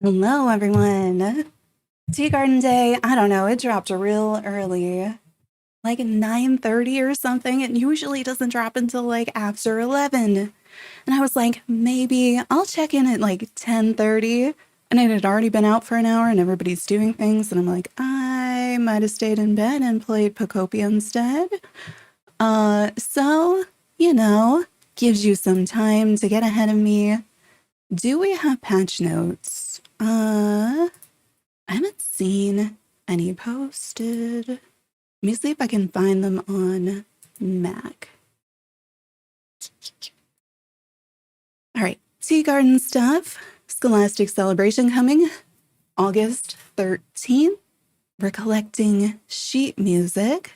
Hello, everyone. Tea Garden Day, I don't know, it dropped real early, like 9:30 or something. It usually doesn't drop until like after 11. And I was like, maybe I'll check in at like 10:30. And it had already been out for an hour and everybody's doing things. And I'm like, I might have stayed in bed and played Pocopia instead. So, you know, gives you some time to get ahead of me. Do we have patch notes? I haven't seen any posted. Let me see if I can find them on Mac. All right, Tea Garden stuff. Scholastic Celebration coming August 13th. We're collecting sheet music.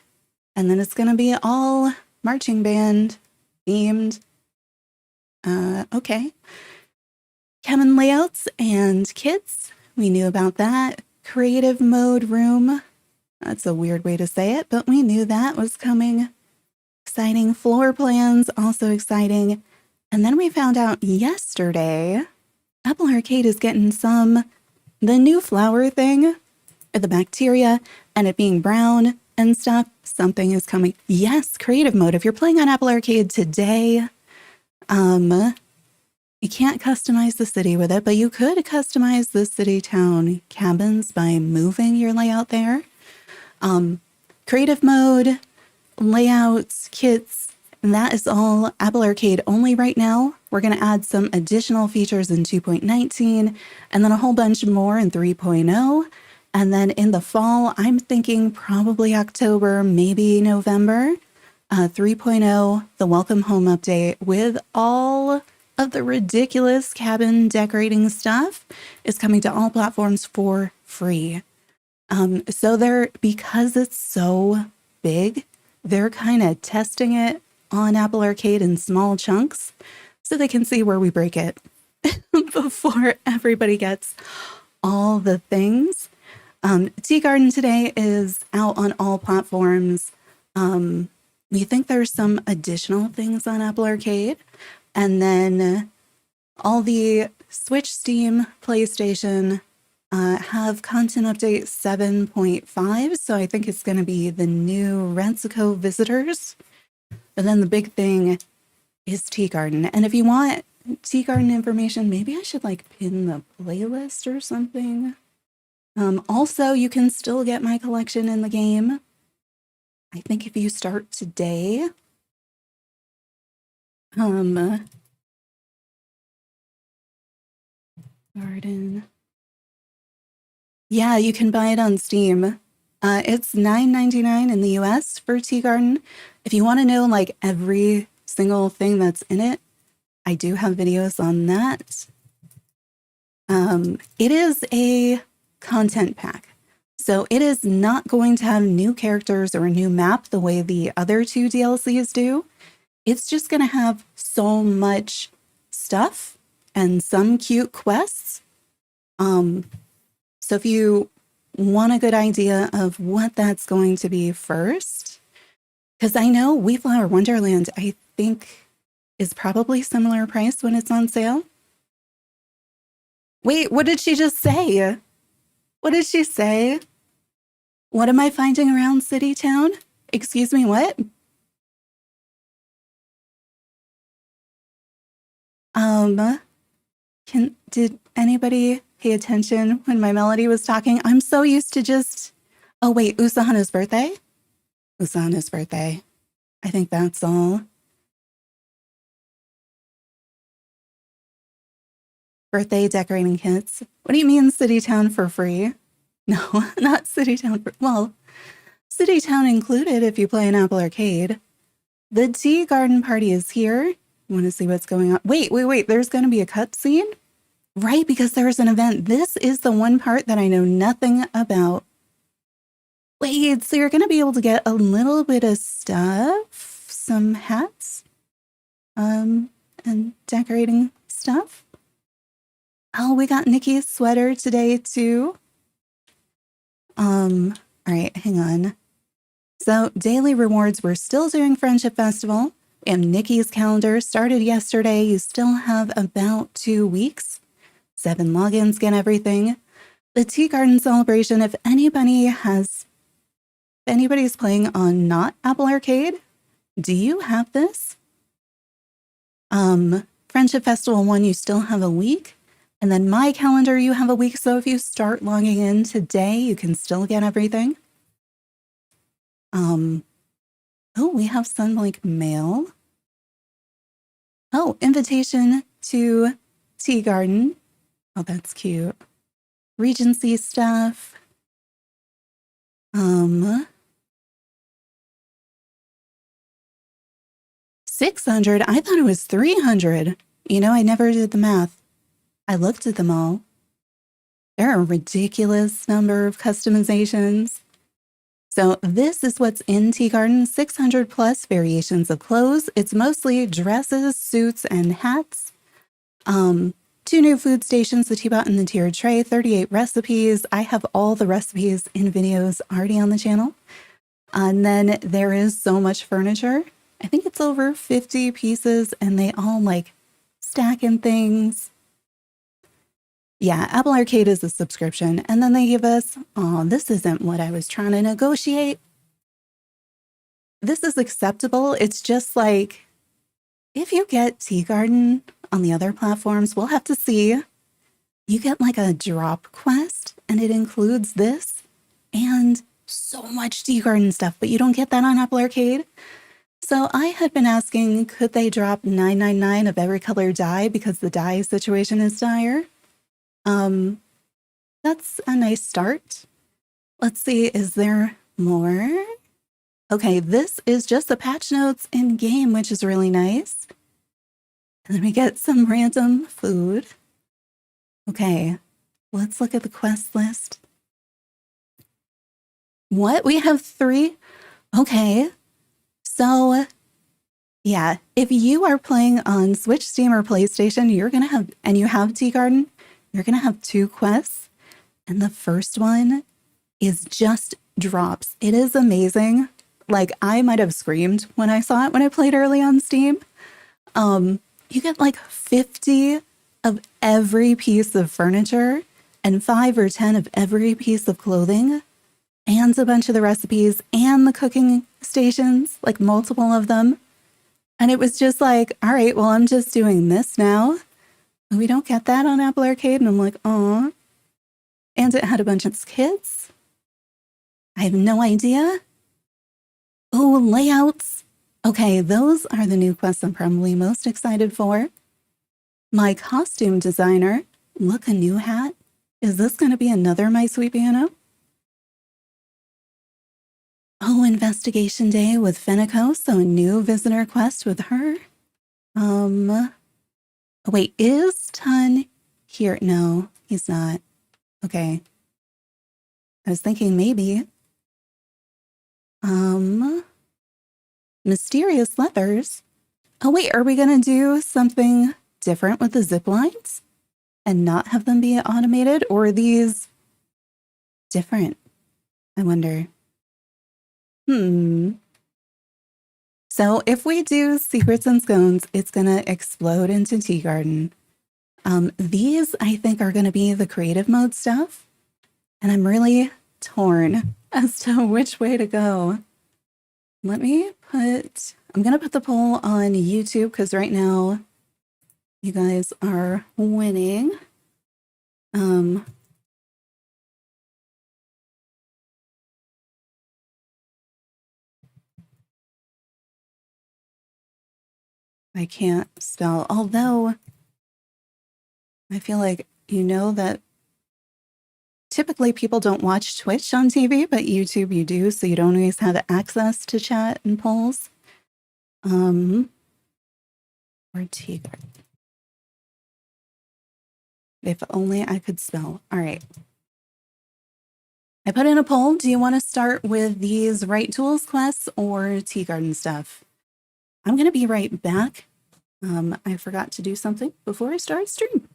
And then it's going to be all marching band themed. Okay. Cabin layouts and kits. We knew about that. Creative mode room. That's a weird way to say it, but we knew that was coming. Exciting floor plans, also exciting. And then we found out yesterday, Apple Arcade is getting the new flower thing, or the bacteria, and it being brown and stuff. Something is coming. Yes, creative mode. If you're playing on Apple Arcade today, you can't customize the city with it, but you could customize the city-town cabins by moving your layout there. Creative mode, layouts, kits, and that is all Apple Arcade only right now. We're going to add some additional features in 2.19 and then a whole bunch more in 3.0. And then in the fall, I'm thinking probably October, maybe November, 3.0, the Welcome Home update with all of the ridiculous cabin decorating stuff is coming to all platforms for free. So because it's so big, they're kind of testing it on Apple Arcade in small chunks so they can see where we break it before everybody gets all the things. Tea Garden today is out on all platforms. We think there's some additional things on Apple Arcade. And then all the Switch, Steam, PlayStation have content update 7.5. So I think it's going to be the new Rensico visitors. But then the big thing is Tea Garden. And if you want tea garden information. Maybe I should like pin the playlist or something. Also, you can still get my collection in the game. I think if you start today, garden. Yeah, you can buy it on Steam. It's $9.99 in the US for Tea Garden. If you want to know like every single thing that's in it, I do have videos on that. It is a content pack. So it is not going to have new characters or a new map the way the other two DLCs do. It's just going to have so much stuff and some cute quests. So if you want a good idea of what that's going to be first, because I know Wheatflower Wonderland, I think, is probably similar price when it's on sale. Wait, what did she just say? What did she say? What am I finding around City Town? Excuse me, what? Did anybody pay attention when my melody was talking? I'm so used to just, oh wait, Usahana's birthday? Usahana's birthday. I think that's all. Birthday decorating kits. What do you mean City Town for free? No, not City Town for, well, City Town included if you play an Apple Arcade. The tea garden party is here. You want to see what's going on? Wait, there's going to be a cutscene? Right, because there's an event. This is the one part that I know nothing about. Wait, so you're going to be able to get a little bit of stuff, some hats, and decorating stuff. Oh, we got Nikki's sweater today too. All right, hang on. So daily rewards, we're still doing Friendship Festival. And Nikki's calendar started yesterday. You still have about 2 weeks. 7 logins, get everything. The Tea Garden celebration, if anybody's playing on not Apple Arcade, do you have this? Friendship Festival 1, you still have a week. And then my calendar, you have a week. So if you start logging in today, you can still get everything. Oh, we have Sunblank Mail. Oh, invitation to Tea Garden. Oh, that's cute. Regency stuff. 600? I thought it was 300. You know, I never did the math. I looked at them all. There are a ridiculous number of customizations. So this is what's in Tea Garden, 600 plus variations of clothes. It's mostly dresses, suits, and hats. 2 new food stations, the teapot and the tiered tray, 38 recipes. I have all the recipes in videos already on the channel. And then there is so much furniture. I think it's over 50 pieces and they all like stack in things. Yeah, Apple Arcade is a subscription. And then they give us, oh, this isn't what I was trying to negotiate. This is acceptable. It's just like, if you get Tea Garden on the other platforms, we'll have to see. You get like a drop quest and it includes this and so much Tea Garden stuff, but you don't get that on Apple Arcade. So I had been asking, could they drop 999 of every color dye because the dye situation is dire? That's a nice start. Let's see, is there more? Okay, this is just the patch notes in game, which is really nice. And then we get some random food. Okay, let's look at the quest list. What? We have 3? Okay. So, yeah, if you are playing on Switch, Steam, or PlayStation, you're going to have, and you have Tea Garden, you're going to have 2 quests. And the first one is just drops. It is amazing. Like, I might have screamed when I saw it when I played early on Steam. You get like 50 of every piece of furniture and 5 or 10 of every piece of clothing and a bunch of the recipes and the cooking stations, like multiple of them. And it was just like, all right, well, I'm just doing this now. We don't get that on Apple Arcade. And I'm like, oh. And it had a bunch of kids. I have no idea. Oh, layouts. Okay, those are the new quests I'm probably most excited for. My costume designer. Look, a new hat. Is this going to be another My Sweet Piano? Oh, investigation day with Fenneko. So a new visitor quest with her. Oh, wait, is Ton here? No, he's not. Okay. I was thinking maybe. Mysterious leathers. Oh, wait, are we going to do something different with the zip lines and not have them be automated? Or are these different? I wonder. So if we do secrets and scones, it's going to explode into Tea Garden. These, I think, are going to be the creative mode stuff. And I'm really torn as to which way to go. I'm going to put the poll on YouTube because right now you guys are winning. I can't spell, although I feel like you know that typically people don't watch Twitch on TV, but YouTube you do, so you don't always have access to chat and polls. Or Tea Garden. If only I could spell. All right. I put in a poll. Do you want to start with these Right Tools quests or Tea Garden stuff? I'm going to be right back. I forgot to do something before I start stream.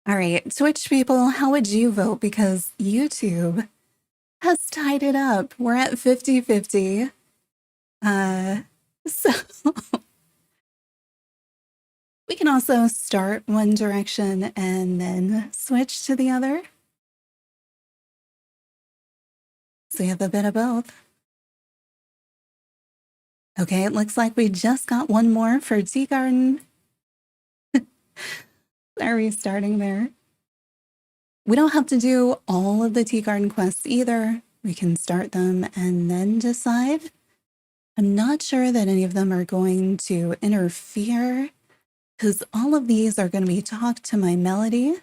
All right, Twitch people, how would you vote? Because YouTube has tied it up. We're at 50-50. So we can also start one direction and then switch to the other. So you have a bit of both. Okay, it looks like we just got one more for Tea Garden. Are we starting there? We don't have to do all of the Tea Garden quests either. We can start them and then decide. I'm not sure that any of them are going to interfere because all of these are going to be talked to my melody.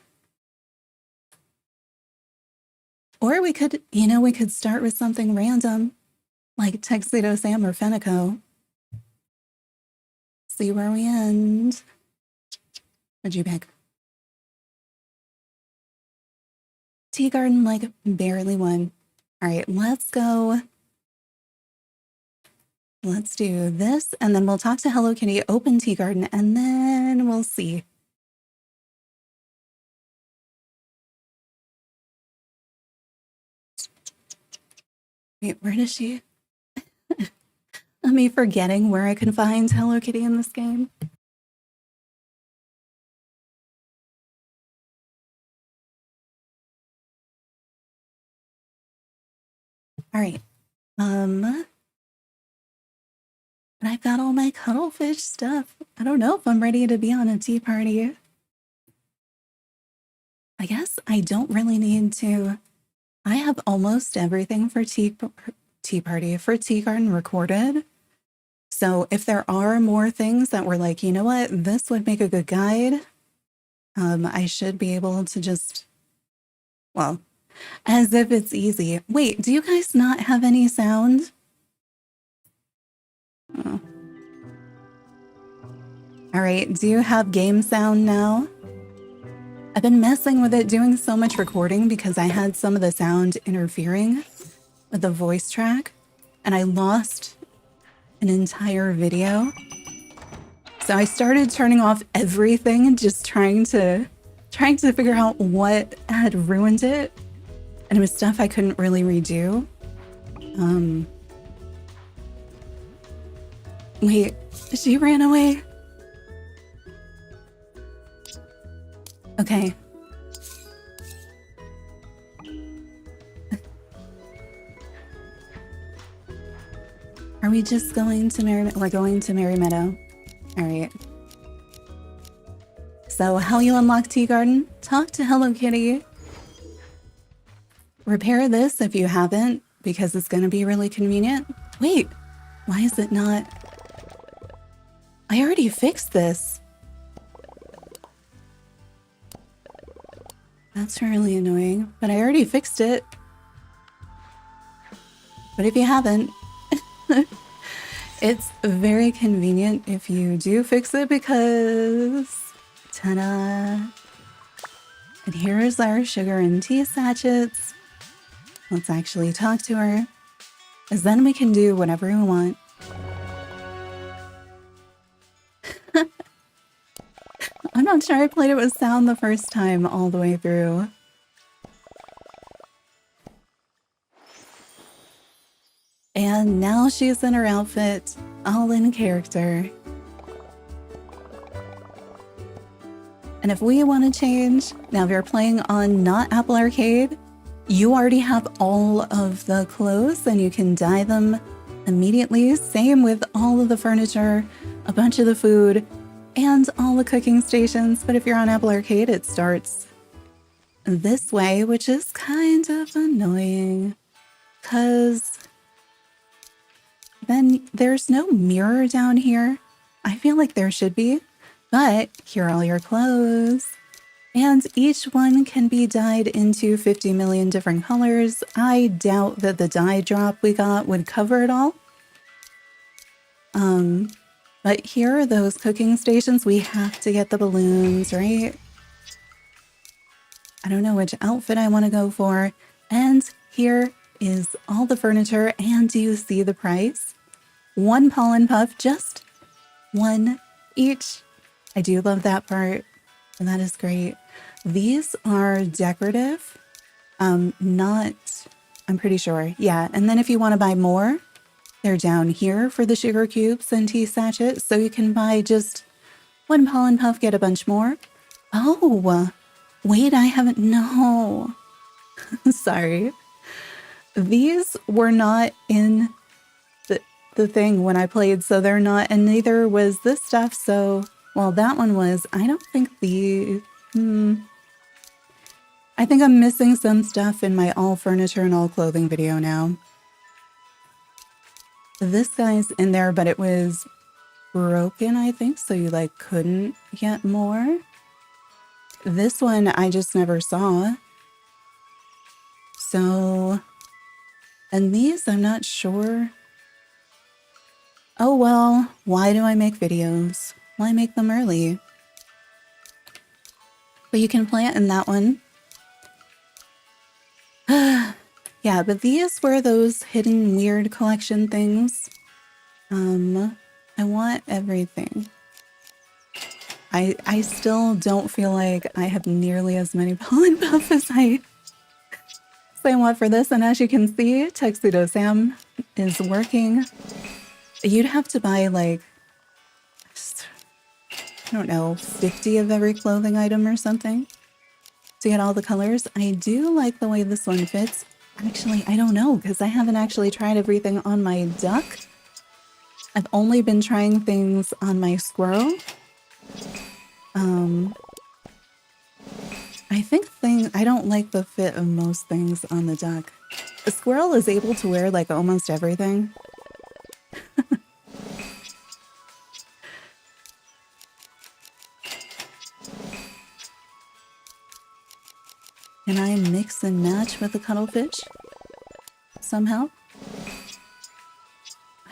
Or we could, we could start with something random like Tuxedo Sam or Fenneko. See where we end. What'd you pick? Tea Garden like barely won. All right, let's go. Let's do this, and then we'll talk to Hello Kitty, open Tea Garden, and then we'll see. Wait, where does she? Me forgetting where I can find Hello Kitty in this game. All right. And I've got all my cuttlefish stuff. I don't know if I'm ready to be on a tea party. I guess I don't really need to. I have almost everything for tea party, for Tea Garden recorded. So if there are more things that were like, you know what, this would make a good guide, I should be able to just, well, as if it's easy. Wait, do you guys not have any sound? Oh. All right, do you have game sound now? I've been messing with it, doing so much recording because I had some of the sound interfering with the voice track, and I lost an entire video. So I started turning off everything and just trying to figure out what had ruined it. And it was stuff I couldn't really redo. Wait, she ran away. Okay. Are we just going to we're going to Merry Meadow? All right. So how you unlock Tea Garden? Talk to Hello Kitty. Repair this if you haven't, because it's going to be really convenient. Wait, why is it not? I already fixed this. That's really annoying, but I already fixed it. But if you haven't, it's very convenient if you do fix it because, ta-da! And here's our sugar and tea sachets. Let's actually talk to her, because then we can do whatever we want. I'm not sure I played it with sound the first time all the way through. And now she's in her outfit, all in character. And if we want to change, now if you're playing on not Apple Arcade, you already have all of the clothes and you can dye them immediately. Same with all of the furniture, a bunch of the food, and all the cooking stations. But if you're on Apple Arcade, it starts this way, which is kind of annoying because then there's no mirror down here. I feel like there should be, but here are all your clothes. And each one can be dyed into 50 million different colors. I doubt that the dye drop we got would cover it all. But here are those cooking stations. We have to get the balloons, right? I don't know which outfit I want to go for. And here is all the furniture. And do you see the price? One pollen puff, just one each. I do love that part. And that is great. These are decorative. Not, I'm pretty sure. Yeah. And then if you want to buy more, they're down here for the sugar cubes and tea sachets. So you can buy just one pollen puff, get a bunch more. Oh, wait, I haven't, no. Sorry. These were not in the thing when I played, so they're not, and neither was this stuff. So, well, that one was, I don't think I think I'm missing some stuff in my all furniture and all clothing video now. This guy's in there, but it was broken, I think, so you like couldn't get more. This one I just never saw. So, and these I'm not sure. Oh well, why do I make videos? Why make them early? But you can plant in that one. Yeah, but these were those hidden weird collection things. I want everything. I still don't feel like I have nearly as many pollen puffs as I want for this. And as you can see, Tuxedo Sam is working. You'd have to buy like, I don't know, 50 of every clothing item or something to get all the colors. I do like the way this one fits. Actually, I don't know, because I haven't actually tried everything on my duck. I've only been trying things on my squirrel. I don't like the fit of most things on the duck. The squirrel is able to wear like almost everything. Can I mix and match with the cuttlefish somehow?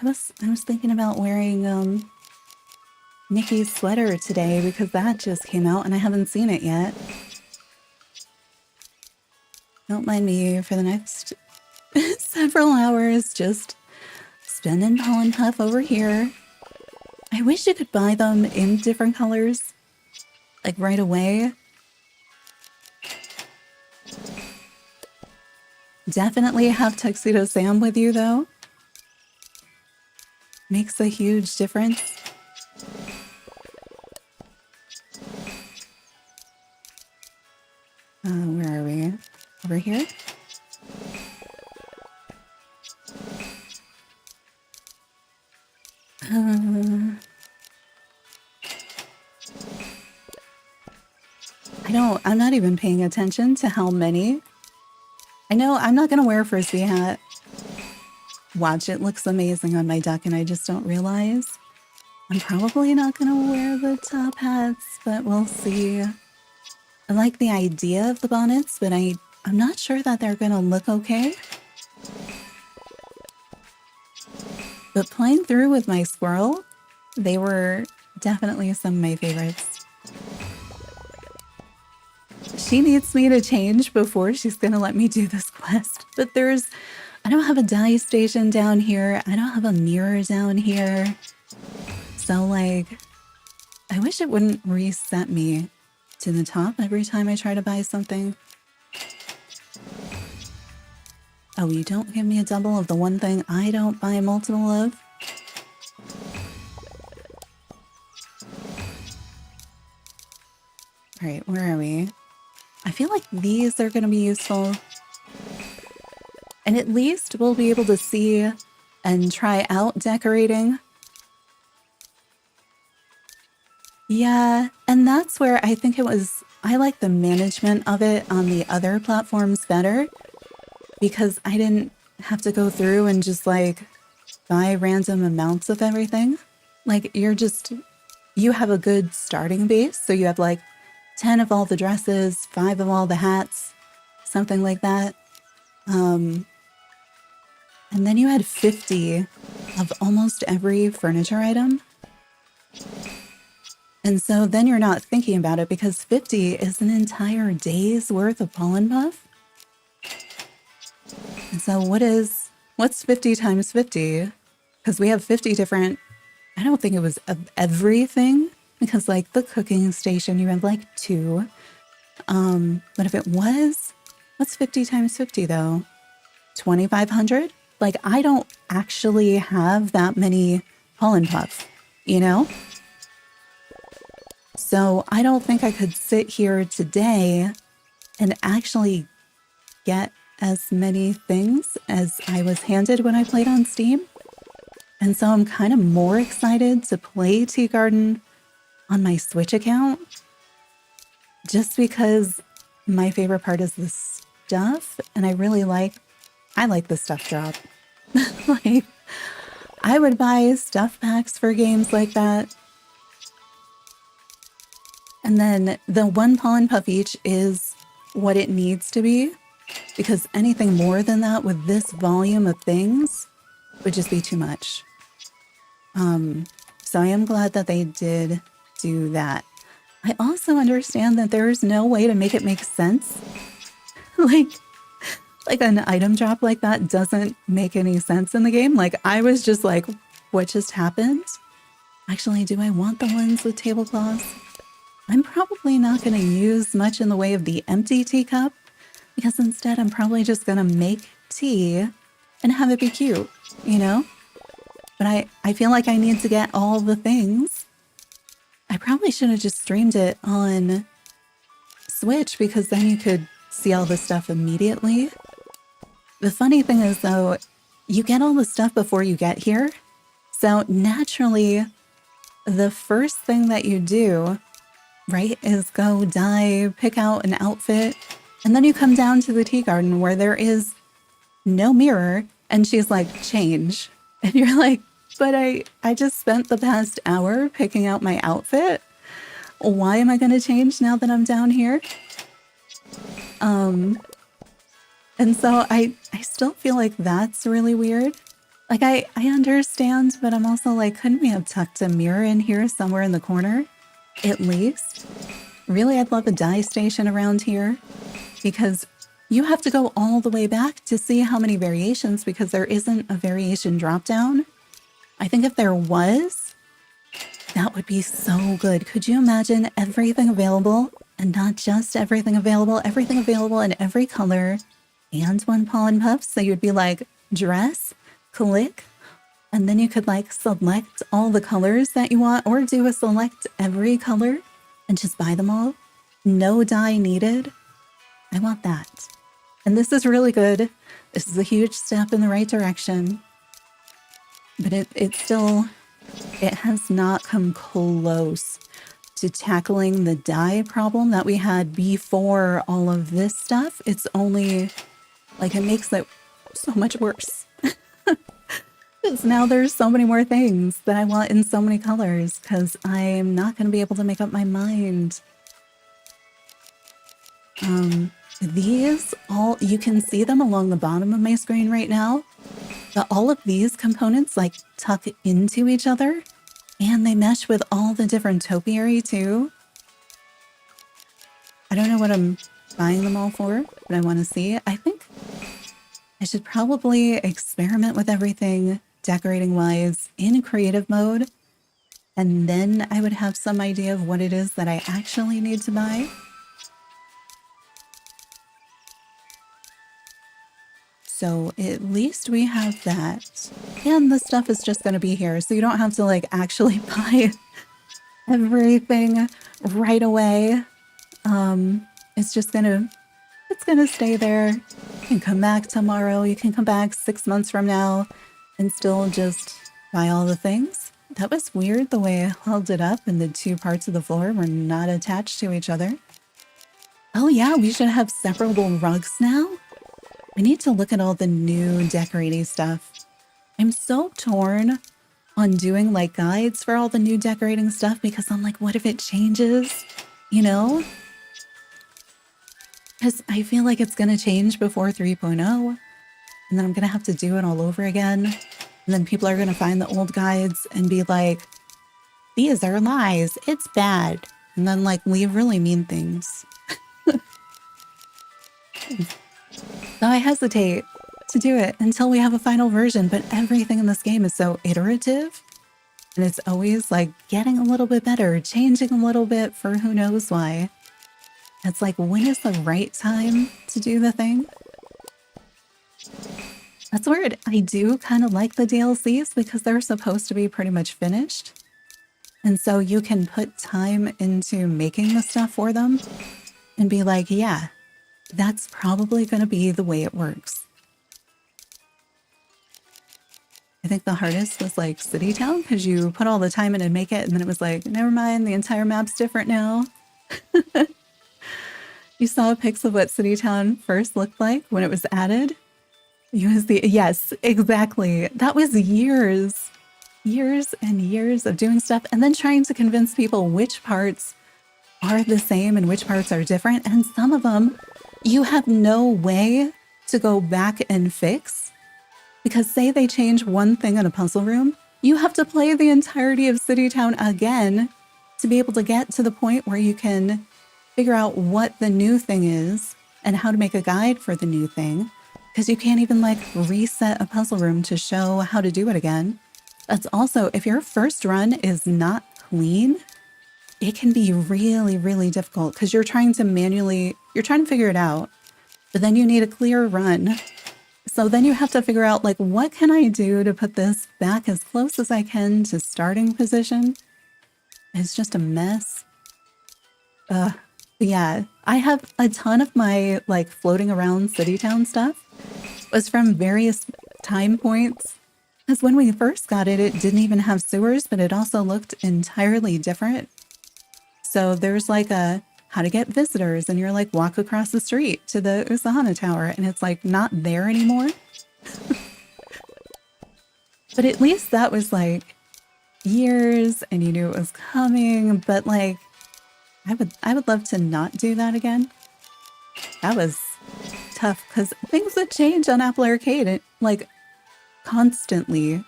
I was thinking about wearing Nikki's sweater today because that just came out and I haven't seen it yet. Don't mind me for the next several hours just spending pollen puff over here. I wish you could buy them in different colors, like right away. Definitely have Tuxedo Sam with you though. Makes a huge difference. Where are we? Over here? I'm not even paying attention to how many. I know I'm not going to wear a frisbee hat. Watch, it looks amazing on my duck and I just don't realize. I'm probably not going to wear the top hats, but we'll see. I like the idea of the bonnets, but I'm not sure that they're going to look okay. But playing through with my squirrel, they were definitely some of my favorites. She needs me to change before she's going to let me do this quest. But I don't have a dye station down here. I don't have a mirror down here. So like, I wish it wouldn't reset me to the top every time I try to buy something. Oh, you don't give me a double of the one thing I don't buy multiple of? All right, where are we? I feel like these are going to be useful. And at least we'll be able to see and try out decorating. Yeah, and that's where I think I like the management of it on the other platforms better. Because I didn't have to go through and just like buy random amounts of everything. Like you have a good starting base. So you have like 10 of all the dresses, 5 of all the hats, something like that. And then you had 50 of almost every furniture item. And so then you're not thinking about it because 50 is an entire day's worth of pollen puff. And so what's 50 times 50? Because we have 50 different, I don't think it was of everything. Because like the cooking station, you have like 2. But if it was, what's 50 times 50 though? 2,500? Like, I don't actually have that many pollen puffs, you know? So I don't think I could sit here today and actually get as many things as I was handed when I played on Steam. And so I'm kind of more excited to play Tea Garden on my Switch account, just because my favorite part is the stuff, and I like the stuff drop. Like, I would buy stuff packs for games like that. And then the one pollen puff each is what it needs to be, because anything more than that with this volume of things would just be too much. So I am glad that they did do that. I also understand that there's no way to make it make sense. like an item drop like that doesn't make any sense in the game. Like, I was just like, what just happened? Actually, do I want the ones with tablecloths? I'm probably not going to use much in the way of the empty teacup, because instead I'm probably just going to make tea and have it be cute, you know? But I feel like I need to get all the things. I probably should have just streamed it on Switch, because then you could see all the stuff immediately. The funny thing is, though, you get all the stuff before you get here. So naturally, the first thing that you do, right, is go dye, pick out an outfit, and then you come down to the tea garden where there is no mirror, and she's like, change. And you're like, but I just spent the past hour picking out my outfit. Why am I going to change now that I'm down here? And so I still feel like that's really weird. Like, I understand, but I'm also like, couldn't we have tucked a mirror in here somewhere in the corner? At least. Really, I'd love a dye station around here, because you have to go all the way back to see how many variations, because there isn't a variation dropdown. I think if there was, that would be so good. Could you imagine everything available, and not just everything available in every color and one pollen puff? So you'd be like, dress, click, and then you could like select all the colors that you want, or do a select every color and just buy them all. No dye needed. I want that. And this is really good. This is a huge step in the right direction. But it has not come close to tackling the dye problem that we had before all of this stuff. It's only, like, it makes it so much worse. Because now there's so many more things that I want in so many colors, because I'm not going to be able to make up my mind. These all, you can see them along the bottom of my screen right now. But all of these components like tuck into each other, and they mesh with all the different topiary too. I don't know what I'm buying them all for, but I want to see. I think I should probably experiment with everything decorating wise in creative mode, and then I would have some idea of what it is that I actually need to buy. So at least we have that. And the stuff is just going to be here, so you don't have to like actually buy everything right away. It's just it's gonna stay there. You can come back tomorrow. You can come back 6 months from now and still just buy all the things. That was weird the way I held it up and the two parts of the floor were not attached to each other. Oh yeah, we should have separable rugs now. I need to look at all the new decorating stuff. I'm so torn on doing like guides for all the new decorating stuff, because I'm like, what if it changes? You know? Because I feel like it's going to change before 3.0, and then I'm going to have to do it all over again. And then people are going to find the old guides and be like, these are lies, it's bad. And then like leave really mean things. So I hesitate to do it until we have a final version, but everything in this game is so iterative, and it's always like getting a little bit better, changing a little bit for who knows why. It's like, when is the right time to do the thing? That's weird. I do kind of like the DLCs because they're supposed to be pretty much finished. And so you can put time into making the stuff for them and be like, yeah, that's probably going to be the way it works. I think the hardest was like City Town because you put all the time in and make it, and then it was like, never mind, the entire map's different now. You saw pics of what City Town first looked like when it was added? Yes, exactly. That was years and years of doing stuff and then trying to convince people which parts are the same and which parts are different. And some of them you have no way to go back and fix, because say they change one thing in a puzzle room, you have to play the entirety of City Town again to be able to get to the point where you can figure out what the new thing is and how to make a guide for the new thing, because you can't even like reset a puzzle room to show how to do it again. That's also, if your first run is not clean, it can be really, really difficult because you're trying to figure it out, but then you need a clear run. So then you have to figure out like, what can I do to put this back as close as I can to starting position? It's just a mess. Yeah, I have a ton of my like floating around City Town stuff was from various time points. Because when we first got it, it didn't even have sewers, but it also looked entirely different. So there's like a how to get visitors, and you're like walk across the street to the Usahana Tower, and it's like not there anymore. But at least that was like years and you knew it was coming, but like I would love to not do that again. That was tough because things would change on Apple Arcade like constantly.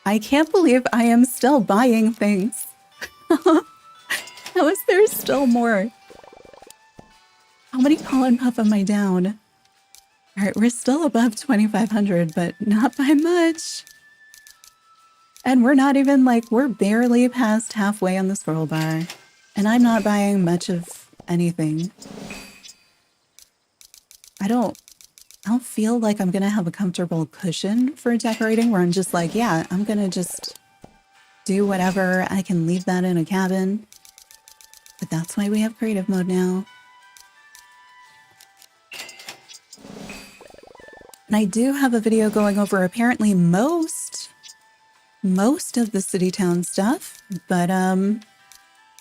I can't believe I am still buying things. How is there still more? How many pollen puff am I down? All right, we're still above 2,500, but not by much. And we're not even like, we're barely past halfway on the scroll bar. And I'm not buying much of anything. I don't feel like I'm gonna have a comfortable cushion for decorating where I'm just like, yeah, I'm gonna just do whatever. I can leave that in a cabin. But that's why we have creative mode now. And I do have a video going over apparently most of the City Town stuff, but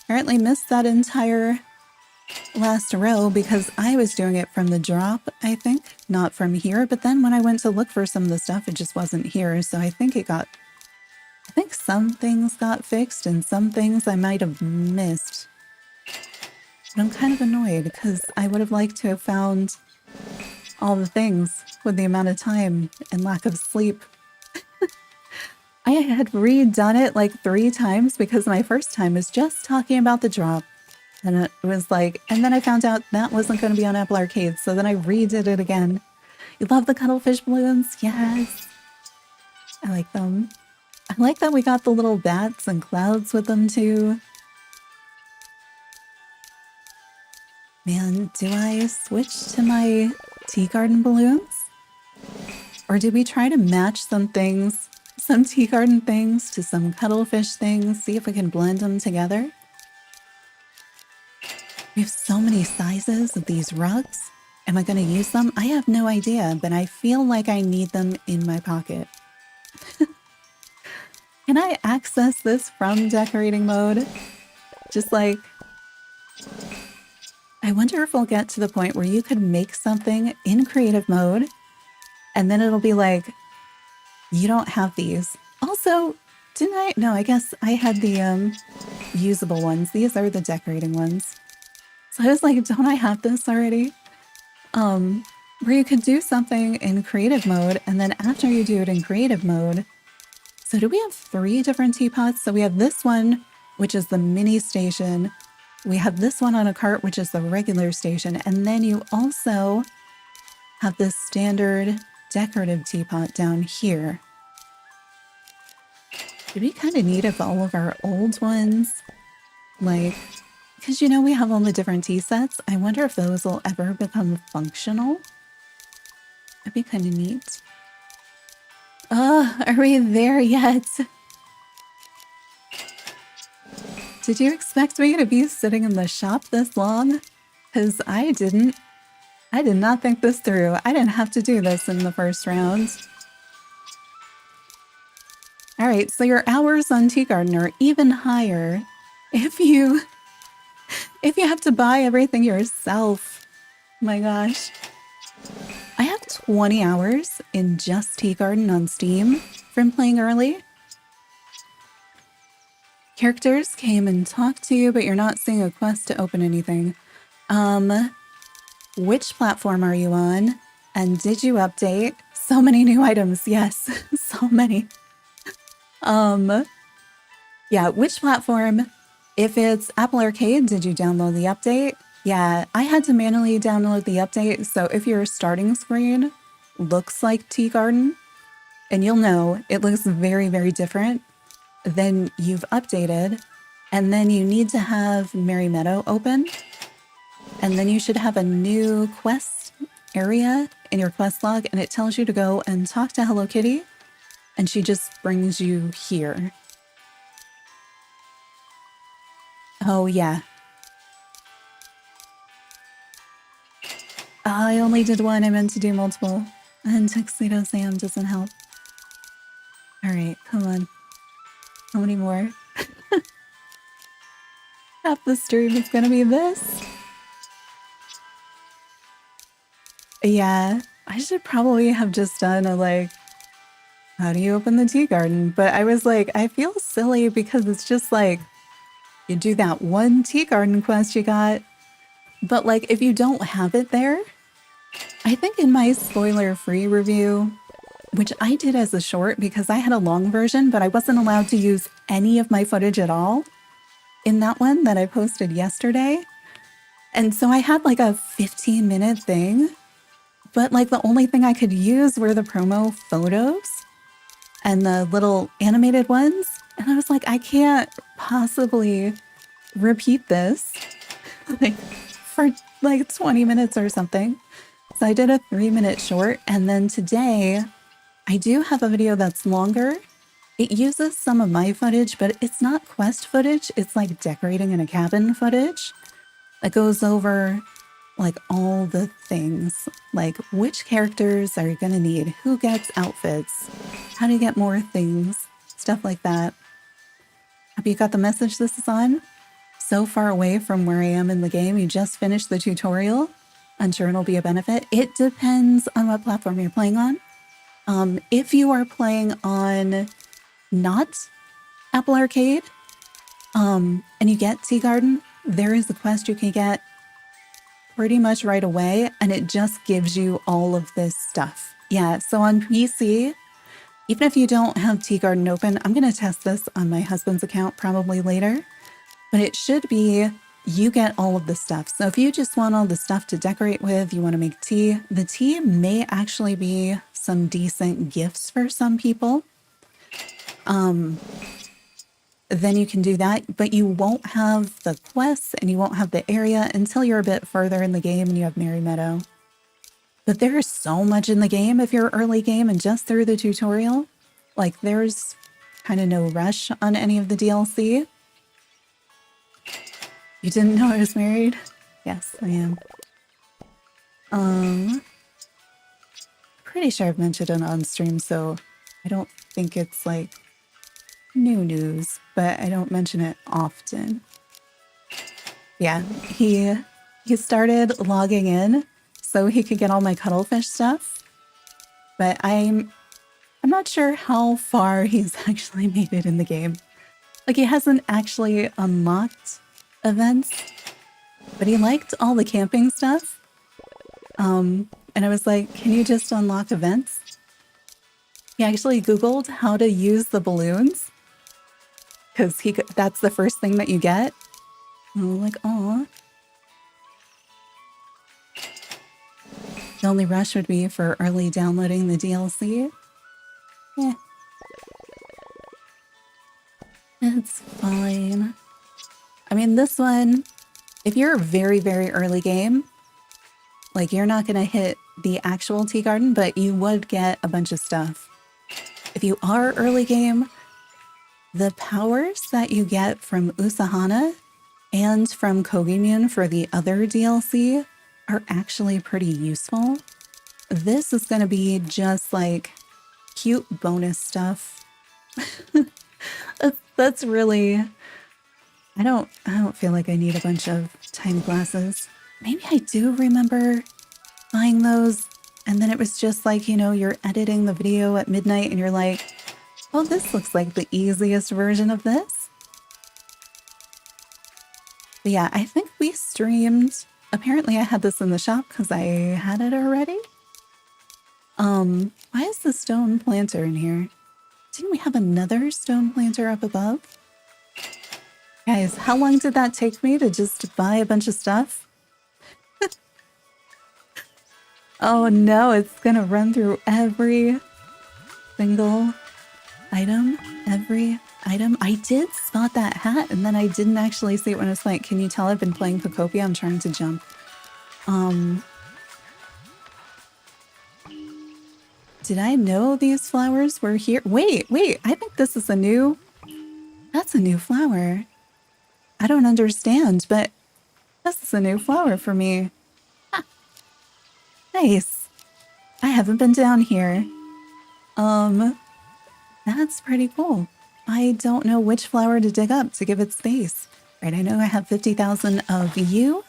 apparently missed that entire last row because I was doing it from the drop, I think, not from here. But then when I went to look for some of the stuff, it just wasn't here. So I think some things got fixed and some things I might have missed. But I'm kind of annoyed because I would have liked to have found all the things with the amount of time and lack of sleep. I had redone it like 3 times because my first time was just talking about the drop. And it was like, and then I found out that wasn't going to be on Apple Arcade. So then I redid it again. You love the cuttlefish balloons? Yes. I like them. I like that we got the little bats and clouds with them too. Man, do I switch to my tea garden balloons? Or do we try to match some things, some tea garden things to some cuttlefish things, see if we can blend them together? We have so many sizes of these rugs. Am I going to use them? I have no idea, but I feel like I need them in my pocket. Can I access this from decorating mode? Just like, I wonder if we'll get to the point where you could make something in creative mode and then it'll be like, you don't have these. Also, didn't I? No, I guess I had the usable ones. These are the decorating ones. So I was like, don't I have this already? Where you could do something in creative mode, and then after you do it in creative mode, so do we have 3 different teapots? So we have this one, which is the mini station. We have this one on a cart, which is the regular station. And then you also have this standard decorative teapot down here. It'd be kind of neat if all of our old ones, like, because you know we have all the different tea sets. I wonder if those will ever become functional. That'd be kind of neat. Are we there yet? Did you expect me to be sitting in the shop this long? Because I didn't. I did not think this through. I didn't have to do this in the first round. All right, so your hours on Tea Garden are even higher if you have to buy everything yourself. My gosh. I have 20 hours in just Tea Garden on Steam from playing early. Characters came and talked to you, but you're not seeing a quest to open anything. Which platform are you on? And did you update? So many new items, yes. So many. Yeah, which platform? If it's Apple Arcade, did you download the update? Yeah, I had to manually download the update, so if your starting screen looks like Tea Garden, and you'll know it looks very, very different, then you've updated, and then you need to have Merry Meadow open, and then you should have a new quest area in your quest log, and it tells you to go and talk to Hello Kitty, and she just brings you here. Oh, yeah. I only did one. I meant to do multiple. And Tuxedo Sam doesn't help. Alright, come on. How many more? Half the stream is gonna be this. Yeah, I should probably have just done a like, how do you open the Tea Garden? But I was like, I feel silly because it's just like, you do that one Tea Garden quest you got. But like, if you don't have it there, I think in my spoiler-free review, which I did as a short because I had a long version, but I wasn't allowed to use any of my footage at all in that one that I posted yesterday. And so I had like a 15-minute thing, but like the only thing I could use were the promo photos and the little animated ones. And I was like, I can't possibly repeat this like for like 20 minutes or something. So I did a 3-minute short, and then today I do have a video that's longer. It uses some of my footage, but it's not quest footage. It's like decorating in a cabin footage. It goes over like all the things, like which characters are you gonna need, who gets outfits, how do you get more things, stuff like that. Have you got the message this is on? So far away from where I am in the game, you just finished the tutorial. Unsure it'll be a benefit. It depends on what platform you're playing on. If you are playing on not Apple Arcade, and you get Tea Garden, there is a quest you can get pretty much right away, and it just gives you all of this stuff. Yeah, so on PC, even if you don't have Tea Garden open, I'm going to test this on my husband's account probably later, but it should be you get all of the stuff. So if you just want all the stuff to decorate with, you want to make tea, the tea may actually be some decent gifts for some people. Then you can do that, but you won't have the quests and you won't have the area until you're a bit further in the game and you have Merry Meadow. But there's so much in the game if you're early game and just through the tutorial. Like there's kind of no rush on any of the DLC. You didn't know I was married? Yes, I am. Pretty sure I've mentioned it on stream, so I don't think it's like new news, but I don't mention it often. Yeah, he started logging in so he could get all my cuttlefish stuff, but I'm not sure how far he's actually made it in the game. Like he hasn't actually unlocked events, but he liked all the camping stuff. And I was like, can you just unlock events? He actually Googled how to use the balloons because that's the first thing that you get. And I'm like, aw. The only rush would be for early downloading the DLC. Yeah. It's fine. I mean, this one, if you're very, very early game, like you're not going to hit the actual tea garden, but you would get a bunch of stuff. If you are early game, the powers that you get from Usahana and from Kogimyun for the other DLC are actually pretty useful. This is going to be just like cute bonus stuff. That's really... I don't feel like I need a bunch of time glasses. Maybe I do remember buying those, and then it was just like, you know, you're editing the video at midnight and you're like, oh, this looks like the easiest version of this. But yeah, I think we streamed. Apparently I had this in the shop because I had it already. Why is the stone planter in here? Didn't we have another stone planter up above? Guys, how long did that take me to just buy a bunch of stuff? Oh no, it's gonna run through every single item. Every item. I did spot that hat and then I didn't actually see it when I was playing. Can you tell I've been playing Pocopia? I'm trying to jump. Did I know these flowers were here? Wait, I think this is a new... That's a new flower. I don't understand, but this is a new flower for me. Ah, nice. I haven't been down here. That's pretty cool. I don't know which flower to dig up to give it space. Right, I know I have 50,000 of you.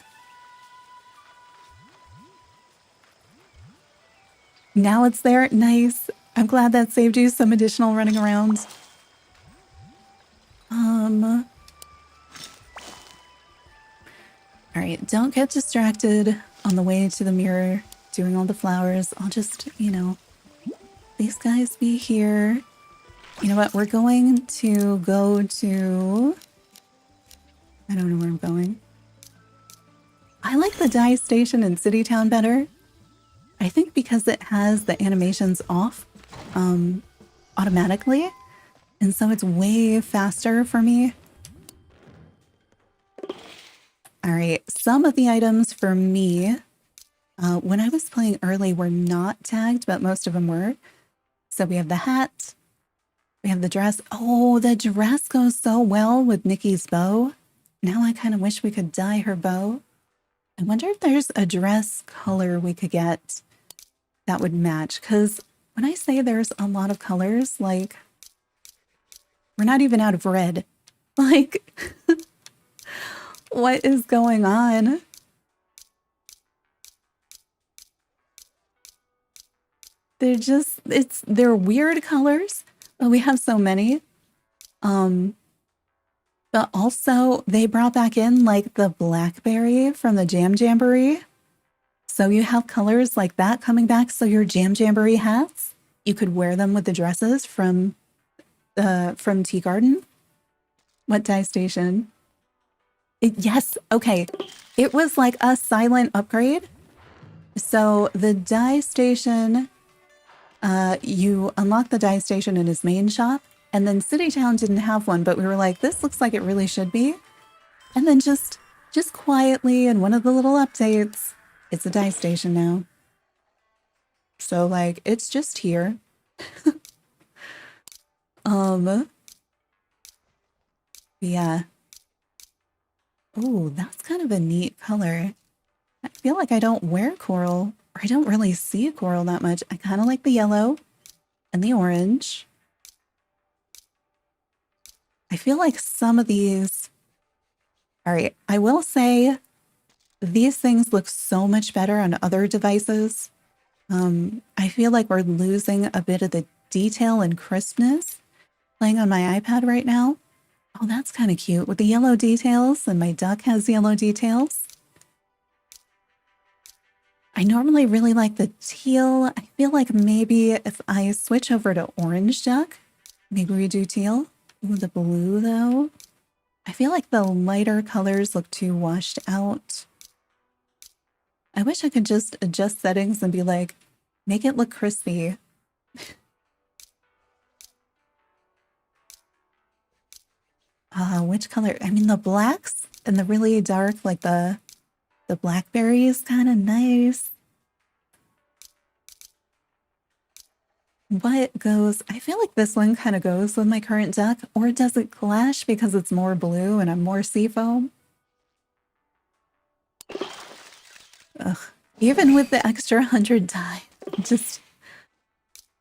Now it's there. Nice. I'm glad that saved you some additional running around. All right, don't get distracted on the way to the mirror doing all the flowers. I'll just, you know, these guys be here. You know what? We're going to go to... I don't know where I'm going. I like the dye station in City Town better. I think because it has the animations off automatically. And so it's way faster for me. All right, some of the items for me, when I was playing early, were not tagged, but most of them were. So we have the hat. We have the dress. Oh, the dress goes so well with Nikki's bow. Now I kind of wish we could dye her bow. I wonder if there's a dress color we could get that would match. Because when I say there's a lot of colors, like, we're not even out of red. Like, what is going on? They're just, they're weird colors, but we have so many. But also they brought back in like the blackberry from the Jam Jamboree. So you have colors like that coming back. So your Jam Jamboree hats, you could wear them with the dresses from Tea Garden. What dye station? Yes, okay. It was like a silent upgrade. So the dye station, you unlock the dye station in his main shop, and then City Town didn't have one, but we were like, this looks like it really should be. And then just quietly in one of the little updates, it's a dye station now. So like, it's just here. Yeah. Oh, that's kind of a neat color. I feel like I don't wear coral, or I don't really see coral that much. I kind of like the yellow and the orange. I feel like some of these... All right, I will say these things look so much better on other devices. I feel like we're losing a bit of the detail and crispness playing on my iPad right now. Oh, that's kind of cute with the yellow details, and my duck has yellow details. I normally really like the teal. I feel like maybe if I switch over to orange duck, maybe we do teal. Ooh, the blue though. I feel like the lighter colors look too washed out. I wish I could just adjust settings and be like, make it look crispy. Which color? I mean, the blacks and the really dark, like the blackberry is kind of nice. What goes? I feel like this one kind of goes with my current duck, or does it clash because it's more blue and I'm more seafoam? Ugh. Even with the extra 100 dye, just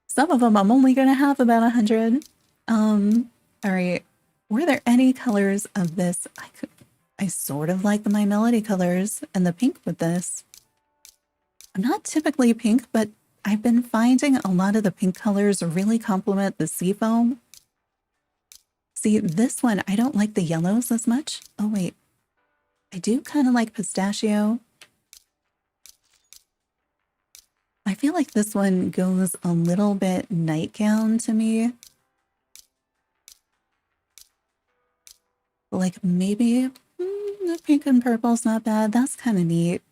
some of them I'm only gonna have about 100. All right. Were there any colors of this? I sort of like the My Melody colors and the pink with this. I'm not typically pink, but I've been finding a lot of the pink colors really complement the seafoam. See, this one, I don't like the yellows as much. Oh, wait. I do kind of like pistachio. I feel like this one goes a little bit nightgown to me. Like maybe the pink and purple's not bad. That's kind of neat.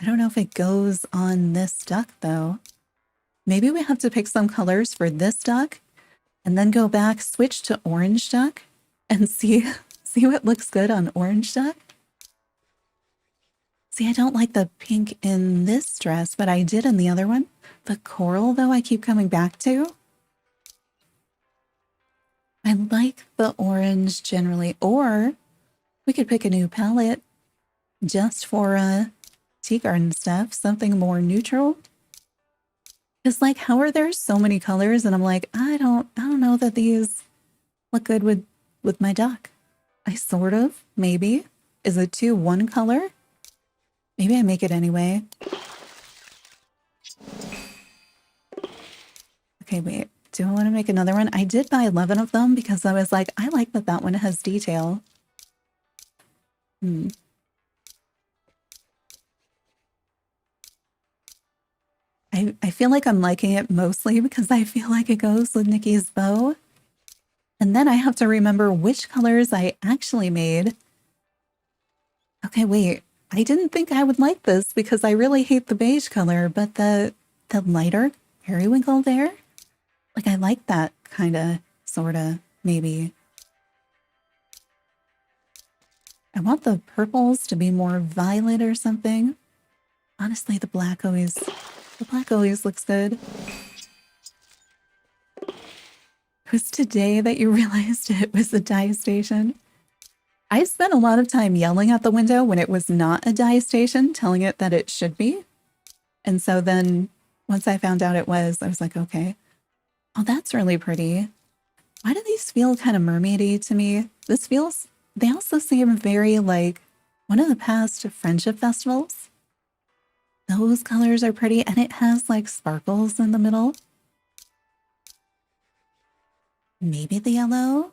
I don't know if it goes on this duck though. Maybe we have to pick some colors for this duck and then go back, switch to orange duck and see what looks good on orange duck. See, I don't like the pink in this dress, but I did in the other one. The coral though, I keep coming back to. I like the orange generally, or we could pick a new palette just for tea garden stuff, something more neutral. It's like, how are there so many colors? And I'm like, I don't know that these look good with my duck. I sort of, maybe. Is it too one color? Maybe I make it anyway. Okay, wait. Do I want to make another one? I did buy 11 of them because I was like, I like that that one has detail. I feel like I'm liking it mostly because I feel like it goes with Nikki's bow. And then I have to remember which colors I actually made. Okay, wait. I didn't think I would like this because I really hate the beige color, but the lighter periwinkle there, like I like that kind of, sort of, maybe. I want the purples to be more violet or something. Honestly, the black always looks good. It was today that you realized it was a dye station. I spent a lot of time yelling at the window when it was not a dye station, telling it that it should be. And so then once I found out it was, I was like, okay. Oh, that's really pretty. Why do these feel kind of mermaidy to me? They also seem very like one of the past friendship festivals. Those colors are pretty, and it has like sparkles in the middle. Maybe the yellow.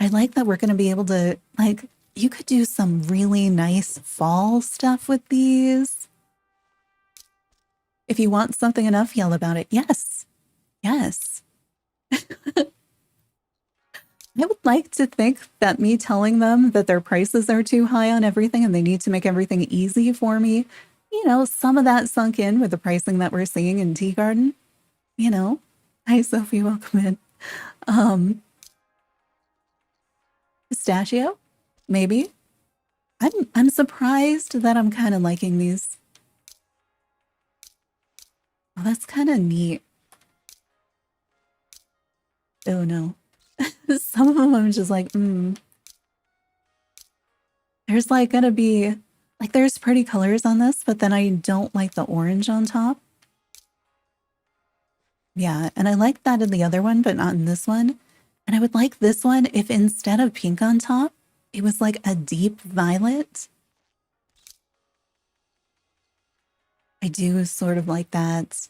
I like that we're going to be able to, like, you could do some really nice fall stuff with these. If you want something enough, yell about it. Yes. Yes. I would like to think that me telling them that their prices are too high on everything and they need to make everything easy for me, you know, some of that sunk in with the pricing that we're seeing in Tea Garden. You know, hi Sophie, welcome in. Pistachio, maybe. I'm surprised that I'm kind of liking these. Oh, that's kind of neat. Oh no. Some of them I'm just like, There's like gonna be, like there's pretty colors on this, but then I don't like the orange on top. Yeah, and I like that in the other one, but not in this one. And I would like this one if instead of pink on top, it was like a deep violet. I do sort of like that.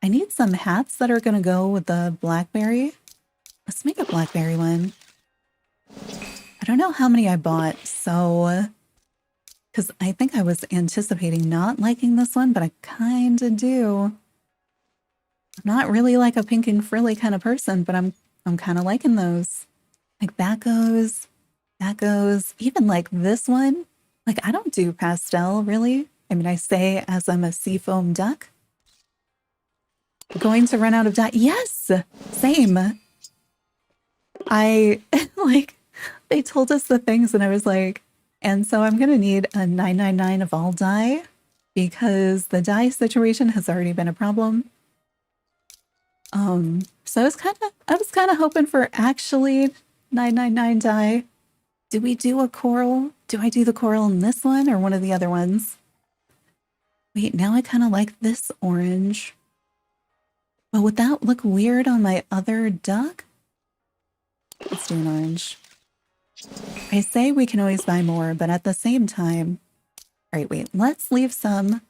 I need some hats that are gonna go with the blackberry. Let's make a blackberry one. I don't know how many I bought, so... Because I think I was anticipating not liking this one, but I kind of do. I'm not really like a pink and frilly kind of person, but I'm kind of liking those. Like that goes. Even like this one. Like I don't do pastel really. I mean, I say as I'm a seafoam duck. Going to run out of dye. Yes, same. I like they told us the things and I was like, and so I'm gonna need a 999 of all dye because the dye situation has already been a problem. So I was kind of hoping for actually 999 dye. Do we do a coral? Do I do the coral in this one or one of the other ones? Wait, now I kind of like this orange. But would that look weird on my other duck? Let's do an orange. I say we can always buy more, but at the same time... All right, wait, let's leave some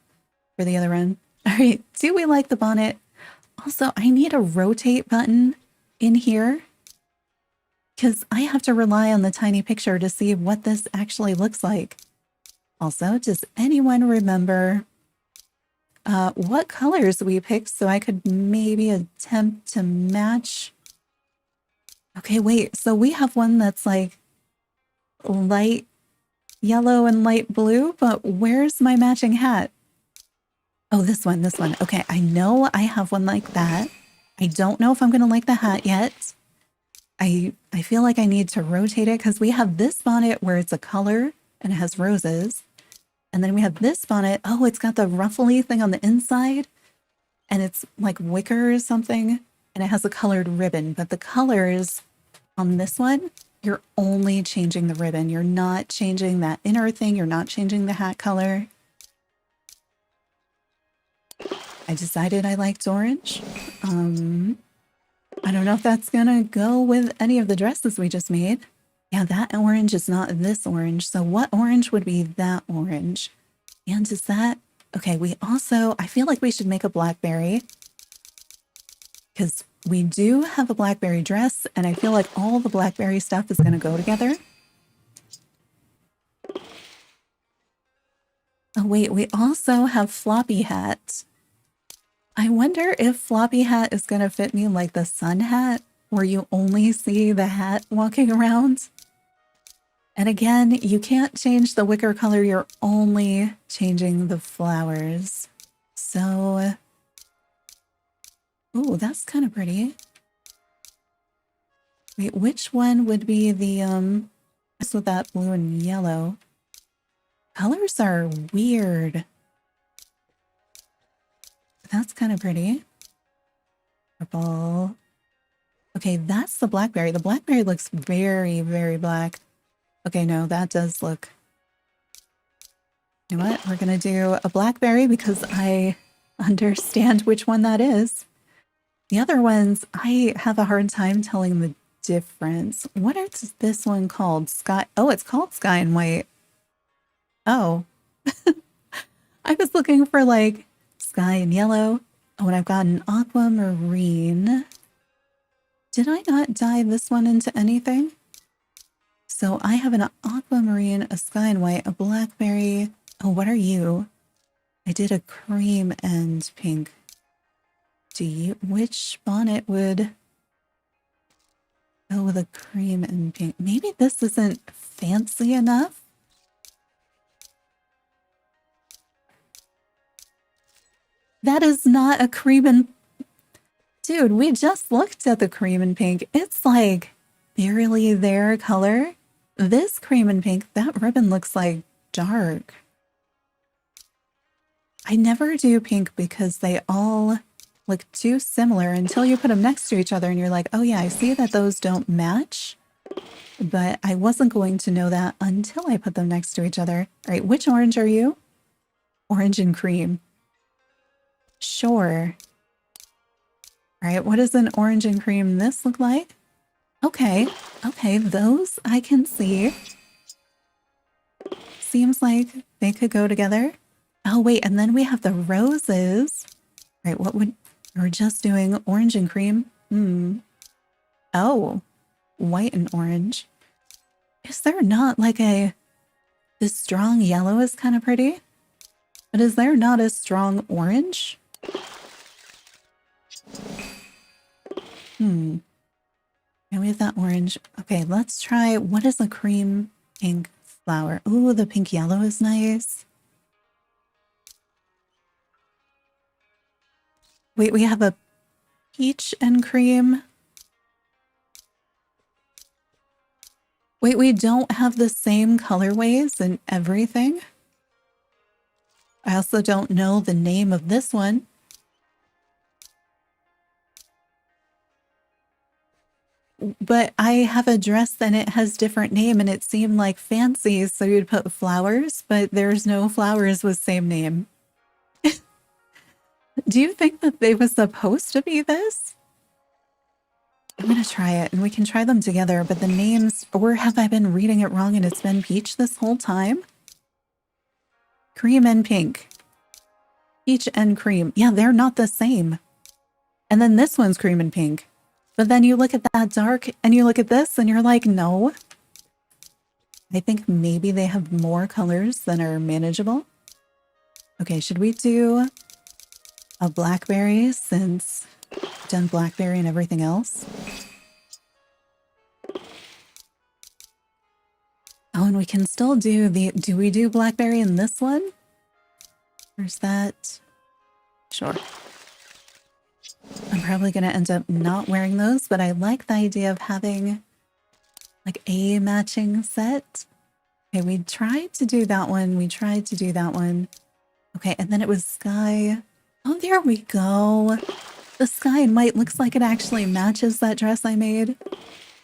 for the other one. All right, do we like the bonnet? Also, I need a rotate button in here because I have to rely on the tiny picture to see what this actually looks like. Also, does anyone remember what colors we picked so I could maybe attempt to match? Okay, wait, so we have one that's like light yellow and light blue, but where's my matching hat? Oh, this one. Okay, I know I have one like that. I don't know if I'm going to like the hat yet. I feel like I need to rotate it because we have this bonnet where it's a color and it has roses. And then we have this bonnet. Oh, it's got the ruffly thing on the inside and it's like wicker or something. And it has a colored ribbon, but the colors on this one, you're only changing the ribbon. You're not changing that inner thing. You're not changing the hat color. I decided I liked orange. I don't know if that's gonna go with any of the dresses we just made. Yeah, that orange is not this orange. So what orange would be that orange? And is that... Okay, we also... I feel like we should make a blackberry. Because we do have a blackberry dress, and I feel like all the blackberry stuff is gonna go together. Oh wait, we also have floppy hat. I wonder if floppy hat is going to fit me like the sun hat, where you only see the hat walking around. And again, you can't change the wicker color, you're only changing the flowers. So, oh, that's kind of pretty. Wait, which one would be the, with that blue and yellow? Colors are weird. That's kind of pretty. Purple. Okay, that's the blackberry. The blackberry looks very, very black. Okay, no, that does look... You know what? We're going to do a blackberry because I understand which one that is. The other ones, I have a hard time telling the difference. What is this one called? Sky... Oh, it's called Sky and White. Oh. I was looking for like sky and yellow. Oh, and I've got an aquamarine. Did I not dye this one into anything? So I have an aquamarine, a sky and white, a blackberry. Oh, what are you? I did a cream and pink. Do you... Which bonnet would go with a cream and pink? Maybe this isn't fancy enough? That is not a cream and... Dude, we just looked at the cream and pink. It's like barely their color. This cream and pink, that ribbon looks like dark. I never do pink because they all look too similar until you put them next to each other and you're like, oh yeah, I see that those don't match. But I wasn't going to know that until I put them next to each other. All right, which orange are you? Orange and cream. Sure. All right, what does an orange and cream this look like? Okay, okay, those I can see. Seems like they could go together. Oh, wait, and then we have the roses. All right, what would... We're just doing orange and cream. Oh, white and orange. Is there not like a... This strong yellow is kind of pretty. But is there not a strong orange? And we have that orange. Okay, let's try... What is a cream pink flower? Ooh, the pink yellow is nice. Wait, we have a peach and cream. Wait, we don't have the same colorways and everything? I also don't know the name of this one. But I have a dress and it has different name and it seemed like fancy, so you'd put flowers, but there's no flowers with same name. Do you think that they was supposed to be this? I'm gonna try it and we can try them together, but the names, or have I been reading it wrong and it's been peach this whole time? Cream and pink. Peach and cream. Yeah, they're not the same. And then this one's cream and pink. But then you look at that dark and you look at this and you're like, no. I think maybe they have more colors than are manageable. Okay, should we do a blackberry since I've done blackberry and everything else? Oh, and we can still do do we do blackberry in this one? Or is that? Sure. I'm probably going to end up not wearing those, but I like the idea of having like a matching set. Okay, we tried to do that one. We tried to do that one. Okay, and then it was sky. Oh, there we go. The sky and white looks like it actually matches that dress I made.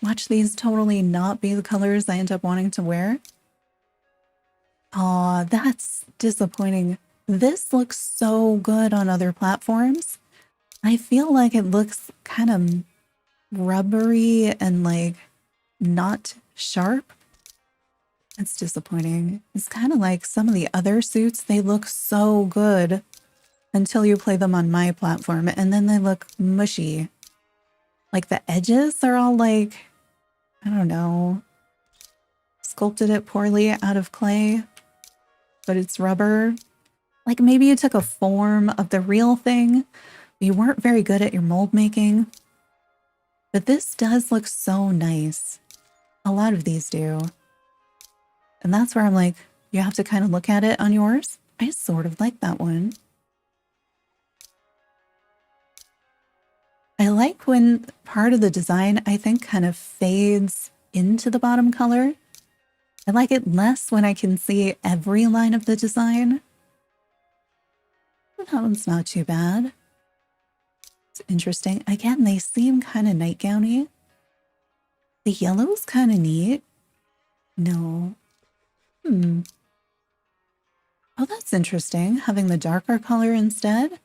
Watch these totally not be the colors I end up wanting to wear. Aw, that's disappointing. This looks so good on other platforms. I feel like it looks kind of rubbery and like not sharp. It's disappointing. It's kind of like some of the other suits. They look so good until you play them on my platform and then they look mushy. Like the edges are all like, I don't know, sculpted it poorly out of clay, but it's rubber. Like maybe you took a form of the real thing. You weren't very good at your mold making, but this does look so nice. A lot of these do. And that's where I'm like, you have to kind of look at it on yours. I sort of like that one. I like when part of the design, I think, kind of fades into the bottom color. I like it less when I can see every line of the design. That one's not too bad. Interesting. Again, they seem kind of nightgowny. The yellow's kind of neat. No. Oh, that's interesting. Having the darker color instead.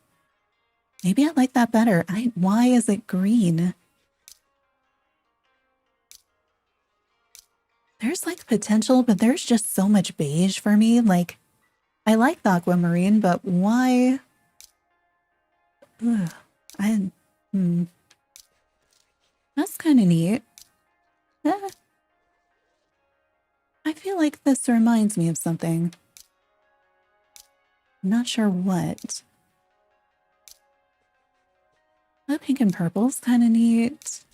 Maybe I like that better. Why is it green? There's like potential, but there's just so much beige for me. Like, I like the aquamarine, but why? Ugh. That's kind of neat. Eh. I feel like this reminds me of something. I'm not sure what. The pink and purple's kind of neat.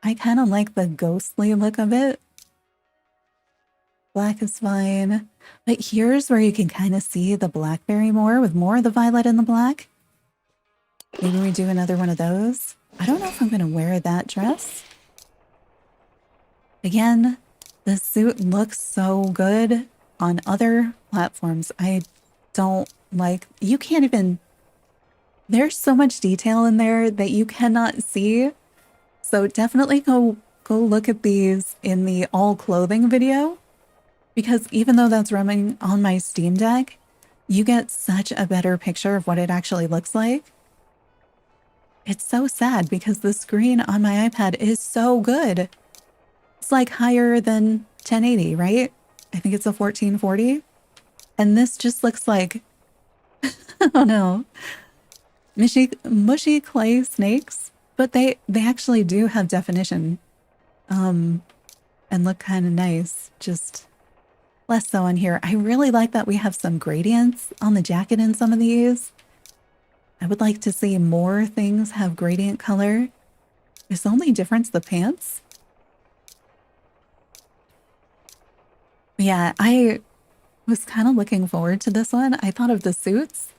I kind of like the ghostly look of it. Black is fine. But here's where you can kind of see the blackberry more with more of the violet and the black. Maybe we do another one of those. I don't know if I'm going to wear that dress. Again, the suit looks so good on other platforms. I don't like... You can't even... There's so much detail in there that you cannot see. So definitely go look at these in the all clothing video. Because even though that's running on my Steamdeck, you get such a better picture of what it actually looks like. It's so sad because the screen on my iPad is so good. It's like higher than 1080, right? I think it's a 1440. And this just looks like, I don't know, mushy clay snakes. But they actually do have definition. And look kind of nice. Just... less so on here. I really like that we have some gradients on the jacket in some of these. I would like to see more things have gradient color. Is the only difference the pants? Yeah, I was kind of looking forward to this one. I thought of the suits.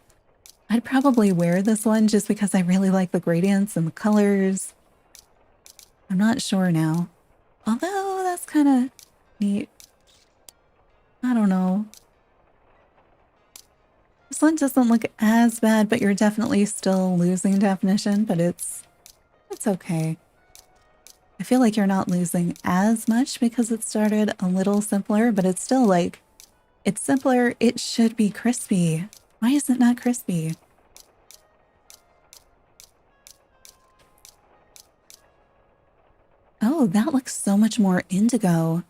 I'd probably wear this one just because I really like the gradients and the colors. I'm not sure now. Although that's kind of neat. I don't know. This one doesn't look as bad, but you're definitely still losing definition, but it's okay. I feel like you're not losing as much because it started a little simpler, but it's still like, it's simpler. It should be crispy. Why is it not crispy? Oh, that looks so much more indigo.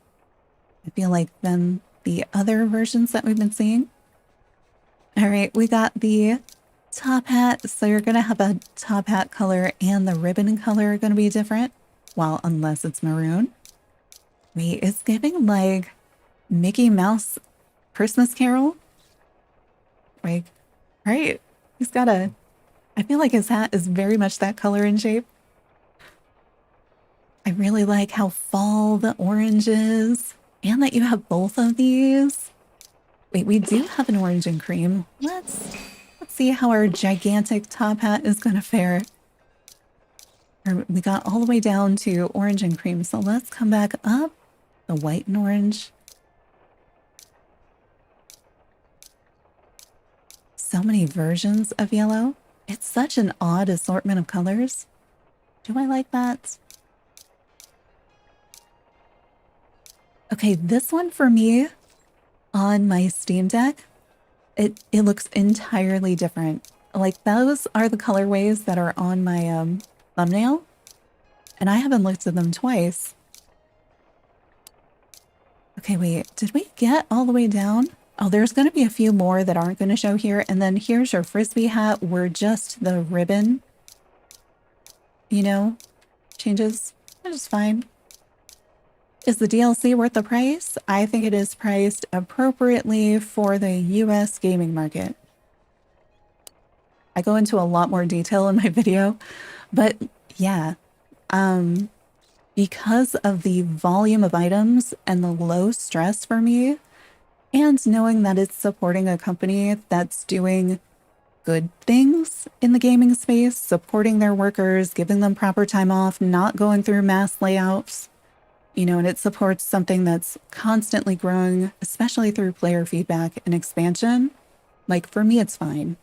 I feel like than the other versions that we've been seeing. All right, we got the top hat. So you're going to have a top hat color and the ribbon color are going to be different. Well, unless it's maroon. Wait, it's giving like Mickey Mouse Christmas Carol. Like, right? He's got a, I feel like his hat is very much that color and shape. I really like how fall the orange is and that you have both of these. Wait, we do have an orange and cream. Let's see how our gigantic top hat is going to fare. We got all the way down to orange and cream, so let's come back up. The white and orange. So many versions of yellow. It's such an odd assortment of colors. Do I like that? Okay, this one for me on my Steam Deck, it looks entirely different. Like those are the colorways that are on my thumbnail, and I haven't looked at them twice. Okay, wait, did we get all the way down? Oh, there's going to be a few more that aren't going to show here, and then here's your frisbee hat where just the ribbon, you know, changes. That is fine. Is the DLC worth the price? I think it is priced appropriately for the US gaming market. I go into a lot more detail in my video, but yeah, because of the volume of items and the low stress for me, and knowing that it's supporting a company that's doing good things in the gaming space, supporting their workers, giving them proper time off, not going through mass layouts, you know, and it supports something that's constantly growing, especially through player feedback and expansion. Like for me, it's fine.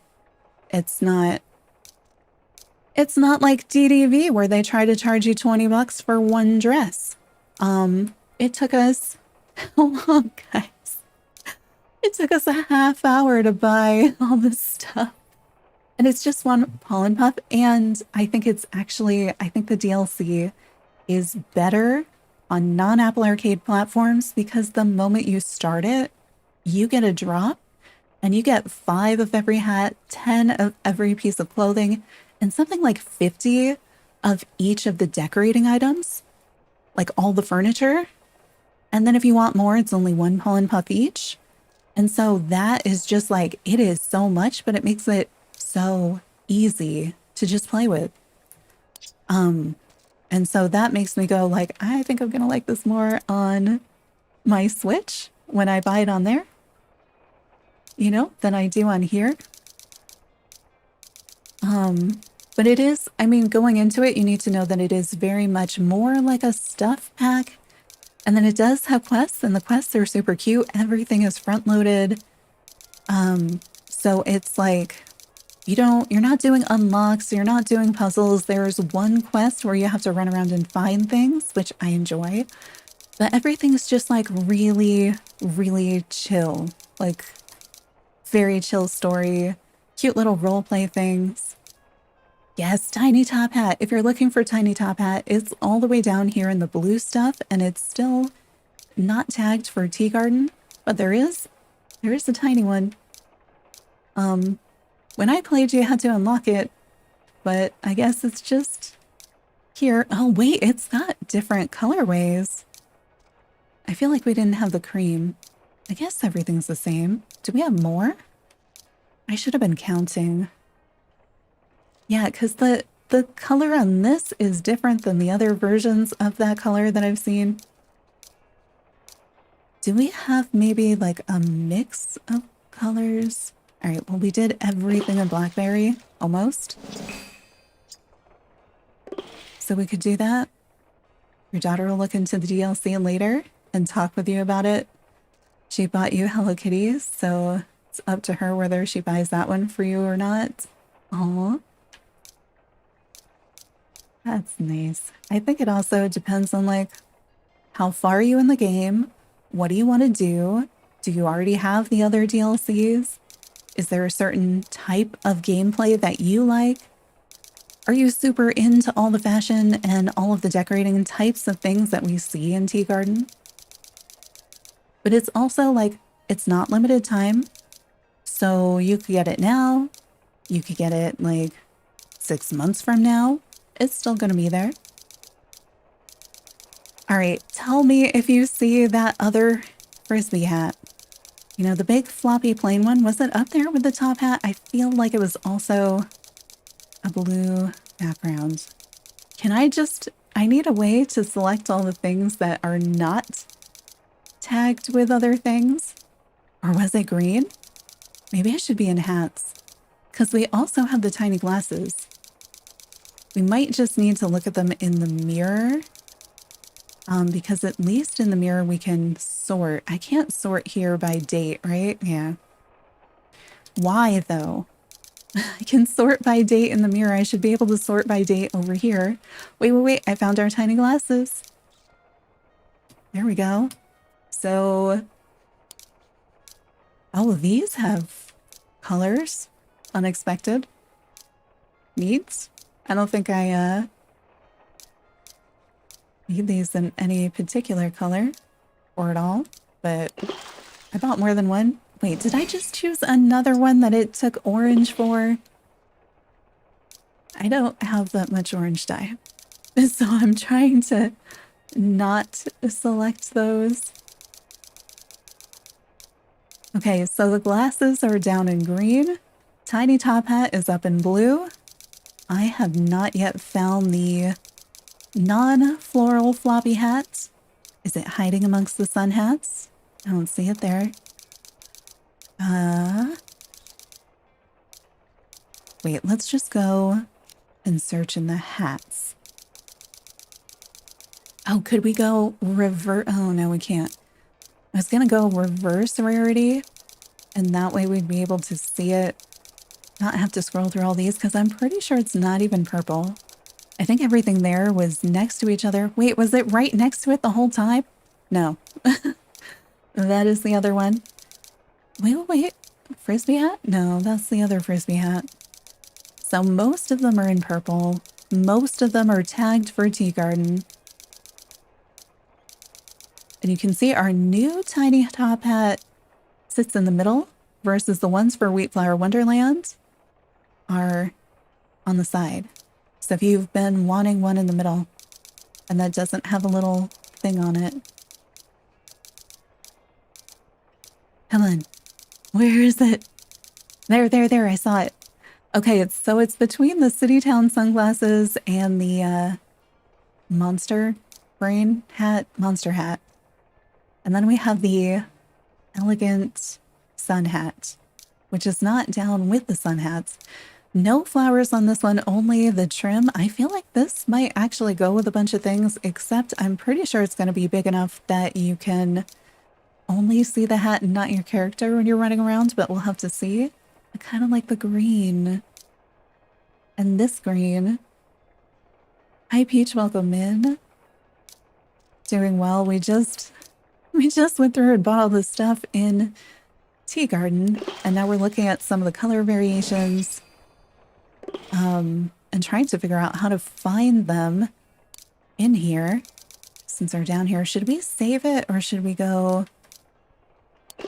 It's not like DDV where they try to charge you $20 for one dress. It took us how long, guys? It took us a half hour to buy all this stuff. And it's just one pollen puff. And I think it's actually, I think the DLC is better on non-Apple Arcade platforms because the moment you start it, you get a drop and you get 5 of every hat, 10 of every piece of clothing, and something like 50 of each of the decorating items, like all the furniture. And then if you want more, it's only 1 pollen puff each. And so that is just like, it is so much, but it makes it so easy to just play with. And so that makes me go like, I think I'm going to like this more on my Switch when I buy it on there, you know, than I do on here. But it is, I mean, going into it, you need to know that it is very much more like a stuff pack. And then it does have quests, and the quests are super cute. Everything is front loaded. So it's like, you're not doing unlocks, you're not doing puzzles. There's one quest where you have to run around and find things, which I enjoy. But everything's just like really, really chill. Like very chill story, cute little role play things. Yes, Tiny Top Hat. If you're looking for Tiny Top Hat, it's all the way down here in the blue stuff, and it's still not tagged for Tea Garden, but there is a tiny one. When I played, you had to unlock it, but I guess it's just here. Oh, wait, it's got different colorways. I feel like we didn't have the cream. I guess everything's the same. Do we have more? I should have been counting. Yeah, because the color on this is different than the other versions of that color that I've seen. Do we have maybe like a mix of colors? All right, well, we did everything in Blackberry, almost. So we could do that. Your daughter will look into the DLC later and talk with you about it. She bought you Hello Kitties, so it's up to her whether she buys that one for you or not. Aw. That's nice. I think it also depends on, like, how far are you in the game? What do you want to do? Do you already have the other DLCs? Is there a certain type of gameplay that you like? Are you super into all the fashion and all of the decorating types of things that we see in Tea Garden? But it's also like, it's not limited time. So you could get it now. You could get it like 6 months from now. It's still going to be there. All right, tell me if you see that other Frisbee hat. You know, the big floppy plain one, was it up there with the top hat? I feel like it was also a blue background. I need a way to select all the things that are not tagged with other things. Or was it green? Maybe I should be in hats. Because we also have the tiny glasses. We might just need to look at them in the mirror. Because at least in the mirror we can sort. I can't sort here by date, right? Yeah. Why though? I can sort by date in the mirror. I should be able to sort by date over here. Wait. I found our tiny glasses. There we go. So, oh, these have colors. Unexpected. Needs. I don't think I need these in any particular color or at all, but I bought more than one. Wait, did I just choose another one that it took orange for? I don't have that much orange dye, so I'm trying to not select those. Okay, so the glasses are down in green. Tiny top hat is up in blue. I have not yet found the non-floral floppy hat. Is it hiding amongst the sun hats? I don't see it there. Wait, let's just go and search in the hats. Oh, could we go reverse? Oh, no, we can't. I was gonna go reverse rarity, and that way we'd be able to see it, not have to scroll through all these, because I'm pretty sure it's not even purple. I think everything there was next to each other. Wait, was it right next to it the whole time? No. That is the other one. Wait. Frisbee hat? No, that's the other Frisbee hat. So most of them are in purple. Most of them are tagged for Tea Garden. And you can see our new tiny top hat sits in the middle versus the ones for Wheatflower Wonderland are on the side. So if you've been wanting one in the middle and that doesn't have a little thing on it. Come on. Where is it? There. I saw it. Okay, it's between the City Town sunglasses and the monster hat. And then we have the elegant sun hat, which is not down with the sun hats. No flowers on this one, only the trim. I feel like this might actually go with a bunch of things, except I'm pretty sure it's going to be big enough that you can only see the hat and not your character when you're running around, but we'll have to see. I kind of like the green. And this green. Hi, Peach, welcome in. Doing well. We just went through and bought all this stuff in Tea Garden, and now we're looking at some of the color variations. And trying to figure out how to find them in here since they're down here. Should we save it or should we go?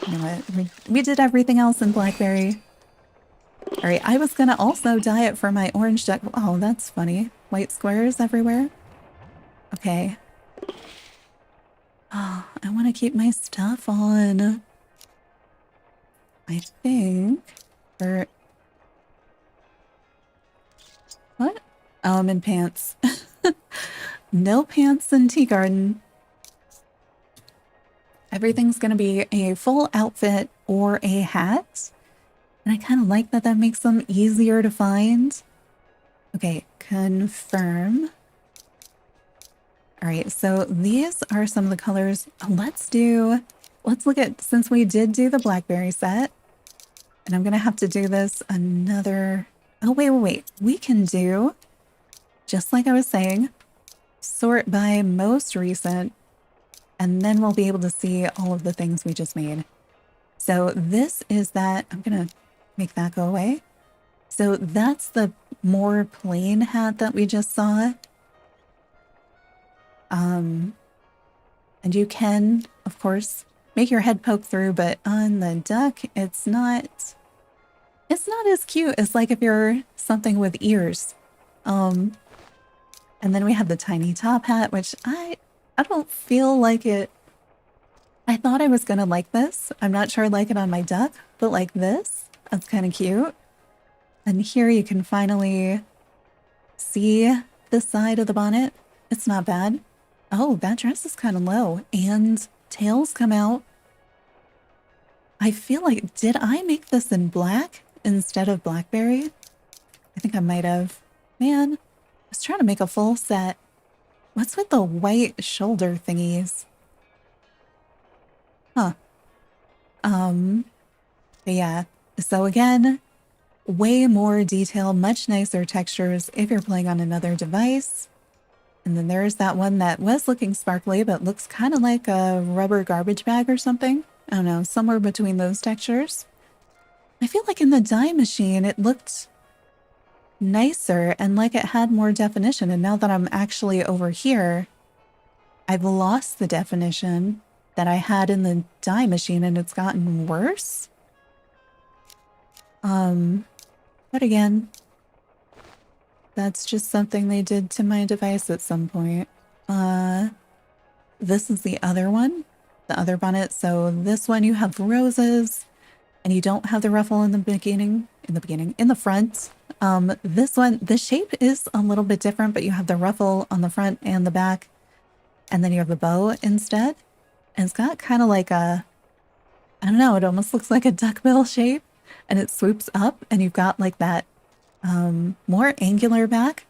You know what? We did everything else in Blackberry. All right, I was gonna also dye it for my orange deck. Oh, that's funny. White squares everywhere. Okay. Oh, I want to keep my stuff on. I think. Or what? Oh, I'm in pants. No pants in Tea Garden. Everything's going to be a full outfit or a hat. And I kind of like that that makes them easier to find. Okay, confirm. All right, so these are some of the colors. Let's look at, since we did do the blackberry set, and I'm going to have to do this another, oh, wait. We can do, just like I was saying, sort by most recent, and then we'll be able to see all of the things we just made. So this is that, I'm going to make that go away. So that's the more plain hat that we just saw. And you can, of course, make your head poke through, but on the duck, it's not as cute as like if you're something with ears. And then we have the tiny top hat, which I don't feel like it. I thought I was gonna like this. I'm not sure I like it on my duck, but like this, that's kind of cute. And here you can finally see the side of the bonnet. It's not bad. Oh, that dress is kind of low, and tails come out. I feel like, did I make this in black instead of blackberry? I think I might have. Man, I was trying to make a full set. What's with the white shoulder thingies? Huh. But yeah. So again, way more detail, much nicer textures if you're playing on another device. And then there's that one that was looking sparkly, but looks kind of like a rubber garbage bag or something. I don't know, somewhere between those textures. I feel like in the dye machine, it looked nicer and like it had more definition. And now that I'm actually over here, I've lost the definition that I had in the dye machine and it's gotten worse. But again, that's just something they did to my device at some point. This is the other one, the other bonnet. So this one you have roses and you don't have the ruffle in the front. This one, the shape is a little bit different, but you have the ruffle on the front and the back. And then you have the bow instead. And it's got kind of like a, I don't know, it almost looks like a duckbill shape. And it swoops up and you've got like that more angular back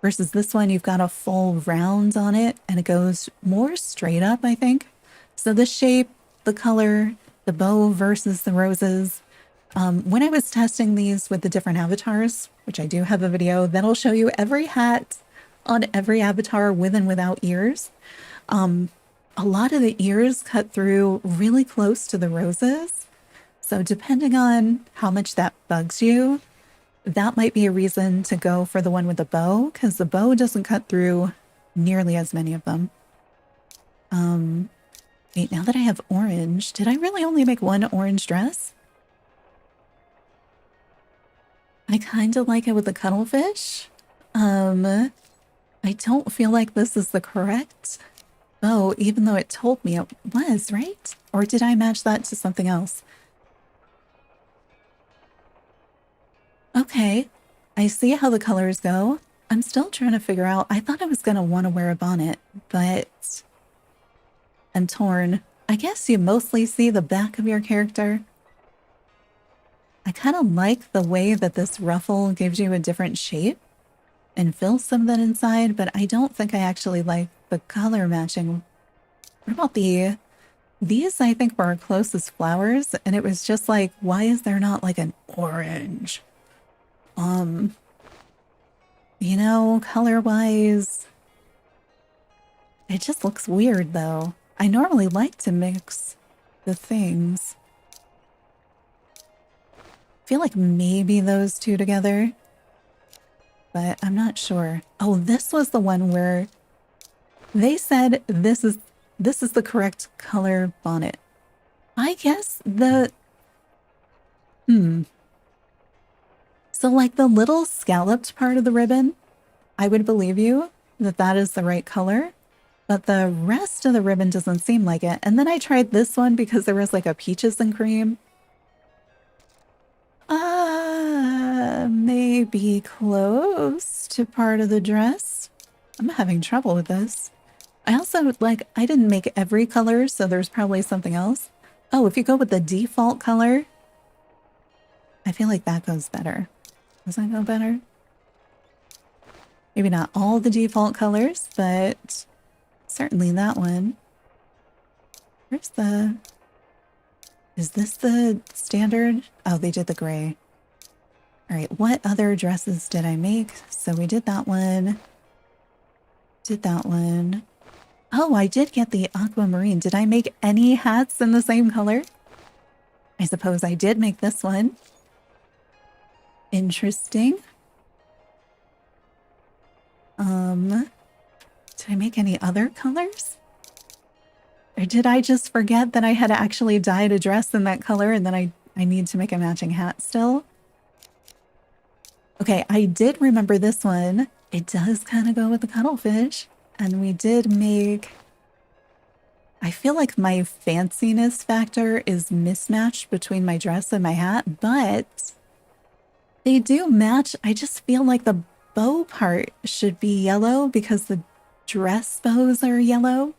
versus this one you've got a full round on it and it goes more straight up, I think. So the shape, the color, the bow versus the roses. When I was testing these with the different avatars, which I do have a video that'll show you every hat on every avatar with and without ears, a lot of the ears cut through really close to the roses. So depending on how much that bugs you, that might be a reason to go for the one with the bow, because the bow doesn't cut through nearly as many of them. Wait, now that I have orange, did I really only make one orange dress? I kind of like it with the cuttlefish. I don't feel like this is the correct bow, even though it told me it was, right? Or did I match that to something else? Okay, I see how the colors go. I'm still trying to figure out. I thought I was going to want to wear a bonnet, but I'm torn. I guess you mostly see the back of your character. I kind of like the way that this ruffle gives you a different shape and fills some of that inside, but I don't think I actually like the color matching. What about these I think were our closest flowers, and it was just like, why is there not like an orange? You know, color-wise, it just looks weird though. I normally like to mix the things. I feel like maybe those two together, but I'm not sure. Oh, this was the one where they said this is the correct color bonnet. I guess So like the little scalloped part of the ribbon, I would believe you that that is the right color, but the rest of the ribbon doesn't seem like it. And then I tried this one because there was like a peaches and cream. Maybe close to part of the dress. I'm having trouble with this. I also, like, I didn't make every color, so there's probably something else. Oh, if you go with the default color, I feel like that goes better. Does that go better? Maybe not all the default colors, but certainly that one. Where's the... Is this the standard? Oh, they did the gray. All right, what other dresses did I make? So we did that one. Did that one. Oh, I did get the aquamarine. Did I make any hats in the same color? I suppose I did make this one. Interesting. Did I make any other colors? Or did I just forget that I had actually dyed a dress in that color and then I need to make a matching hat still? Okay, I did remember this one. It does kind of go with the cuttlefish. And we did make... I feel like my fanciness factor is mismatched between my dress and my hat, but they do match. I just feel like the bow part should be yellow because the dress bows are yellow.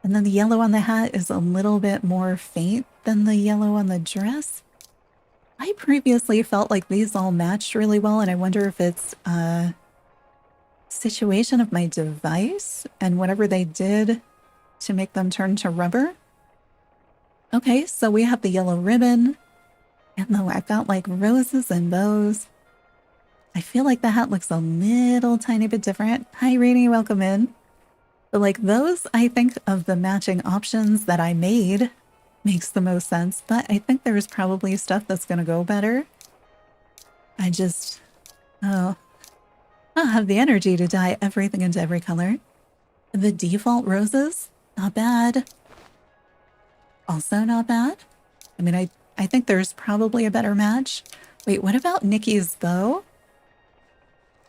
And then the yellow on the hat is a little bit more faint than the yellow on the dress. I previously felt like these all matched really well, and I wonder if it's a situation of my device and whatever they did to make them turn to rubber. Okay, so we have the yellow ribbon, and though I've got like roses and bows, I feel like the hat looks a little tiny bit different. Hi, Rainy, welcome in. But like those, I think of the matching options that I made makes the most sense, but I think there's probably stuff that's gonna go better. I just, I don't have the energy to dye everything into every color. The default roses, not bad. Also not bad. I mean, I think there's probably a better match. Wait, what about Nikki's bow?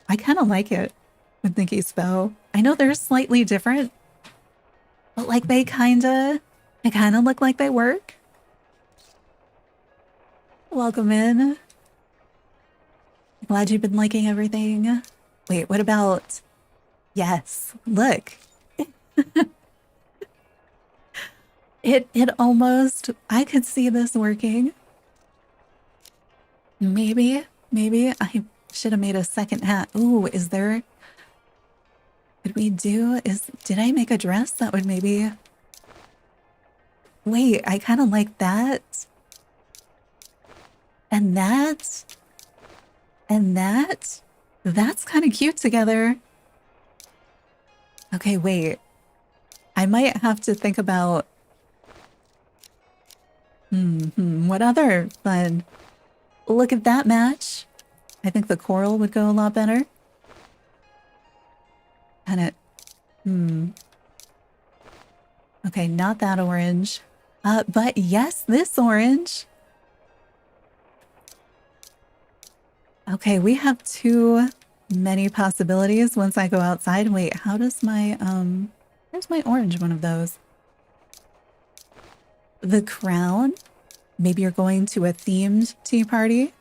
I kind of like it with Nikki's bow. I know they're slightly different, but like they kind of look like they work. Welcome in. Glad you've been liking everything. Wait, what about... Yes, look. It almost... I could see this working. Maybe I should have made a second hat. Ooh, is there... Did I make a dress that would maybe... Wait, I kind of like that. And that. And that. That's kind of cute together. Okay, wait. I might have to think about... what other fun? Look at that match. I think the coral would go a lot better. And it... Okay, not that orange. But yes, this orange. Okay, we have too many possibilities once I go outside. Wait, how does my... Where's my orange one of those? The crown? Maybe you're going to a themed tea party?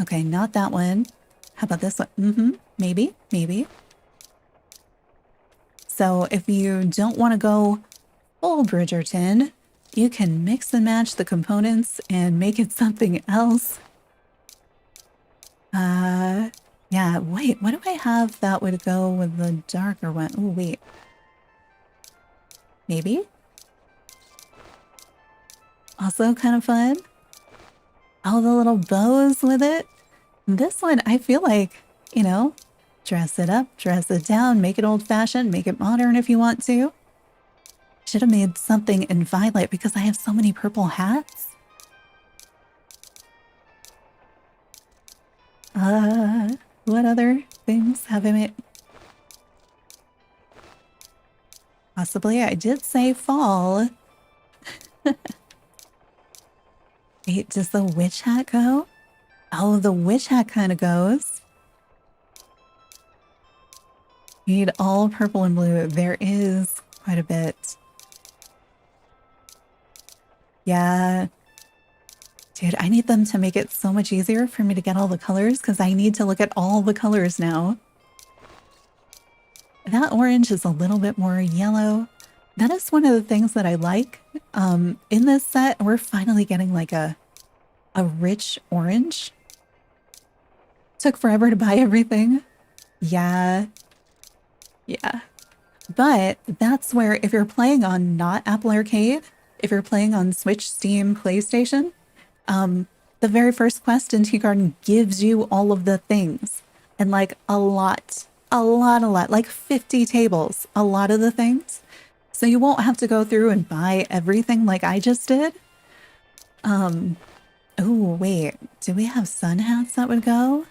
Okay, not that one. How about this one? Maybe. So if you don't want to go full Bridgerton, you can mix and match the components and make it something else. Yeah, wait, what do I have that would go with the darker one? Oh, wait. Maybe? Also kind of fun. All the little bows with it. This one, I feel like, you know, dress it up, dress it down, make it old-fashioned, make it modern if you want to. Should have made something in violet because I have so many purple hats. What other things have I made? Possibly, I did say fall. Wait, does the witch hat go? Oh, the witch hat kind of goes. You need all purple and blue. There is quite a bit. Yeah. Dude, I need them to make it so much easier for me to get all the colors because I need to look at all the colors now. That orange is a little bit more yellow. That is one of the things that I like. In this set, we're finally getting like a rich orange. Took forever to buy everything. Yeah. Yeah. But that's where, if you're playing on not Apple Arcade, if you're playing on Switch, Steam, PlayStation, the very first quest in Tea Garden gives you all of the things. And like a lot, like 50 tables, a lot of the things. So you won't have to go through and buy everything like I just did. Oh, wait, do we have sun hats that would go?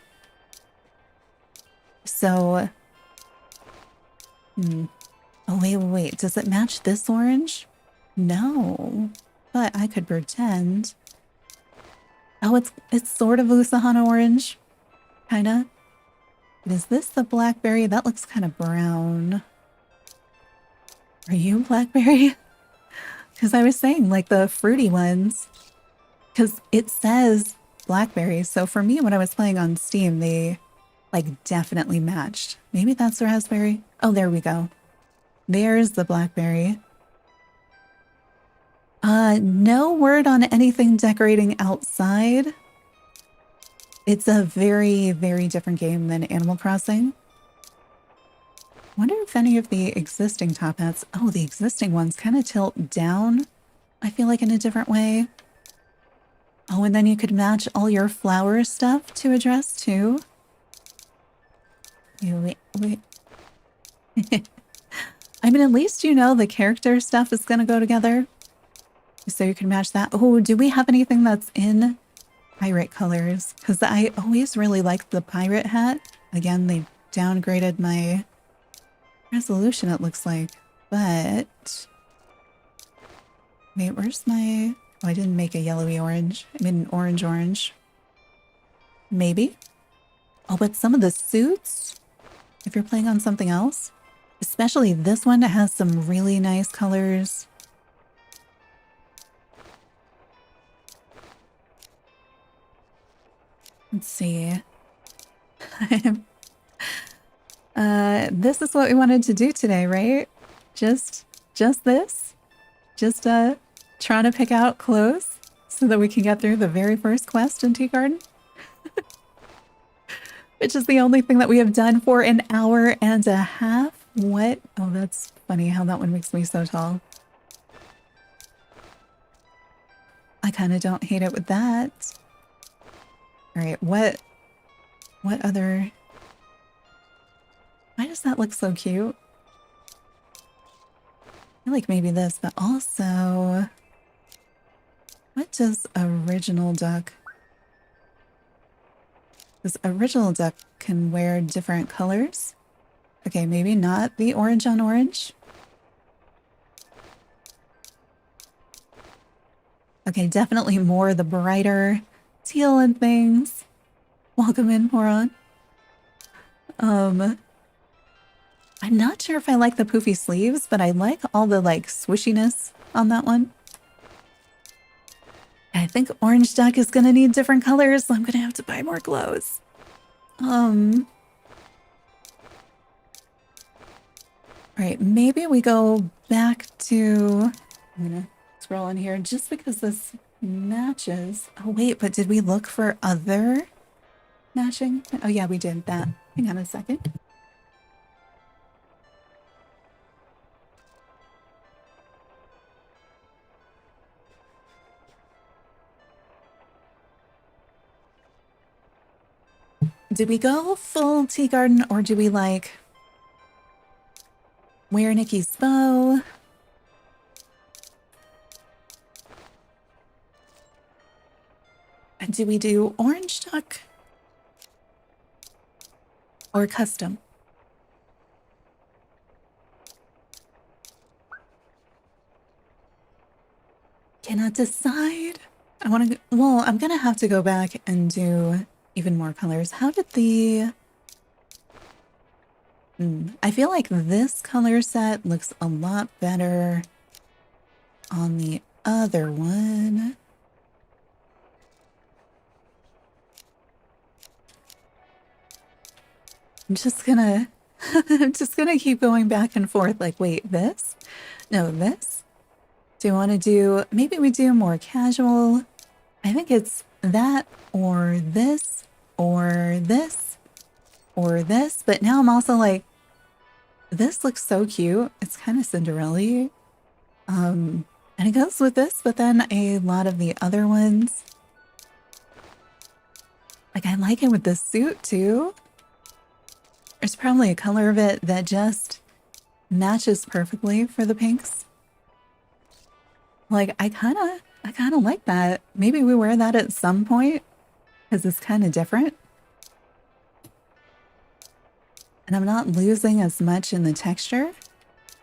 So, oh, wait, does it match this orange? No, but I could pretend. Oh, it's sort of Usahana orange, kinda. Is this the blackberry? That looks kind of brown. Are you blackberry? Because I was saying, like, the fruity ones. Because it says blackberry, so for me, when I was playing on Steam, they, like, definitely matched. Maybe that's raspberry? Oh, there we go. There's the blackberry. No word on anything decorating outside. It's a very, very different game than Animal Crossing. Wonder if any of the existing top hats... Oh, the existing ones kind of tilt down, I feel like, in a different way. Oh, and then you could match all your flower stuff to a dress, too. Wait. I mean, at least you know the character stuff is going to go together. So you can match that. Oh, do we have anything that's in pirate colors? Because I always really liked the pirate hat. Again, they downgraded my resolution, it looks like. But... wait, where's my... oh, I didn't make a yellowy orange. I made an orange. Maybe? Oh, but some of the suits, if you're playing on something else, especially this one, has some really nice colors. Let's see. This is what we wanted to do today, right? Just this? Just trying to pick out clothes so that we can get through the very first quest in Tea Garden? Which is the only thing that we have done for an hour and a half. What? Oh, that's funny how that one makes me so tall. I kind of don't hate it with that. All right, what other... why does that look so cute? I feel like maybe this, but also... what does Original Duck... because Original Duck can wear different colors. Okay, maybe not the orange on orange. Okay, definitely more the brighter teal and things. Welcome in, Moron. I'm not sure if I like the poofy sleeves, but I like all the, like, swishiness on that one. I think Orange Duck is gonna need different colors, so I'm gonna have to buy more clothes. Alright, maybe we go back to... I'm gonna scroll in here just because this matches. Oh wait, but did we look for other matching? Oh yeah, we did that. Hang on a second. Did we go full Tea Garden, or do we, like, wear Nikki's bow? And do we do Orange Duck? Or custom? Cannot decide. I want to... well, I'm gonna have to go back and do even more colors. How did the... I feel like this color set looks a lot better on the other one. I'm just gonna... I'm just gonna keep going back and forth like, wait, this? No, this? Do you want to do, maybe we do more casual? I think it's that or this or this or this. But now I'm also like, this looks so cute. It's kind of Cinderella-y. And it goes with this, but then a lot of the other ones. Like, I like it with this suit too. There's probably a color of it that just matches perfectly for the pinks. Like, I kind of like that. Maybe we wear that at some point because it's kind of different. And I'm not losing as much in the texture.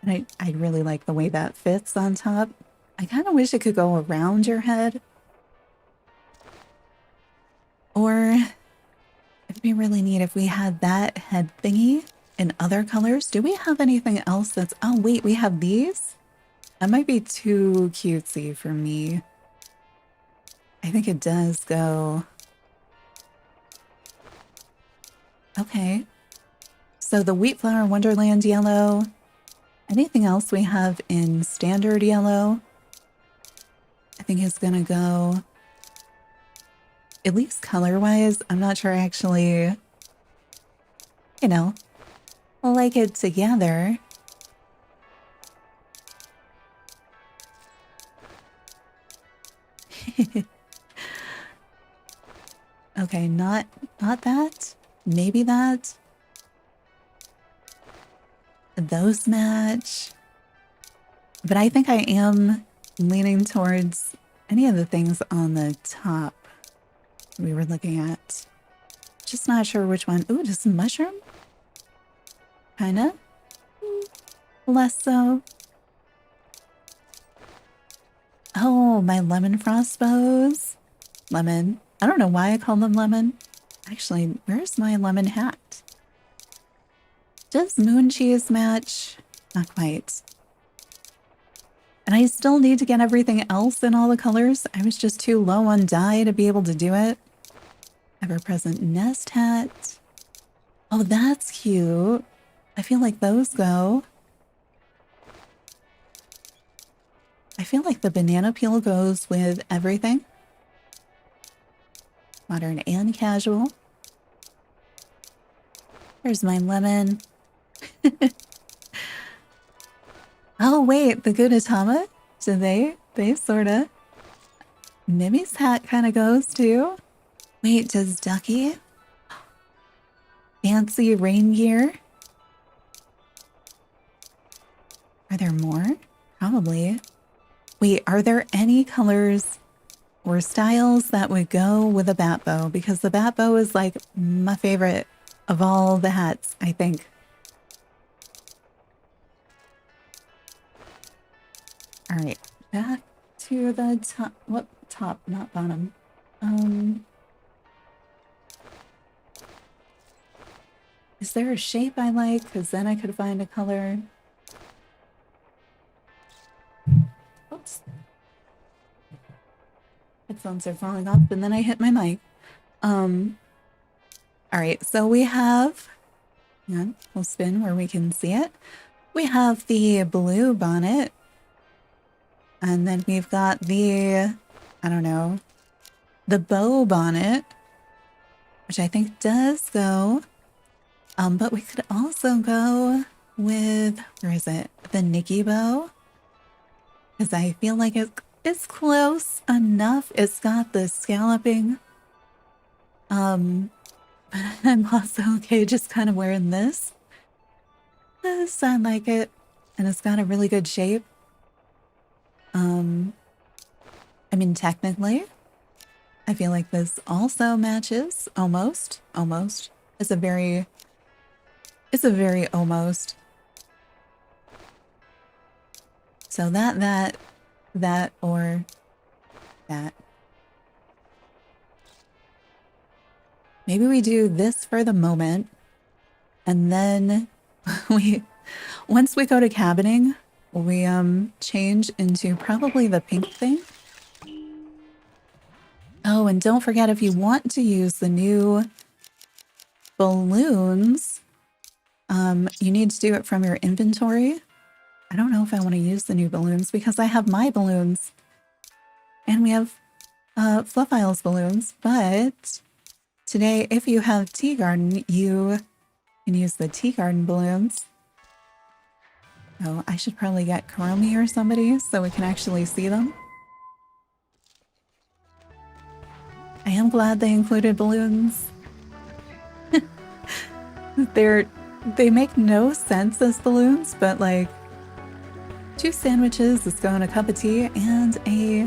And I really like the way that fits on top. I kind of wish it could go around your head. Or it'd be really neat if we had that head thingy in other colors. Do we have anything else that's... Oh, wait, we have these? That might be too cutesy for me. I think it does go... Okay. So the Wheat Flower Wonderland yellow. Anything else we have in standard yellow? I think is gonna go... At least color-wise, I'm not sure I actually... You know, like it together. Okay, not that. Maybe that. Those match. But I think I am leaning towards any of the things on the top we were looking at. Just not sure which one. Ooh, just mushroom? Kinda. Less so. Oh, my lemon frost bows. Lemon. I don't know why I call them lemon. Actually, where's my lemon hat? Does moon cheese match? Not quite. And I still need to get everything else in all the colors. I was just too low on dye to be able to do it. Ever-present nest hat. Oh, that's cute. I feel like those go. I feel like the banana peel goes with everything. Modern and casual. There's my lemon. Oh, wait, the Gudetama? Do they sorta... Mimi's hat kind of goes too. Wait, does Ducky? Fancy rain gear? Are there more? Probably. Wait, are there any colors or styles that would go with a bat bow? Because the bat bow is like my favorite of all the hats, I think. All right, back to the top. What top, not bottom. Is there a shape I like? Because then I could find a color. Oops. Headphones are falling off, and then I hit my mic. All right, so we have... Hang on, we'll spin where we can see it. We have the blue bonnet. And then we've got the... I don't know. The bow bonnet. Which I think does go... but we could also go with... Where is it? The Nikki bow. Because I feel like it's close enough. It's got the scalloping. But I'm also okay just kind of wearing this. This, I like it. And it's got a really good shape. I mean, technically, I feel like this also matches. Almost. It's a very almost. So that, or that. Maybe we do this for the moment. And then once we go to cabining, we change into probably the pink thing. Oh, and don't forget, if you want to use the new balloons, You need to do it from your inventory. I don't know if I want to use the new balloons because I have my balloons. And we have Fluff Isle's balloons. But today, if you have Tea Garden, you can use the Tea Garden balloons. Oh, I should probably get Kuromi or somebody so we can actually see them. I am glad they included balloons. They make no sense as balloons, but like 2 sandwiches, let's go in a cup of tea, and a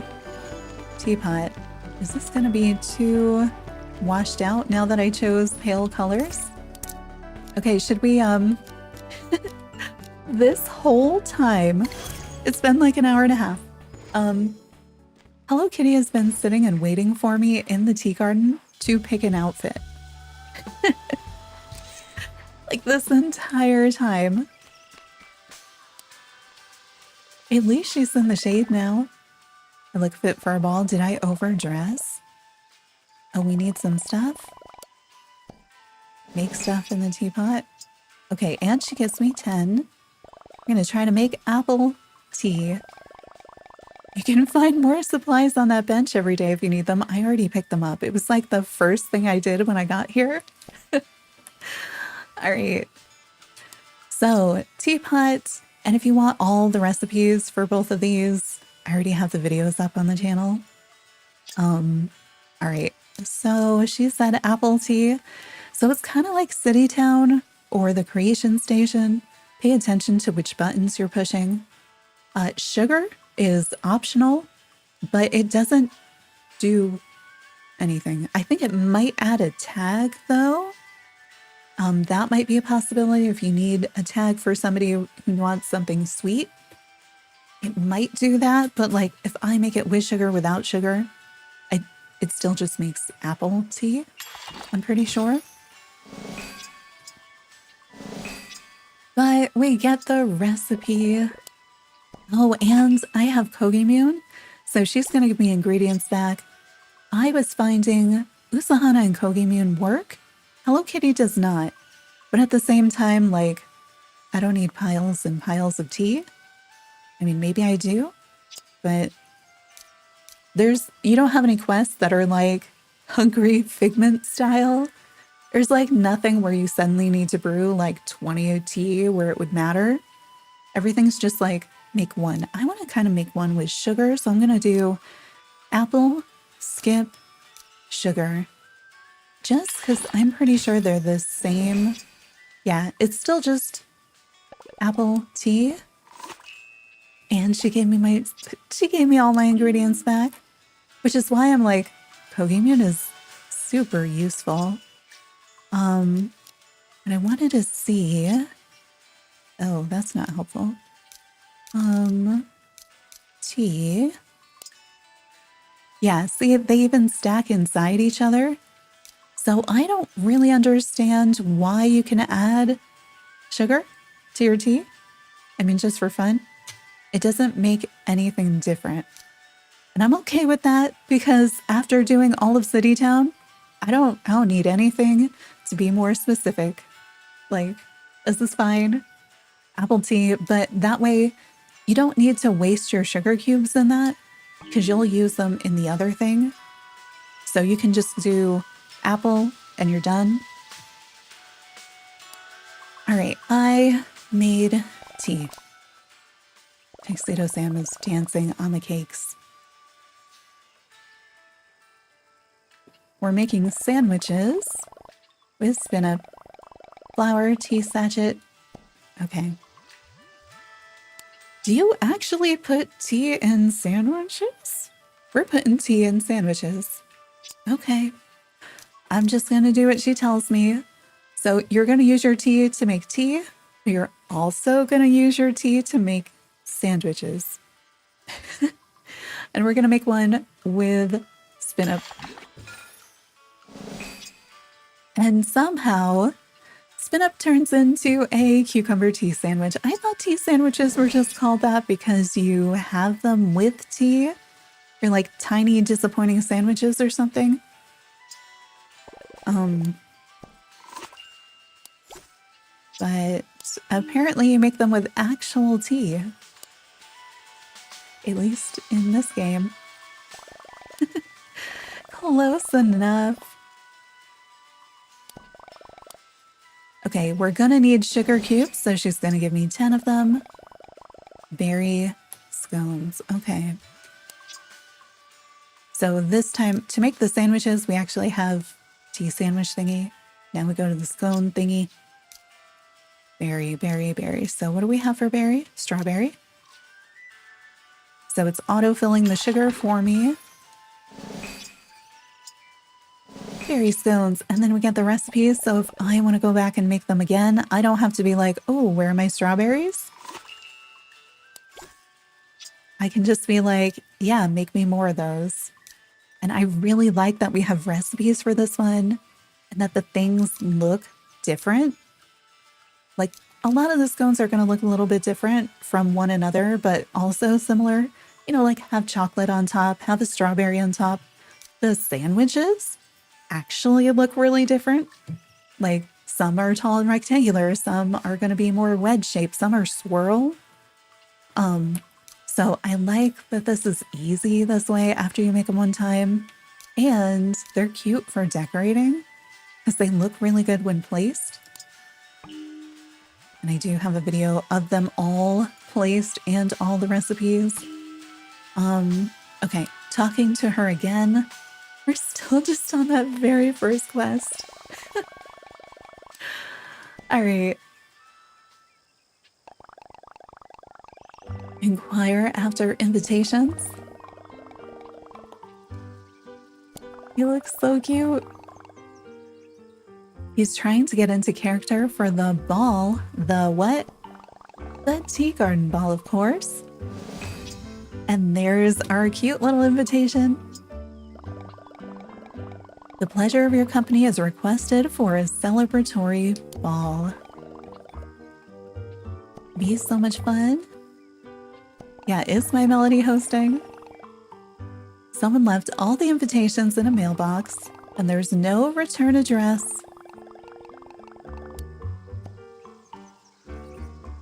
teapot. Is this gonna be too washed out now that I chose pale colors? Okay, should we this whole time, it's been like an hour and a half. Hello Kitty has been sitting and waiting for me in the tea garden to pick an outfit. Like this entire time. At least she's in the shade now. I look fit for a ball. Did I overdress? Oh, we need some stuff. Make stuff in the teapot. Okay, and she gives me 10. I'm gonna try to make apple tea. You can find more supplies on that bench every day if you need them. I already picked them up. It was like the first thing I did when I got here. All right. So, teapot. And if you want all the recipes for both of these, I already have the videos up on the channel. All right. So she said apple tea. So it's kind of like City Town or the Creation Station. Pay attention to which buttons you're pushing. Sugar is optional, but it doesn't do anything. I think it might add a tag though. That might be a possibility if you need a tag for somebody who wants something sweet. It might do that, but like if I make it with sugar, without sugar, it still just makes apple tea, I'm pretty sure. But we get the recipe. Oh, and I have Kogimune, so she's going to give me ingredients back. I was finding Usahana and Kogimune work. Hello Kitty does not. But at the same time, like, I don't need piles and piles of tea. I mean, maybe I do, but you don't have any quests that are like Hungry Figment style. There's like nothing where you suddenly need to brew like 20 tea where it would matter. Everything's just like, make one. I want to kind of make one with sugar, so I'm going to do apple, skip, sugar. Just because I'm pretty sure they're the same. Yeah, it's still just apple tea. And she gave me all my ingredients back, which is why I'm like, Kogimune is super useful. And I wanted to see. Oh, that's not helpful. Tea. Yeah, see, they even stack inside each other. So I don't really understand why you can add sugar to your tea. I mean, just for fun. It doesn't make anything different. And I'm okay with that because after doing all of City Town, I don't need anything to be more specific. Like, this is fine. Apple tea, but that way you don't need to waste your sugar cubes in that because you'll use them in the other thing. So you can just do apple and you're done. All right, I made tea. Tuxedo Sam is dancing on the cakes. We're making sandwiches with spin-up, flour, tea sachet. Okay. Do you actually put tea in sandwiches? We're putting tea in sandwiches. Okay. I'm just going to do what she tells me. So you're going to use your tea to make tea. You're also going to use your tea to make sandwiches. And we're going to make one with spin-up. And somehow, spin-up turns into a cucumber tea sandwich. I thought tea sandwiches were just called that because you have them with tea. They're like tiny, disappointing sandwiches or something. but apparently you make them with actual tea. At least in this game. Close enough. Okay, we're gonna need sugar cubes, so she's gonna give me 10 of them. Berry scones, okay. So this time, to make the sandwiches, we actually have tea sandwich thingy. Now we go to the scone thingy. Berry, berry, berry. So what do we have for berry? Strawberry. So it's auto-filling the sugar for me. Berry scones. And then we get the recipes. So if I want to go back and make them again, I don't have to be like, oh, where are my strawberries? I can just be like, yeah, make me more of those. And I really like that we have recipes for this one and that the things look different. Like a lot of the scones are going to look a little bit different from one another, but also similar. You know, like have chocolate on top, have a strawberry on top. The sandwiches actually look really different. Like some are tall and rectangular, some are going to be more wedge shaped, some are swirl. So I like that this is easy this way after you make them one time. And they're cute for decorating because they look really good when placed. And I do have a video of them all placed and all the recipes. Okay, talking to her again. We're still just on that very first quest. All right. Inquire after invitations. He looks so cute. He's trying to get into character for the ball. The what? The tea garden ball, of course. And there's our cute little invitation. The pleasure of your company is requested for a celebratory ball. Be so much fun. Yeah, is my Melody hosting? Someone left all the invitations in a mailbox, and there's no return address.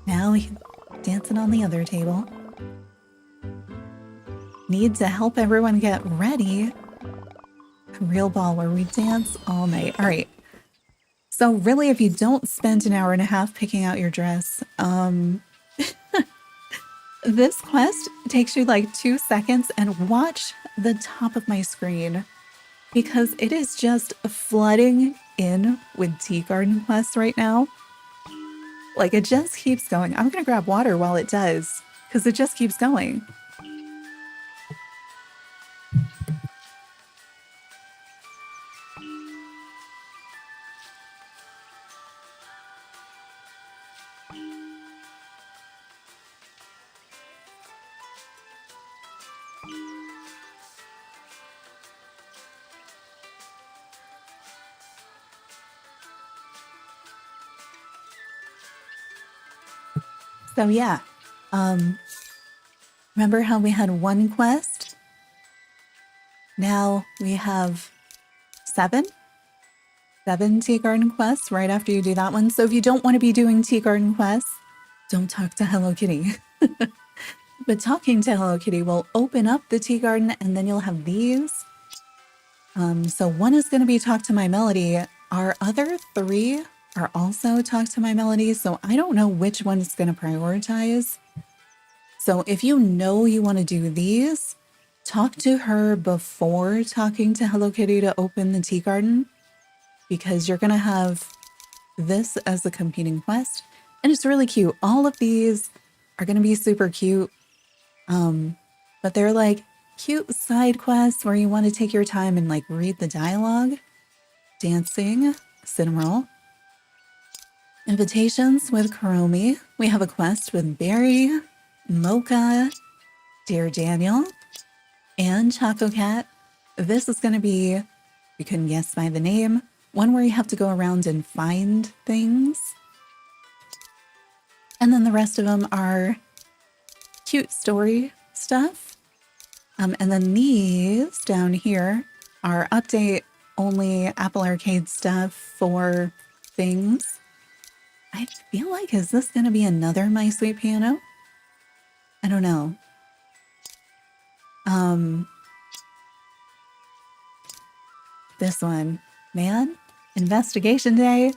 Now he's dancing on the other table. Need to help everyone get ready. A real ball where we dance all night. All right. So really, if you don't spend an hour and a half picking out your dress, this quest takes you like 2 seconds, and watch the top of my screen because it is just flooding in with tea garden quests right now. Like it just keeps going. I'm going to grab water while it does because it just keeps going. So yeah, remember how we had one quest? Now we have 7 tea garden quests right after you do that one. So if you don't want to be doing tea garden quests, don't talk to Hello Kitty. But talking to Hello Kitty will open up the tea garden, and then you'll have these. So one is going to be Talk to My Melody. Our other 3 are also Talk to My Melody, so I don't know which one is going to prioritize. So if you know you want to do these, talk to her before talking to Hello Kitty to open the tea garden, because you're going to have this as a competing quest, and it's really cute. All of these are going to be super cute, but they're like cute side quests where you want to take your time and like read the dialogue. Dancing, Cinnamoroll. Invitations with Kuromi. We have a quest with Barry, Mocha, Dear Daniel, and Choco Cat. This is going to be, you couldn't guess by the name, one where you have to go around and find things. And then the rest of them are cute story stuff. And then these down here are update only Apple Arcade stuff for things. I feel like, is this going to be another My Sweet Piano? I don't know. This one. Man, Investigation Day.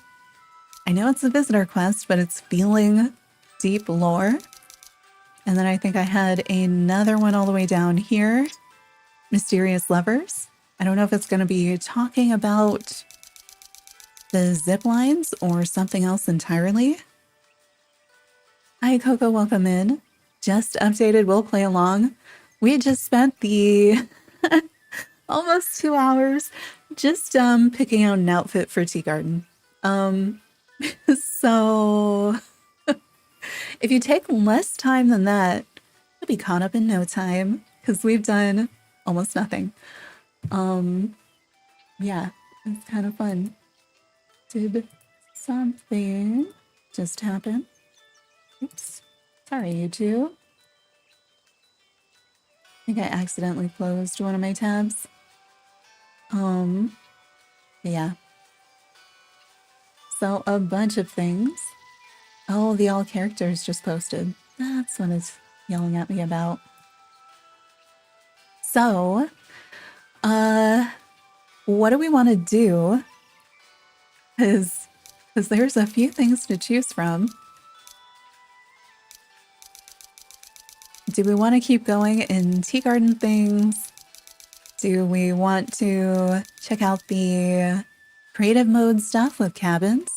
I know it's a visitor quest, but it's feeling deep lore. And then I think I had another one all the way down here. Mysterious Lovers. I don't know if it's going to be talking about the zip lines or something else entirely. Hi, Coco. Welcome in. Just updated. We'll play along. We just spent the almost 2 hours just picking out an outfit for Tea Garden. So if you take less time than that, you'll be caught up in no time because we've done almost nothing. Yeah, it's kind of fun. Did something just happen? Oops. Sorry, you two. I think I accidentally closed one of my tabs. Yeah. So a bunch of things. Oh, the all characters just posted. That's what it's yelling at me about. So, what do we want to do? Because there's a few things to choose from. Do we want to keep going in Tea Garden things? Do we want to check out the creative mode stuff with cabins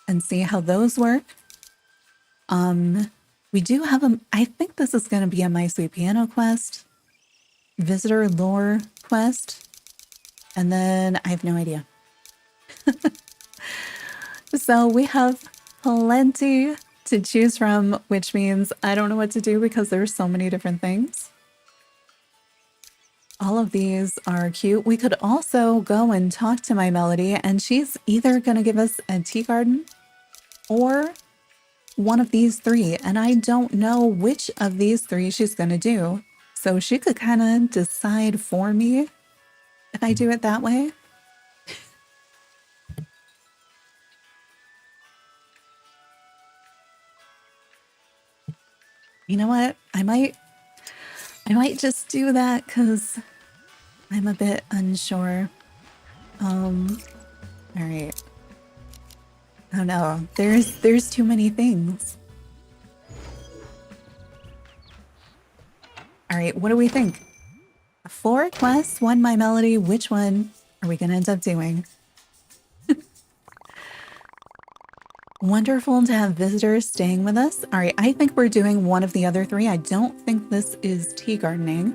and see how those work? We do have I think this is going to be a My Sweet Piano quest, visitor lore quest, and then I have no idea. So we have plenty to choose from, which means I don't know what to do because there's so many different things. All of these are cute. We could also go and talk to my Melody, and she's either going to give us a tea garden or one of these three. And I don't know which of these three she's going to do. So she could kind of decide for me if I do it that way. You know what? I might just do that because I'm a bit unsure. All right. Oh no, there's too many things. All right, what do we think? 4 quests, 1 My Melody. Which one are we gonna end up doing? Wonderful to have visitors staying with us. All right, I think we're doing one of the other 3. I don't think this is tea gardening.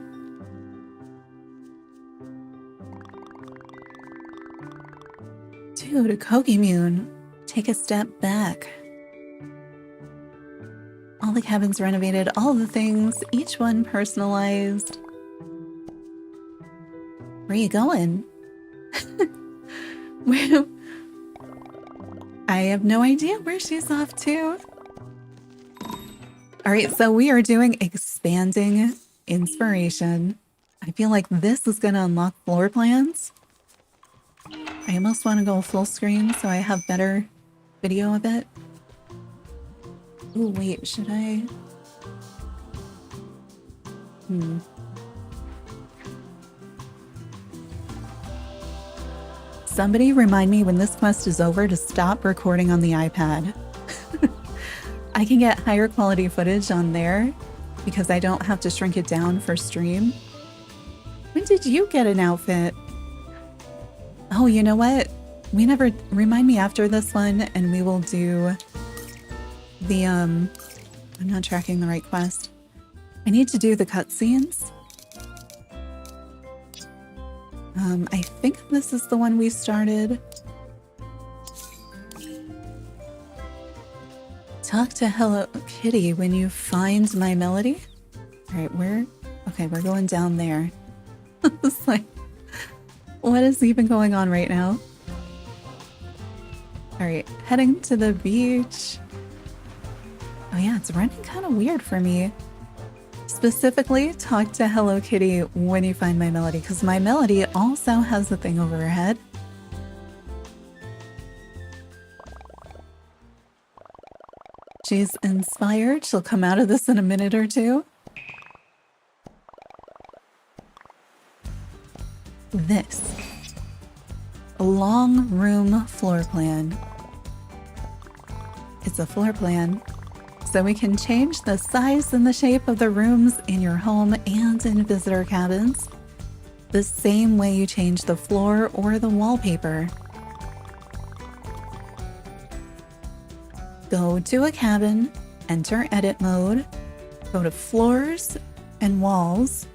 Dude, Kokimune, take a step back. All the cabins renovated, all the things, each one personalized. Where are you going? I have no idea where she's off to. All right, so we are doing expanding inspiration. I feel like this is going to unlock floor plans. I almost want to go full screen so I have better video of it. Oh, wait, should I? Somebody remind me when this quest is over to stop recording on the iPad. I can get higher quality footage on there because I don't have to shrink it down for stream. When did you get an outfit? Oh, you know what? We never remind me after this one and we will do the I'm not tracking the right quest. I need to do the cutscenes. I think this is the one we started. Talk to Hello Kitty when you find my Melody. All right, we're going down there. It's like, what is even going on right now? All right, heading to the beach. Oh yeah, it's running kind of weird for me. Specifically, talk to Hello Kitty when you find my Melody, because my Melody also has the thing over her head. She's inspired. She'll come out of this in a minute or two. This long room floor plan. It's a floor plan, so we can change the size and the shape of the rooms in your home and in visitor cabins the same way you change the floor or the wallpaper. Go to a cabin, enter edit mode, go to floors and walls,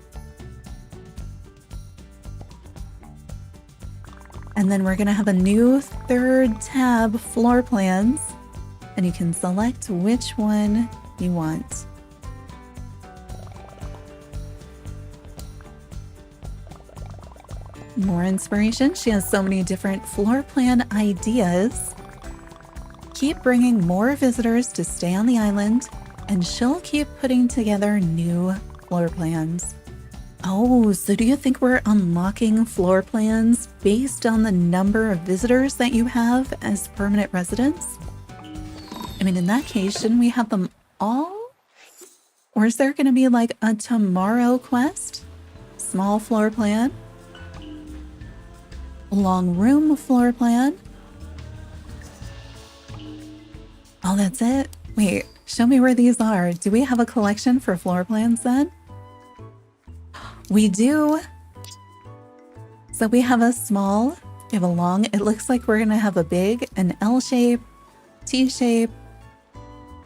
and then we're going to have a new third tab, floor plans, and you can select which one you want. More inspiration. She has so many different floor plan ideas. Keep bringing more visitors to stay on the island, and she'll keep putting together new floor plans. Oh, so do you think we're unlocking floor plans based on the number of visitors that you have as permanent residents? I mean, in that case, shouldn't we have them all? Or is there going to be like a tomorrow quest? Small floor plan? Long room floor plan? Oh, that's it? Wait, show me where these are. Do we have a collection for floor plans then? We do. So we have a small, we have a long. It looks like we're gonna have a big, an L shape, T shape,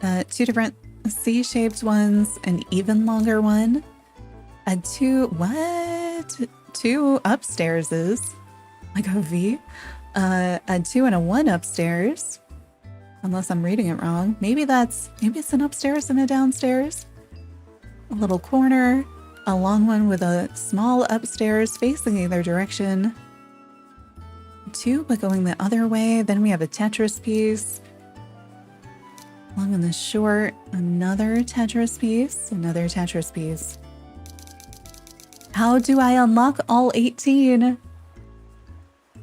two different C-shaped ones, an even longer one, a two upstairses, like a V, a 2 and a 1 upstairs, unless I'm reading it wrong. Maybe it's an upstairs and a downstairs, a little corner, a long one with a small upstairs facing either direction, 2 but going the other way. Then we have a Tetris piece, long and the short, another Tetris piece, another Tetris piece. How do I unlock all 18?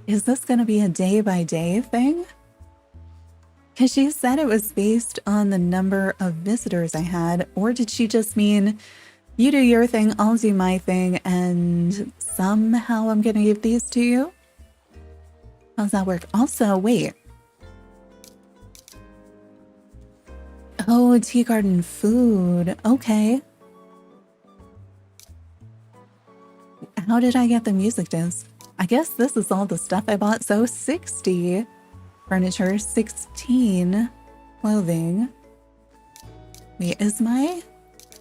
Is this going to be a day-by-day thing? Because she said it was based on the number of visitors I had, or did she just mean, you do your thing, I'll do my thing, and somehow I'm going to give these to you? How's that work? Also, wait. Oh, tea garden food. Okay. How did I get the music disc? I guess this is all the stuff I bought. So 60 furniture, 16 clothing. Wait, I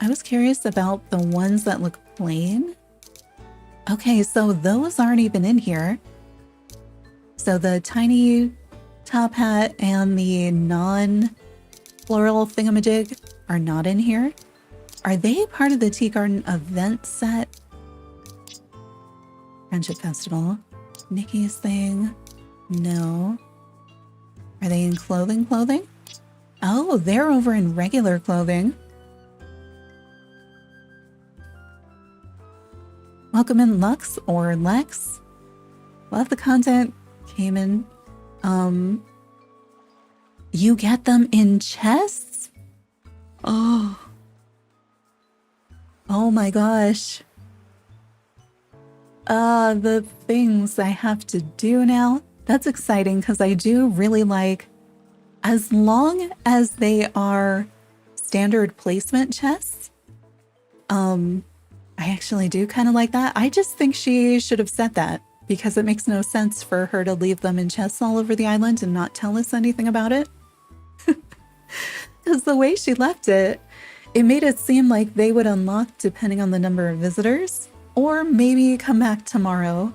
was curious about the ones that look plain. Okay, so those aren't even in here. So the tiny top hat and the non-floral thingamajig are not in here. Are they part of the Tea Garden event set? Friendship Festival. Nikki's thing. No. Are they in clothing? Oh, they're over in regular clothing. Welcome in Lux or Lex. Love the content. Came in. You get them in chests? Oh my gosh. The things I have to do now. That's exciting because I do really like, as long as they are standard placement chests, I actually do kind of like that. I just think she should have said that because it makes no sense for her to leave them in chests all over the island and not tell us anything about it. Because the way she left it, it made it seem like they would unlock depending on the number of visitors, or maybe come back tomorrow.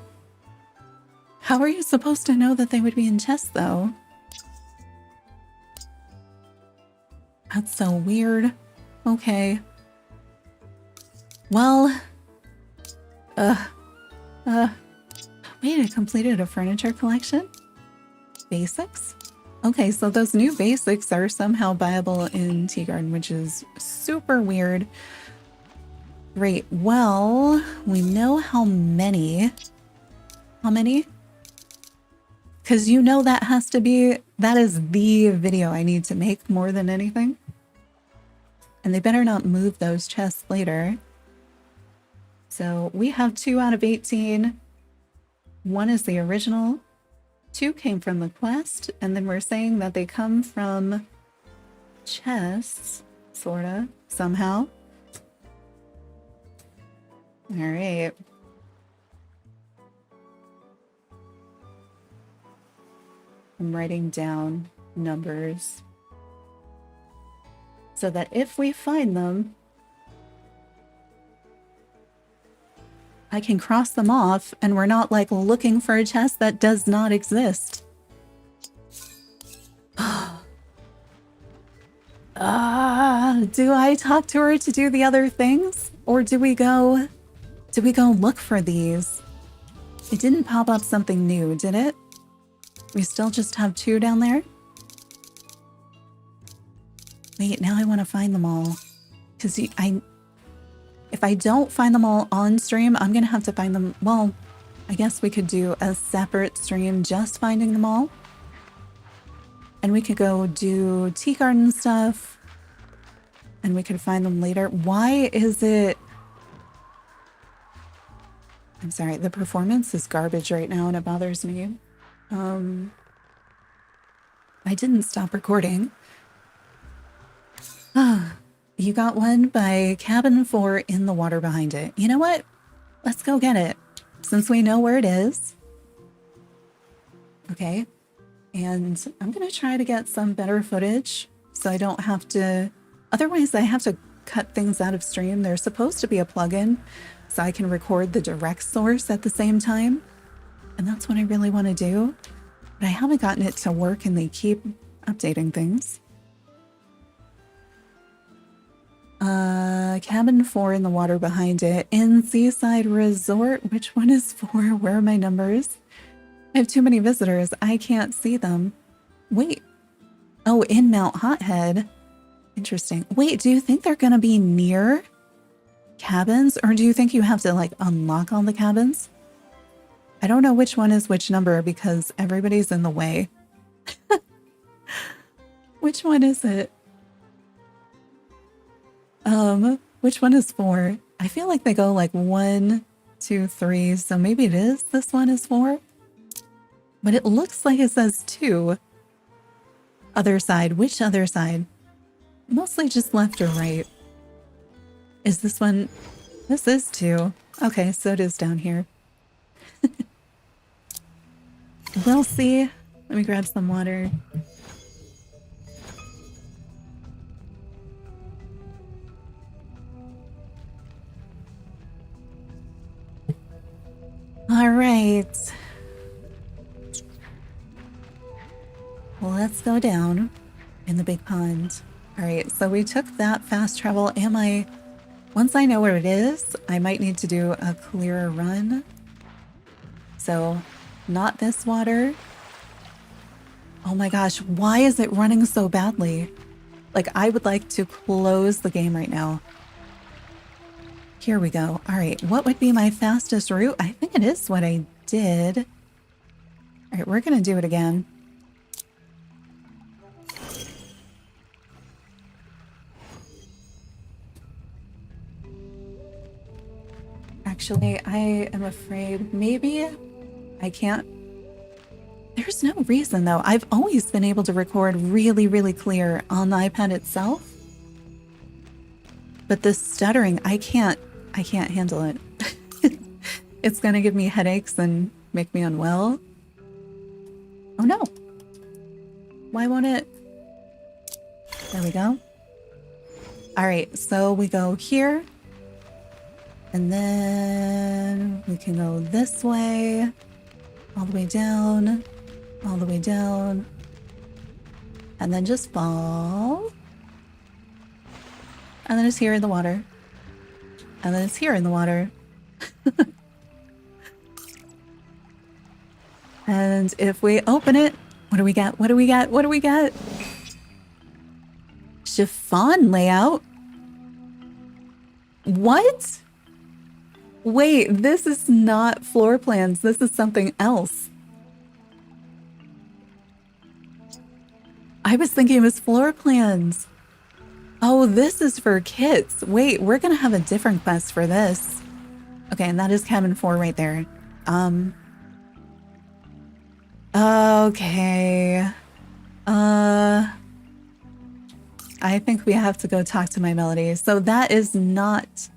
How are you supposed to know that they would be in chests though? That's so weird. Okay. Well, wait, I completed a furniture collection? Basics? Okay, so those new basics are somehow viable in Tea Garden, which is super weird. Great, well, we know how many. How many? Because you know that has to be, that is the video I need to make more than anything. And they better not move those chests later. So we have 2 out of 18. 1 is the original. 2 came from the quest. And then we're saying that they come from chests, sorta, somehow. All right. I'm writing down numbers so that if we find them, I can cross them off and we're not like looking for a chest that does not exist. Do I talk to her to do the other things? Or do we go look for these? It didn't pop up something new, did it? We still just have 2 down there? Wait, now I want to find them all. Because if I don't find them all on stream, I'm going to have to find them. Well, I guess we could do a separate stream just finding them all. And we could go do tea garden stuff. And we could find them later. Why is it... I'm sorry, the performance is garbage right now and it bothers me. I didn't stop recording. You got one by cabin 4 in the water behind it. You know what? Let's go get it. Since we know where it is. Okay. And I'm going to try to get some better footage so I don't have to... Otherwise, I have to cut things out of stream. There's supposed to be a plugin so I can record the direct source at the same time. And that's what I really want to do. But I haven't gotten it to work and they keep updating things. Cabin 4 in the water behind it. In Seaside Resort. Which one is 4? Where are my numbers? I have too many visitors. I can't see them. Wait. Oh, in Mount Hothead. Interesting. Wait, do you think they're going to be near cabins? Or do you think you have to like unlock all the cabins? I don't know which one is which number because everybody's in the way. Which one is it? Which one is 4? I feel like they go like 1, 2, 3. So maybe it is. This one is 4. But it looks like it says 2. Other side. Which other side? Mostly just left or right. Is this one? This is 2. Okay, so it is down here. We'll see. Let me grab some water. All right. Let's go down in the big pond. All right, so we took that fast travel. Once I know where it is, I might need to do a clearer run. So, not this water. Oh my gosh, why is it running so badly? Like, I would like to close the game right now. Here we go. All right, what would be my fastest route? I think it is what I did. All right, we're going to do it again. Actually, I am afraid maybe I can't. There's no reason though. I've always been able to record really, really clear on the iPad itself. But this stuttering, I can't handle it. It's gonna give me headaches and make me unwell. Oh no. Why won't it? There we go. All right, so we go here. And then we can go this way, all the way down, all the way down, and then just fall. And then it's here in the water. And then it's here in the water. And if we open it, what do we get? What do we get? What do we get? Chiffon layout? What? Wait, this is not floor plans. This is something else. I was thinking it was floor plans. Oh, this is for kits. Wait, we're gonna have a different quest for this. Okay, and that is cabin 4 right there. Okay. I think we have to go talk to my Melody. So that is not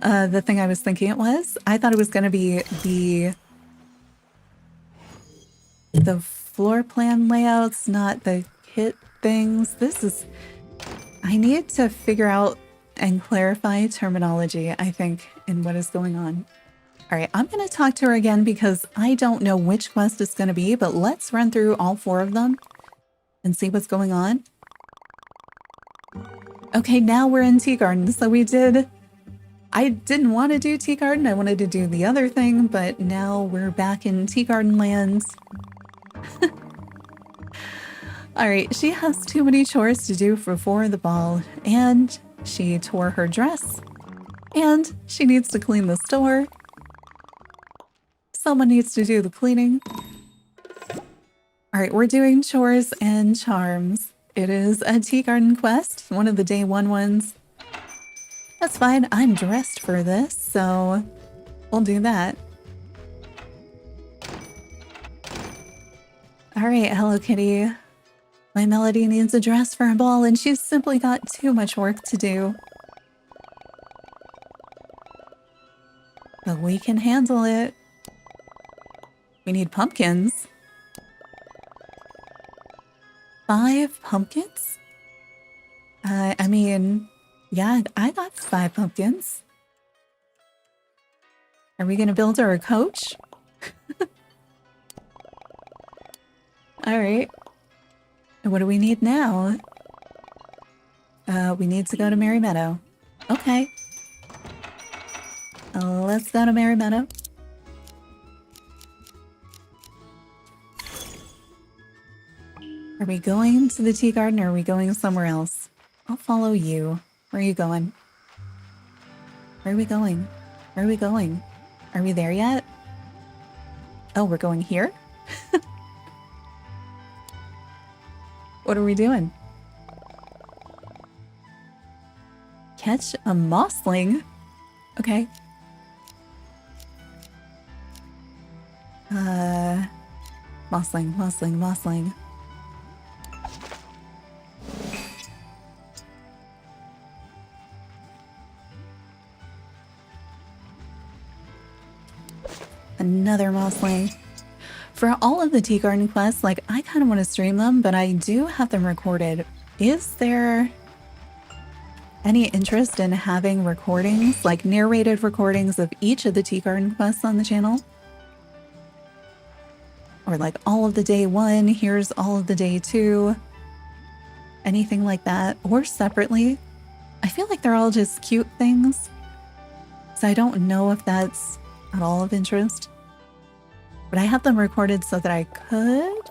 the thing I was thinking it was. I thought it was gonna be the floor plan layouts, not the kit things. This is... I need to figure out and clarify terminology, I think, in what is going on. All right, I'm going to talk to her again because I don't know which quest it's going to be, but let's run through all 4 of them and see what's going on. Okay, now we're in Tea Garden. So I didn't want to do Tea Garden. I wanted to do the other thing, but now we're back in Tea Garden lands. All right, she has too many chores to do before the ball, and she tore her dress, and she needs to clean the store. Someone needs to do the cleaning. All right, we're doing chores and charms. It is a Tea Garden quest, one of the day 1 ones. That's fine, I'm dressed for this, so we'll do that. All right, Hello Kitty. My Melody needs a dress for a ball, and she's simply got too much work to do. But we can handle it. We need pumpkins. 5 pumpkins? I mean, yeah, I got 5 pumpkins. Are we gonna build her a coach? All right. What do we need now? We need to go to Merry Meadow. Okay. Let's go to Merry Meadow. Are we going to the Tea Garden or are we going somewhere else? I'll follow you. Where are you going? Where are we going? Where are we going? Are we there yet? Oh, we're going here? What are we doing? Catch a mossling? Okay. Mossling, mossling, mossling. Another mossling. For all of the Tea Garden quests, like, I kind of want to stream them, but I do have them recorded. Is there any interest in having recordings, like narrated recordings of each of the Tea Garden quests on the channel? Or like all of the day 1, here's all of the day 2. Anything like that, or separately. I feel like they're all just cute things. So I don't know if that's at all of interest. But I have them recorded so that I could.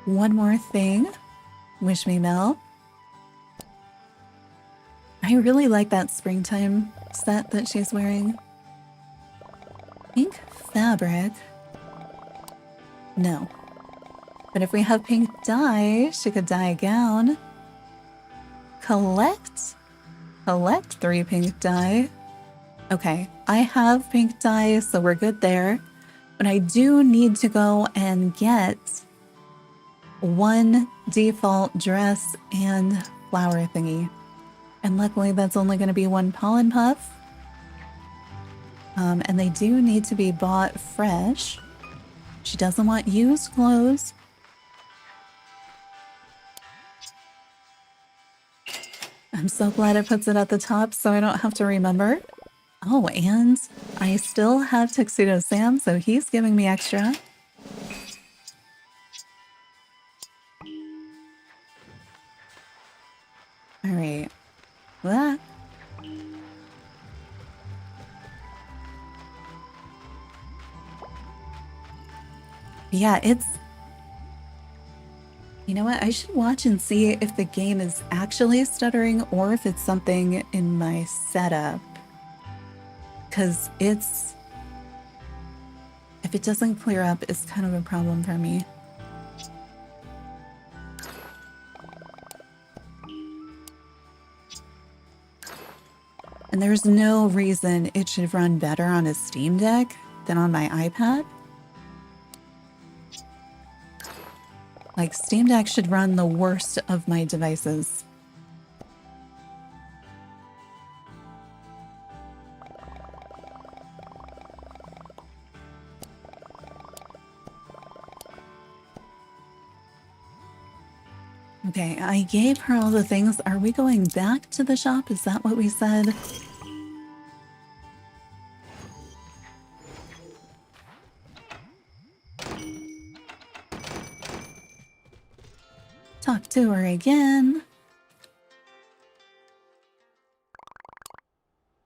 One more thing. Wish me Mel. I really like that springtime set that she's wearing. Pink fabric. No. But if we have pink dye, she could dye a gown. Collect 3 pink dye. Okay, I have pink dye, so we're good there. But I do need to go and get 1 default dress and flower thingy. And luckily that's only going to be 1 pollen puff. And they do need to be bought fresh. She doesn't want used clothes. I'm so glad it puts it at the top so I don't have to remember. Oh, and I still have Tuxedo Sam, so he's giving me extra. All right. Ah. Yeah, it's... You know what? I should watch and see if the game is actually stuttering or if it's something in my setup. Because it's... If it doesn't clear up, it's kind of a problem for me. And there's no reason it should run better on a Steam Deck than on my iPad. Like, Steam Deck should run the worst of my devices. Okay, I gave her all the things. Are we going back to the shop? Is that what we said? Talk to her again.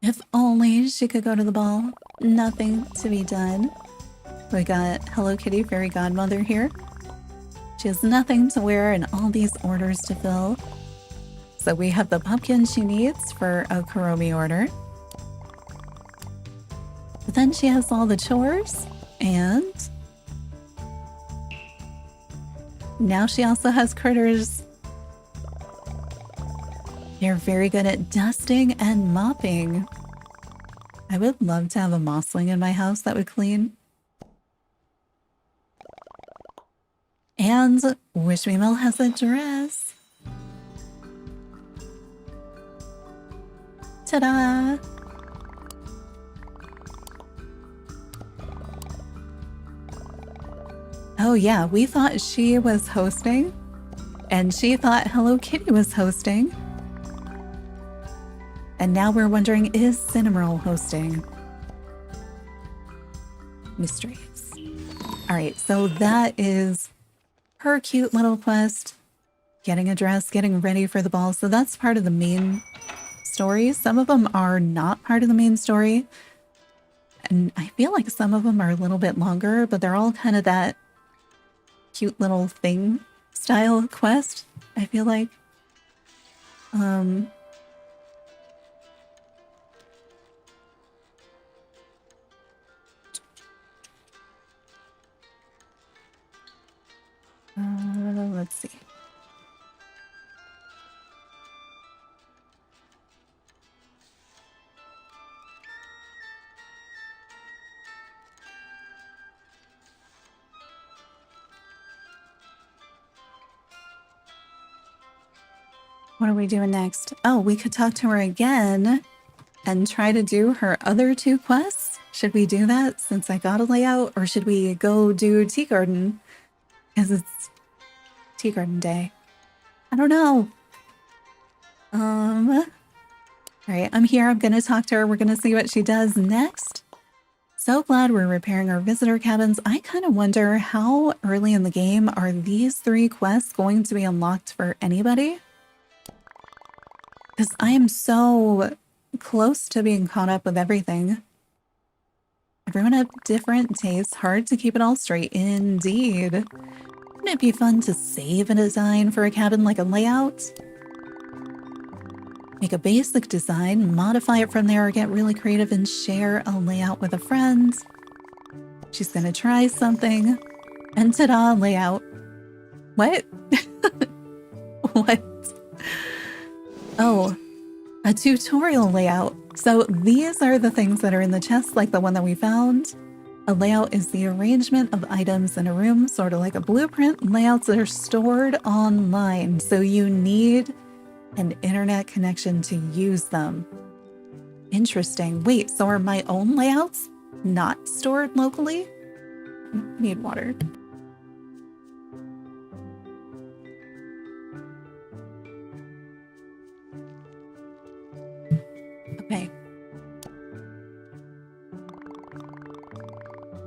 If only she could go to the ball. Nothing to be done. We got Hello Kitty Fairy Godmother here. She has nothing to wear and all these orders to fill. So we have the pumpkin she needs for a Kuromi order. But then she has all the chores, and now she also has critters. They're very good at dusting and mopping. I would love to have a mossling in my house that would clean. And Wish Me Well has a dress. Ta-da! Oh yeah, we thought she was hosting, and she thought Hello Kitty was hosting. And now we're wondering, is Cinnamoroll hosting? Mysteries. Alright, so that is her cute little quest. Getting a dress, getting ready for the ball. So that's part of the main story. Some of them are not part of the main story. And I feel like some of them are a little bit longer, but they're all kind of that cute little thing style quest, I feel like. Let's see. What are we doing next? Oh, we could talk to her again and try to do her other two quests. Should we do that since I got a layout, or should we go do Tea Garden? Because it's Tea Garden Day. I don't know. All right, I'm here. I'm gonna talk to her. We're gonna see what she does next. So glad we're repairing our visitor cabins. I kind of wonder how early in the game are these 3 quests going to be unlocked for anybody? Because I am so close to being caught up with everything. Everyone had different tastes. Hard to keep it all straight. Indeed. Wouldn't it be fun to save a design for a cabin, like a layout? Make a basic design, modify it from there, or get really creative and share a layout with a friend. She's gonna try something. And ta-da, layout. What? What? Oh, a tutorial layout. So these are the things that are in the chest, like the one that we found. A layout is the arrangement of items in a room, sort of like a blueprint. Layouts are stored online, so you need an internet connection to use them. Interesting. Wait, so are my own layouts not stored locally? I need water. Okay.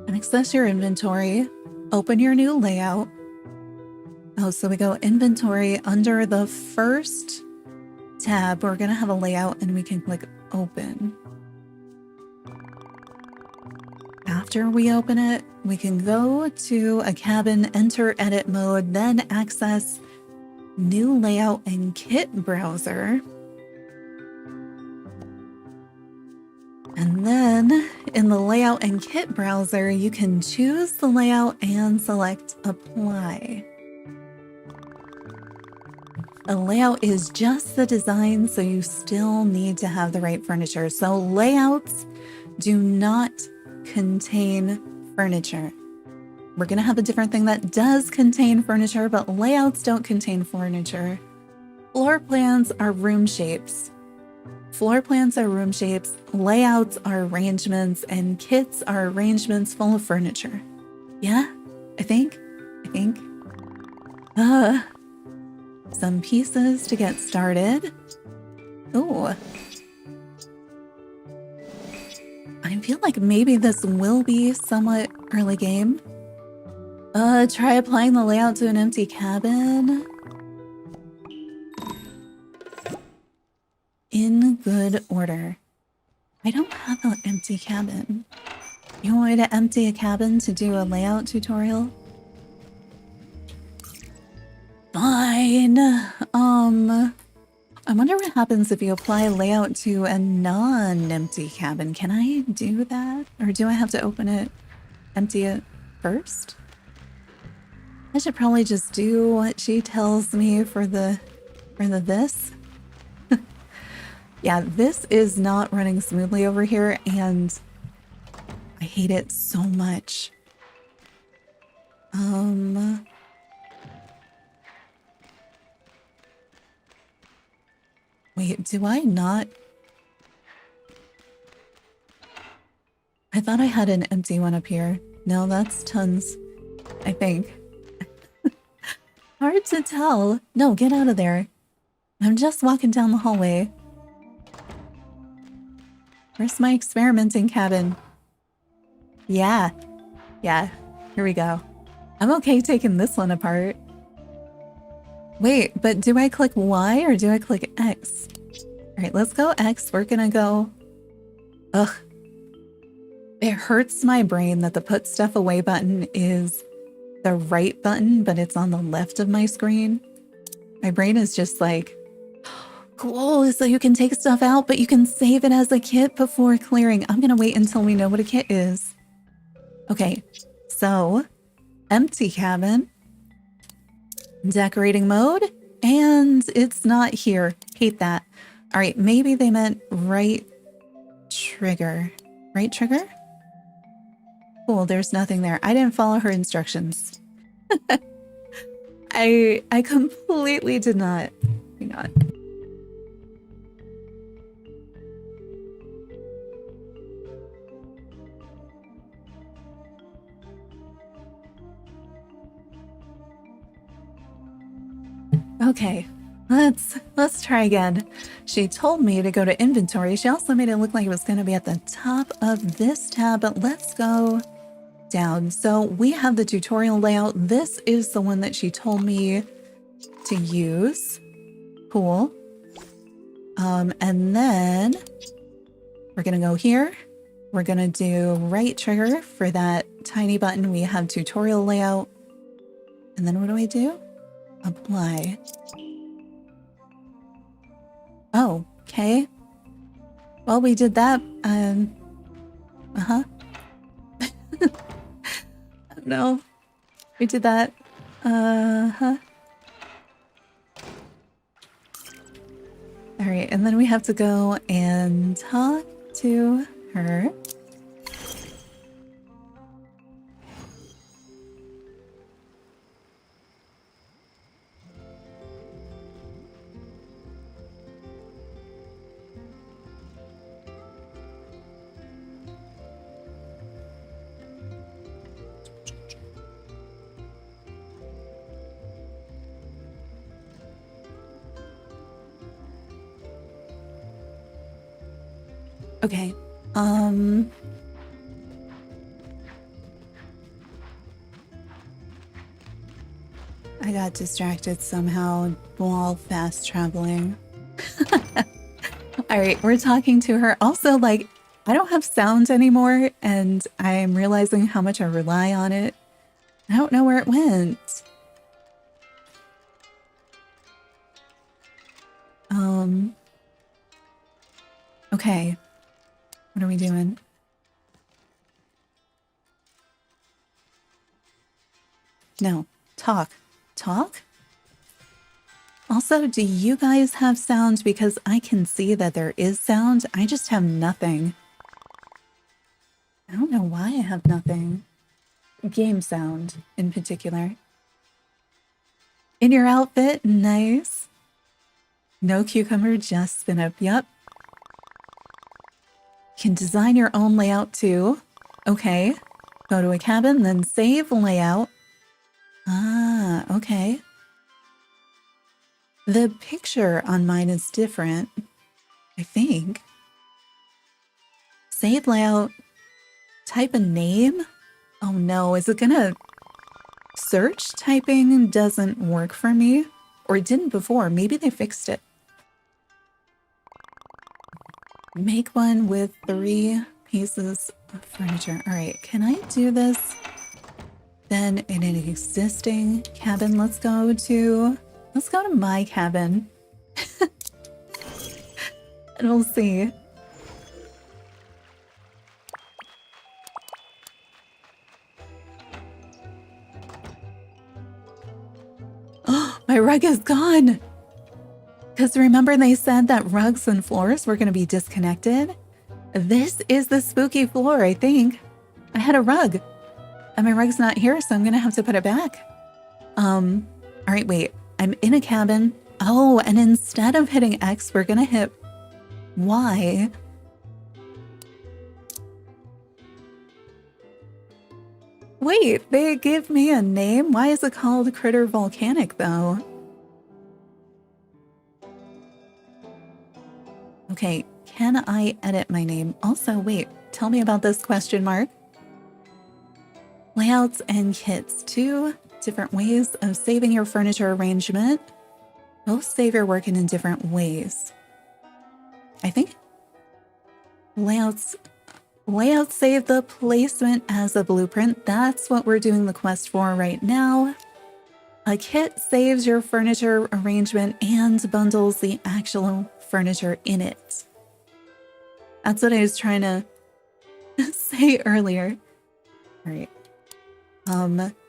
And access your inventory. Open your new layout. Oh, so we go inventory. Under the first tab, we're going to have a layout and we can click open. After we open it, we can go to a cabin, enter edit mode, then access new layout and kit browser. And then in the layout and kit browser, you can choose the layout and select apply. A layout is just the design, so you still need to have the right furniture. So layouts do not contain furniture. We're going to have a different thing that does contain furniture, but layouts don't contain furniture. Floor plans are room shapes. Floor plans are room shapes, layouts are arrangements, and kits are arrangements full of furniture. Yeah, I think. Some pieces to get started. Oh. I feel like maybe this will be somewhat early game. Try applying the layout to an empty cabin. In good order. I don't have an empty cabin. You want me to empty a cabin to do a layout tutorial? Fine. I wonder what happens if you apply a layout to a non-empty cabin. Can I do that? Or do I have to open it, empty it first? I should probably just do what she tells me for the this. Yeah, this is not running smoothly over here, and I hate it so much. Wait, do I not? I thought I had an empty one up here. No, that's tons, I think. Hard to tell. No, get out of there. I'm just walking down the hallway. Where's my experimenting cabin? Yeah, here we go. I'm okay taking this one apart. Wait, but do I click Y or do I click X? All right, let's go X. We're gonna go... Ugh. It hurts my brain that the put stuff away button is the right button, but it's on the left of my screen. My brain is just like, cool, so you can take stuff out, but you can save it as a kit before clearing. I'm gonna wait until we know what a kit is. Okay, so empty cabin, decorating mode, and it's not here. Hate that. All right, maybe they meant right trigger. Right trigger? Cool, there's nothing there. I didn't follow her instructions. I completely did not. Hang on. Okay, let's try again. She told me to go to inventory. She also made it look like it was going to be at the top of this tab, but let's go down. So we have the tutorial layout. This is the one that she told me to use. Cool. And then we're going to go here. We're going to do right trigger for that tiny button. We have tutorial layout. And then what do we do? Apply. Oh, okay. Well, we did that. No, we did that. All right, and then we have to go and talk to her. Okay. I got distracted somehow while fast traveling. All right, we're talking to her. Also, like, I don't have sound anymore, and I'm realizing how much I rely on it. I don't know where it went. Okay. What are we doing? No. Talk. Talk? Also, do you guys have sound? Because I can see that there is sound. I just have nothing. I don't know why I have nothing. Game sound in particular. In your outfit, nice. No cucumber, just spin up. Yep. Can design your own layout too. Okay. Go to a cabin, then save layout. Ah, okay. The picture on mine is different, I think. Save layout. Type a name? Oh no, is it gonna... Search typing doesn't work for me. Or it didn't before. Maybe they fixed it. Make one with 3 pieces of furniture. All right, can I do this? Then in an existing cabin, let's go to my cabin. And we'll see. Oh, my rug is gone. Because remember they said that rugs and floors were going to be disconnected? This is the spooky floor, I think. I had a rug. And my rug's not here, so I'm going to have to put it back. All right, wait. I'm in a cabin. Oh, and instead of hitting X, we're going to hit Y. Wait, they gave me a name? Why is it called Critter Volcanic, though? Okay, can I edit my name? Also, wait, tell me about this question mark. Layouts and kits. 2 different ways of saving your furniture arrangement. Both save your work in different ways. I think layouts save the placement as a blueprint. That's what we're doing the quest for right now. A kit saves your furniture arrangement and bundles the actual furniture in it. That's what I was trying to say earlier. All right.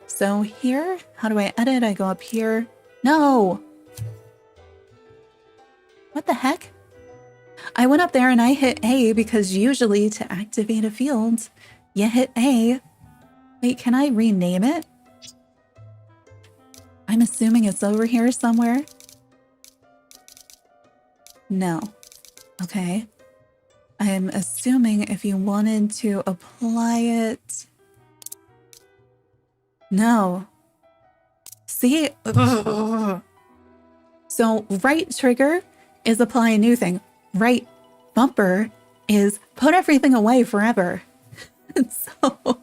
So here, how do I edit? I go up here. No! What the heck? I went up there and I hit A because usually to activate a field, you hit A. Wait, can I rename it? I'm assuming it's over here somewhere. No. Okay. I'm assuming if you wanted to apply it... No. See? Ugh. So right trigger is apply a new thing. Right bumper is put everything away forever. So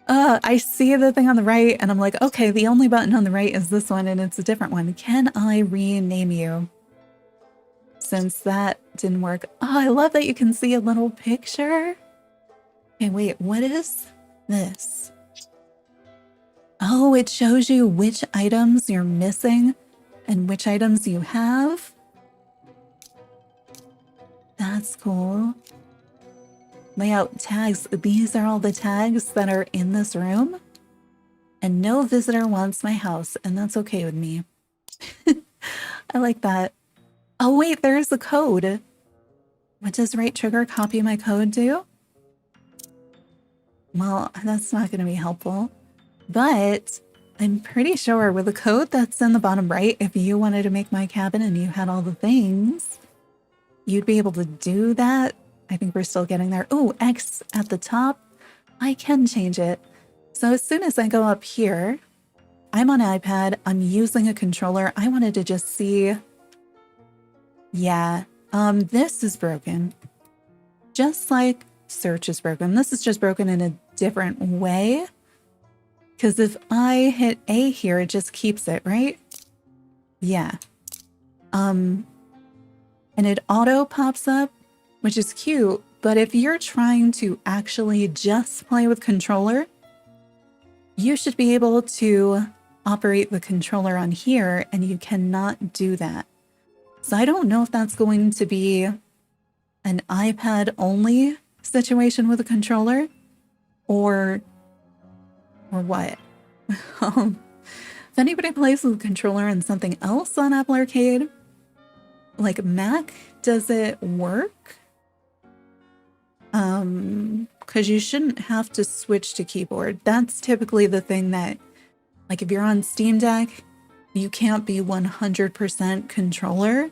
I see the thing on the right and I'm like, okay, the only button on the right is this one and it's a different one. Can I rename you? Since that didn't work. Oh, I love that you can see a little picture. Okay, wait, what is this? Oh, it shows you which items you're missing and which items you have. That's cool. Layout tags. These are all the tags that are in this room. And no visitor wants my house, and that's okay with me. I like that. Oh, wait, there's the code. What does right trigger copy my code do? Well, that's not going to be helpful. But I'm pretty sure with the code that's in the bottom right, if you wanted to make my cabin and you had all the things, you'd be able to do that. I think we're still getting there. Oh, X at the top. I can change it. So as soon as I go up here, I'm on iPad. I'm using a controller. I wanted to just see. Yeah, this is broken. Just like search is broken. This is just broken in a different way. Because if I hit A here, it just keeps it, right? Yeah. And it auto pops up, which is cute. But if you're trying to actually just play with controller, you should be able to operate the controller on here, and you cannot do that. So I don't know if that's going to be an iPad only situation with a controller or what. If anybody plays with a controller and something else on Apple Arcade, like Mac, does it work? Because you shouldn't have to switch to keyboard. That's typically the thing that, like if you're on Steamdeck, you can't be 100% controller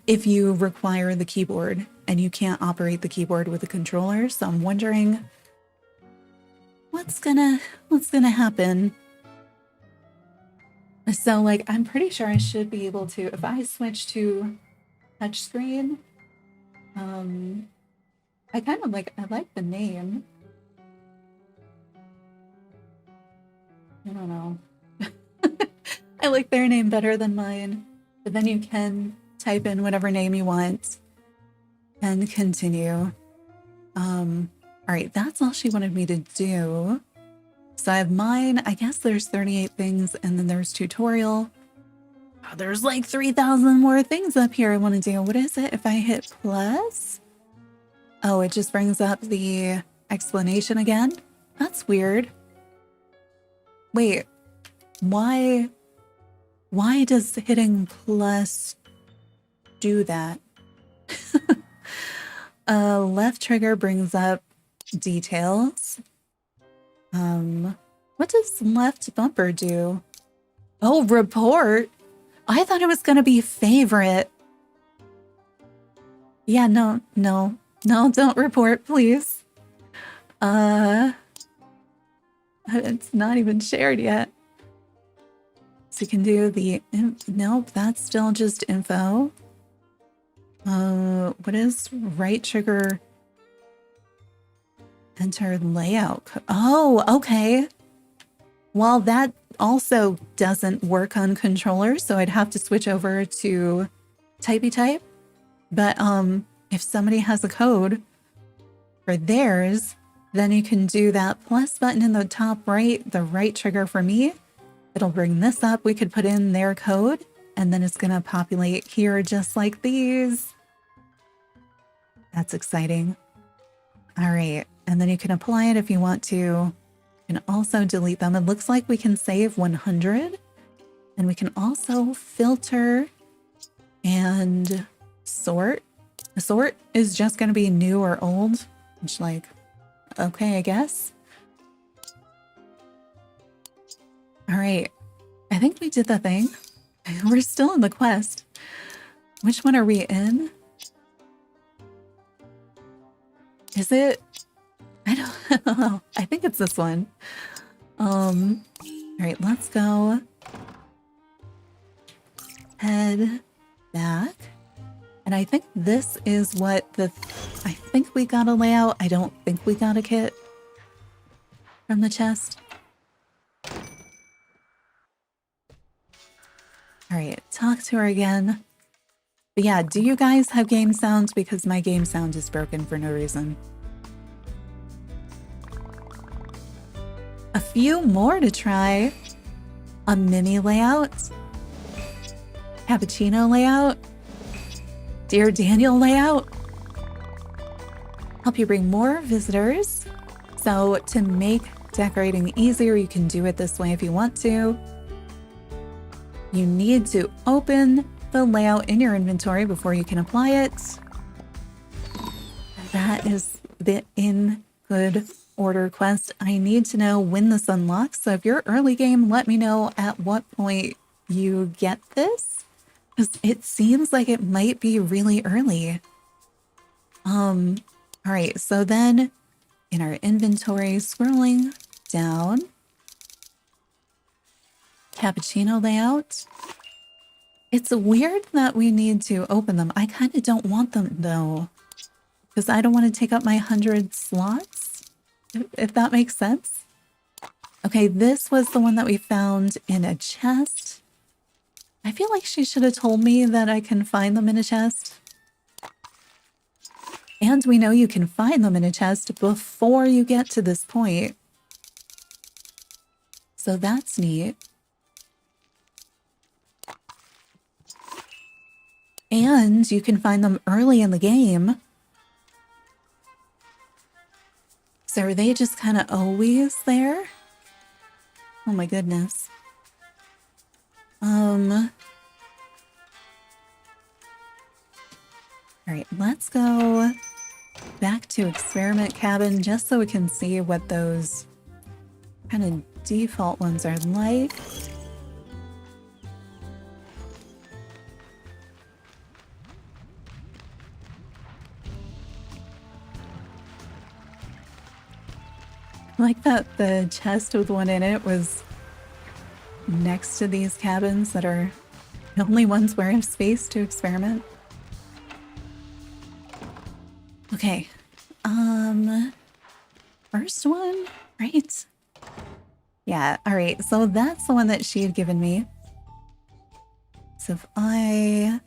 if you require the keyboard, and you can't operate the keyboard with a controller. So I'm wondering what's gonna happen. So like, I'm pretty sure I should be able to, if I switch to touchscreen, I kind of like, I like the name. I don't know. I like their name better than mine, but then you can type in whatever name you want and continue. All right, that's all she wanted me to do. So I have mine. I guess there's 38 things, and then there's tutorial. Oh, there's like 3,000 more things up here I want to do. What is it? If I hit plus? Oh, it just brings up the explanation again? That's weird. Wait, why does hitting plus do that? Left trigger brings up details. What does left bumper do? Oh, report. I thought it was gonna be favorite. Yeah, no, don't report, please. It's not even shared yet. So you can do the, nope, that's still just info. What is right trigger? Enter layout. Oh, okay. Well, that also doesn't work on controllers, so I'd have to switch over to typey type. But if somebody has a code for theirs, then you can do that plus button in the top right, the right trigger for me. It'll bring this up. We could put in their code, and then it's gonna populate here just like these. That's exciting. All right, and then you can apply it if you want to. You can also delete them. It looks like we can save 100, and we can also filter and sort. The sort is just going to be new or old, which, like, okay, I guess. All right, I think we did the thing. We're still in the quest. Which one are we in? Is it? I don't know. I think it's this one. All right, let's go. Head back. And I think this is what I think we got a layout. I don't think we got a kit from the chest. All right, talk to her again. But yeah, do you guys have game sound? Because my game sound is broken for no reason. A few more to try. A mini layout. Cappuccino layout. Dear Daniel layout. Help you bring more visitors. So to make decorating easier, you can do it this way if you want to. You need to open the layout in your inventory before you can apply it. That is the in good order quest. I need to know when this unlocks. So if you're early game, let me know at what point you get this, because it seems like it might be really early. All right, so then in our inventory, scrolling down, cappuccino layout. It's weird that we need to open them. I kind of don't want them though, because I don't want to take up my 100 slots, if that makes sense. Okay, this was the one that we found in a chest. I feel like she should have told me that I can find them in a chest. And we know you can find them in a chest before you get to this point. So that's neat. And you can find them early in the game. So are they just kind of always there? Oh my goodness. All right, let's go back to experiment cabin just so we can see what those kind of default ones are like. I like that the chest with one in it was next to these cabins that are the only ones where I have space to experiment. Okay, first one, right? Yeah, all right, so that's the one that she had given me. So if I...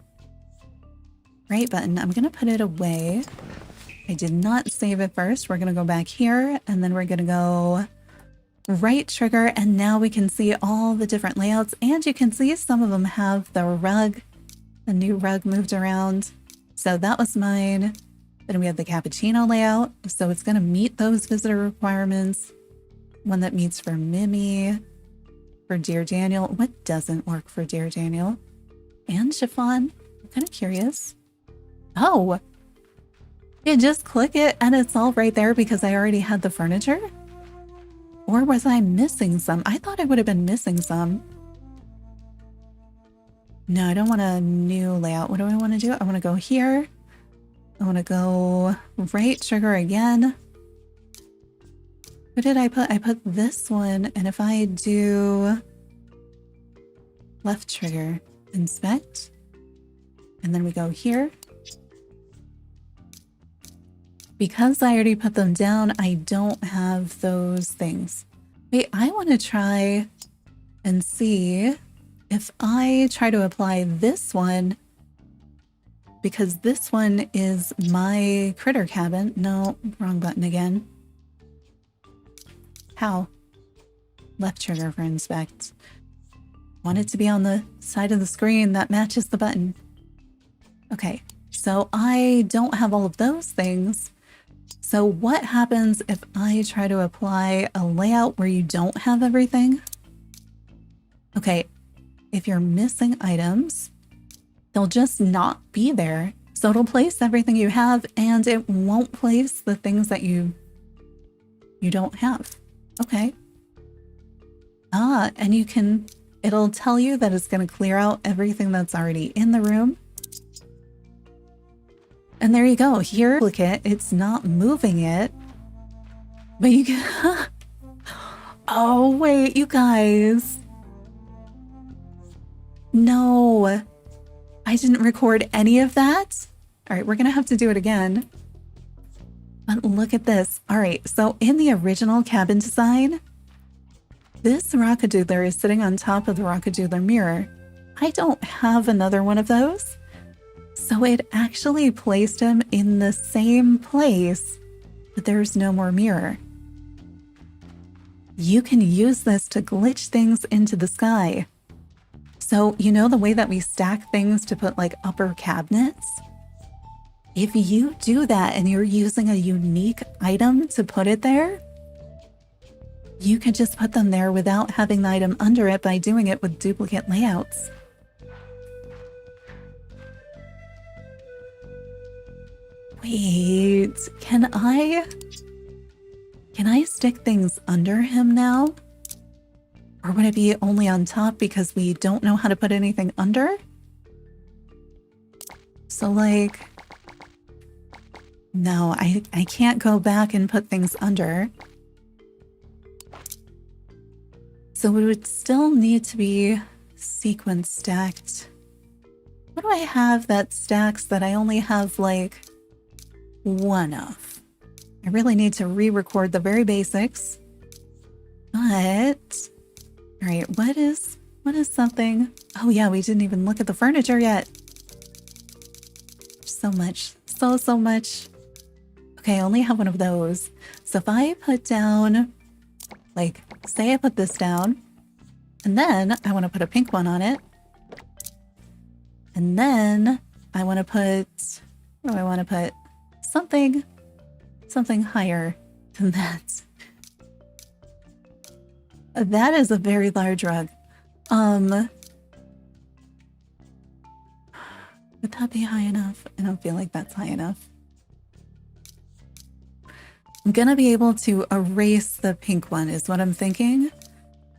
right button, I'm gonna put it away. I did not save it first. We're gonna go back here, and then we're gonna go right trigger, and now we can see all the different layouts, and you can see some of them have the rug, the new rug moved around. So that was mine. Then we have the cappuccino layout, so it's gonna meet those visitor requirements. One that meets for Mimi, for Dear Daniel. What doesn't work for Dear Daniel? And chiffon. I'm kind of curious. Oh, you just click it and it's all right there because I already had the furniture? Or was I missing some? I thought I would have been missing some. No, I don't want a new layout. What do I want to do? I want to go here. I want to go right trigger again. What did I put? I put this one, and if I do left trigger, inspect, and then we go here. Because I already put them down, I don't have those things. Wait, I want to try and see if I try to apply this one, because this one is my critter cabin. No, wrong button again. How? Left trigger for inspect. Want it to be on the side of the screen that matches the button. Okay, so I don't have all of those things. So what happens if I try to apply a layout where you don't have everything? Okay, if you're missing items, they'll just not be there. So it'll place everything you have and it won't place the things that you don't have. Okay. Ah, and you can, it'll tell you that it's going to clear out everything that's already in the room. And there you go. Here, look at it. It's not moving it. But you can... Oh, wait, you guys. No. I didn't record any of that. All right, we're going to have to do it again. But look at this. All right, so in the original cabin design, this Rockadoodler is sitting on top of the Rockadoodler mirror. I don't have another one of those. So it actually placed him in the same place, but there's no more mirror. You can use this to glitch things into the sky. So you know the way that we stack things to put like upper cabinets? If you do that and you're using a unique item to put it there, you can just put them there without having the item under it by doing it with duplicate layouts. Wait, can I stick things under him now? Or would it be only on top because we don't know how to put anything under? So like, no, I can't go back and put things under. So it would still need to be sequence stacked. What do I have that stacks that I only have like one of? I really need to re-record the very basics. But, all right, what is something? Oh yeah, we didn't even look at the furniture yet. So much, so much. Okay, I only have one of those. So if I put down, like, say I put this down, and then I want to put a pink one on it. And then I want to put, what do I want to put? Something higher than that. That is a very large rug. Would that be high enough? I don't feel like that's high enough. I'm gonna be able to erase the pink one is what I'm thinking.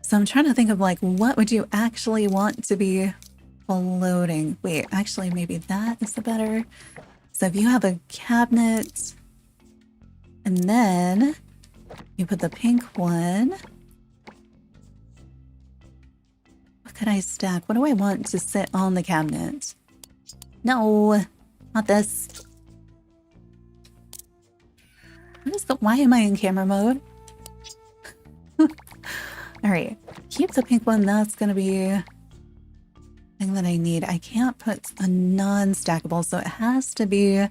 So I'm trying to think of like, what would you actually want to be floating? Wait, actually maybe that is the better. So if you have a cabinet and then you put the pink one. What could I stack? What do I want to sit on the cabinet? No, not this. Why am I in camera mode? All right, keep the pink one. That's gonna be the thing that I need. I can't put a non-stackable, so it has to be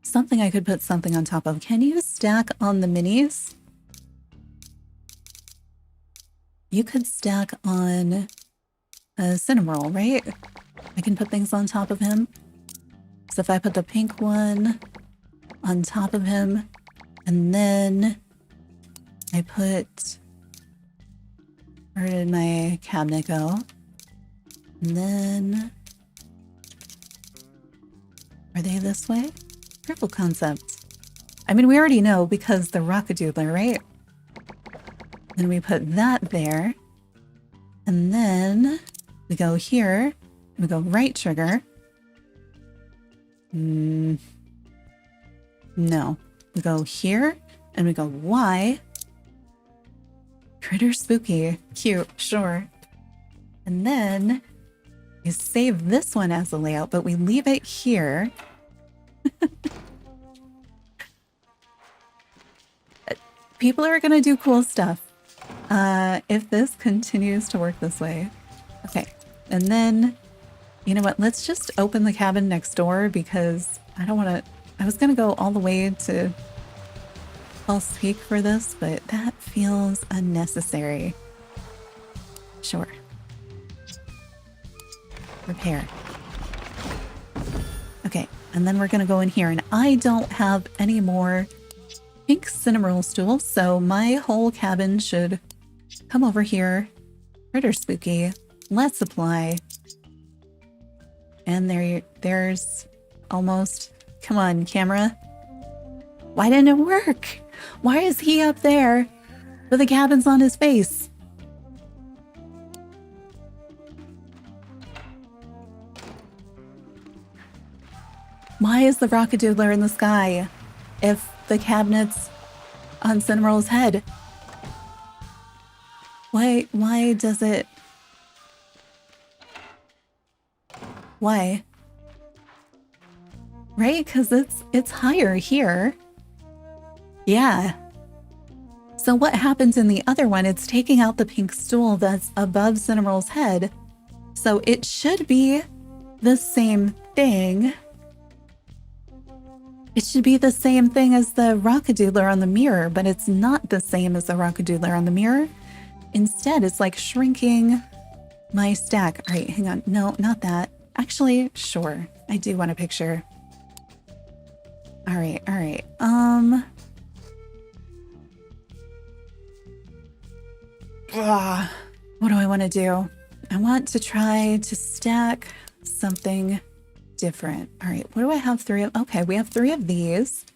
something I could put something on top of. Can you stack on the minis? You could stack on a cinnamon, right? I can put things on top of him. So if I put the pink one on top of him, and then I put, where did my cabinet go? And then, are they this way? Purple concept. I mean, we already know because the rockadoodler, right? Then we put that there. And then we go here, and we go right trigger. No. We go here, and we go Y. Critter spooky. Cute, sure. And then we save this one as a layout, but we leave it here. People are gonna do cool stuff if this continues to work this way. Okay, and then, you know what? Let's just open the cabin next door because I don't want to... I was gonna go all the way to false peak for this, but that feels unnecessary. Sure. Repair. Okay, and then we're gonna go in here, and I don't have any more pink cinnamon stools, so my whole cabin should come over here. Critter spooky. Let's apply. And there's almost... Come on, camera. Why didn't it work? Why is he up there with the cabins on his face? Why is the rockadoodler in the sky if the cabinet's on Cinnamoroll's head? Why does it... Why? Right? Because it's higher here. Yeah. So what happens in the other one? It's taking out the pink stool that's above Cinnamoroll's head. So it should be the same thing. It should be the same thing as the rockadoodler on the mirror, but it's not the same as the rockadoodler on the mirror. Instead, it's like shrinking my stack. All right, hang on. No, not that. Actually, sure. I do want a picture. All right, all right. What do I want to do? I want to try to stack something different. All right, what do I have? 3 of? Okay, we have 3 of these.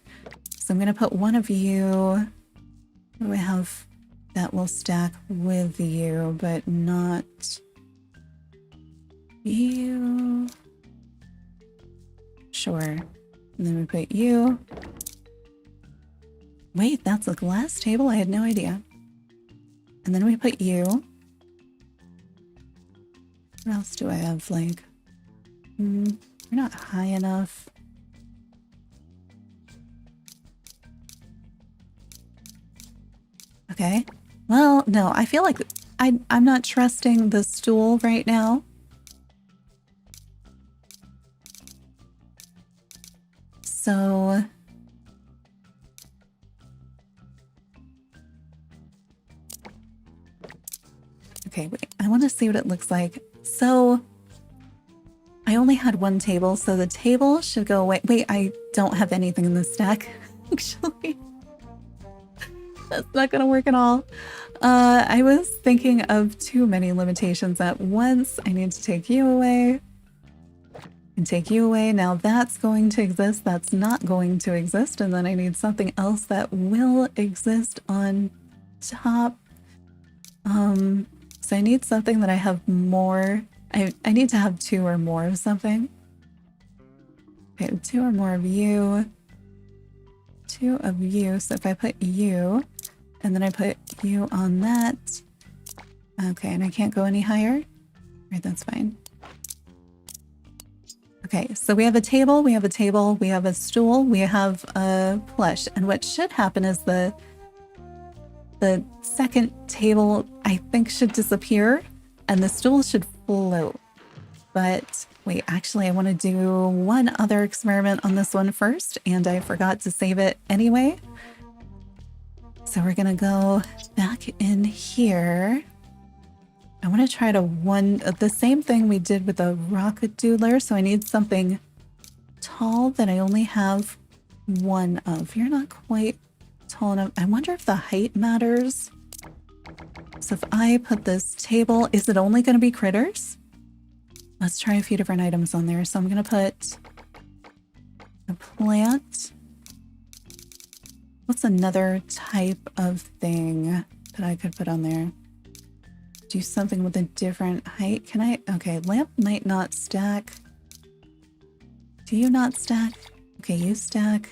So I'm going to put one of you. What do I have that will stack with you, but not you? Sure. And then we put you. Wait, that's a glass table? I had no idea. And then we put you. What else do I have? Like, we're not high enough. Okay. Well, no, I feel like I'm not trusting the stool right now. So... Okay, wait, I want to see what it looks like. So, I only had 1 table, so the table should go away. Wait, I don't have anything in this stack, actually. That's not gonna work at all. I was thinking of too many limitations at once. I need to take you away. And take you away. Now that's going to exist. That's not going to exist. And then I need something else that will exist on top. So I need something that I have more. I need to have 2 or more of something. Okay, 2 or more of you. 2 of you. So if I put you, and then I put you on that. Okay, and I can't go any higher. All right, that's fine. Okay, so we have a table, we have a table, we have a stool, we have a plush. And what should happen is the second table, I think, should disappear and the stool should float. But wait, actually, I want to do one other experiment on this one first, and I forgot to save it anyway. So we're going to go back in here. I want to try to the same thing we did with the rockadoodler. So I need something tall that I only have 1 of. You're not quite tall enough. I wonder if the height matters. So if I put this table, is it only going to be critters? Let's try a few different items on there. So I'm going to put a plant. What's another type of thing that I could put on there? Do something with a different height. Can I? Okay, lamp might not stack. Do you not stack? Okay, you stack.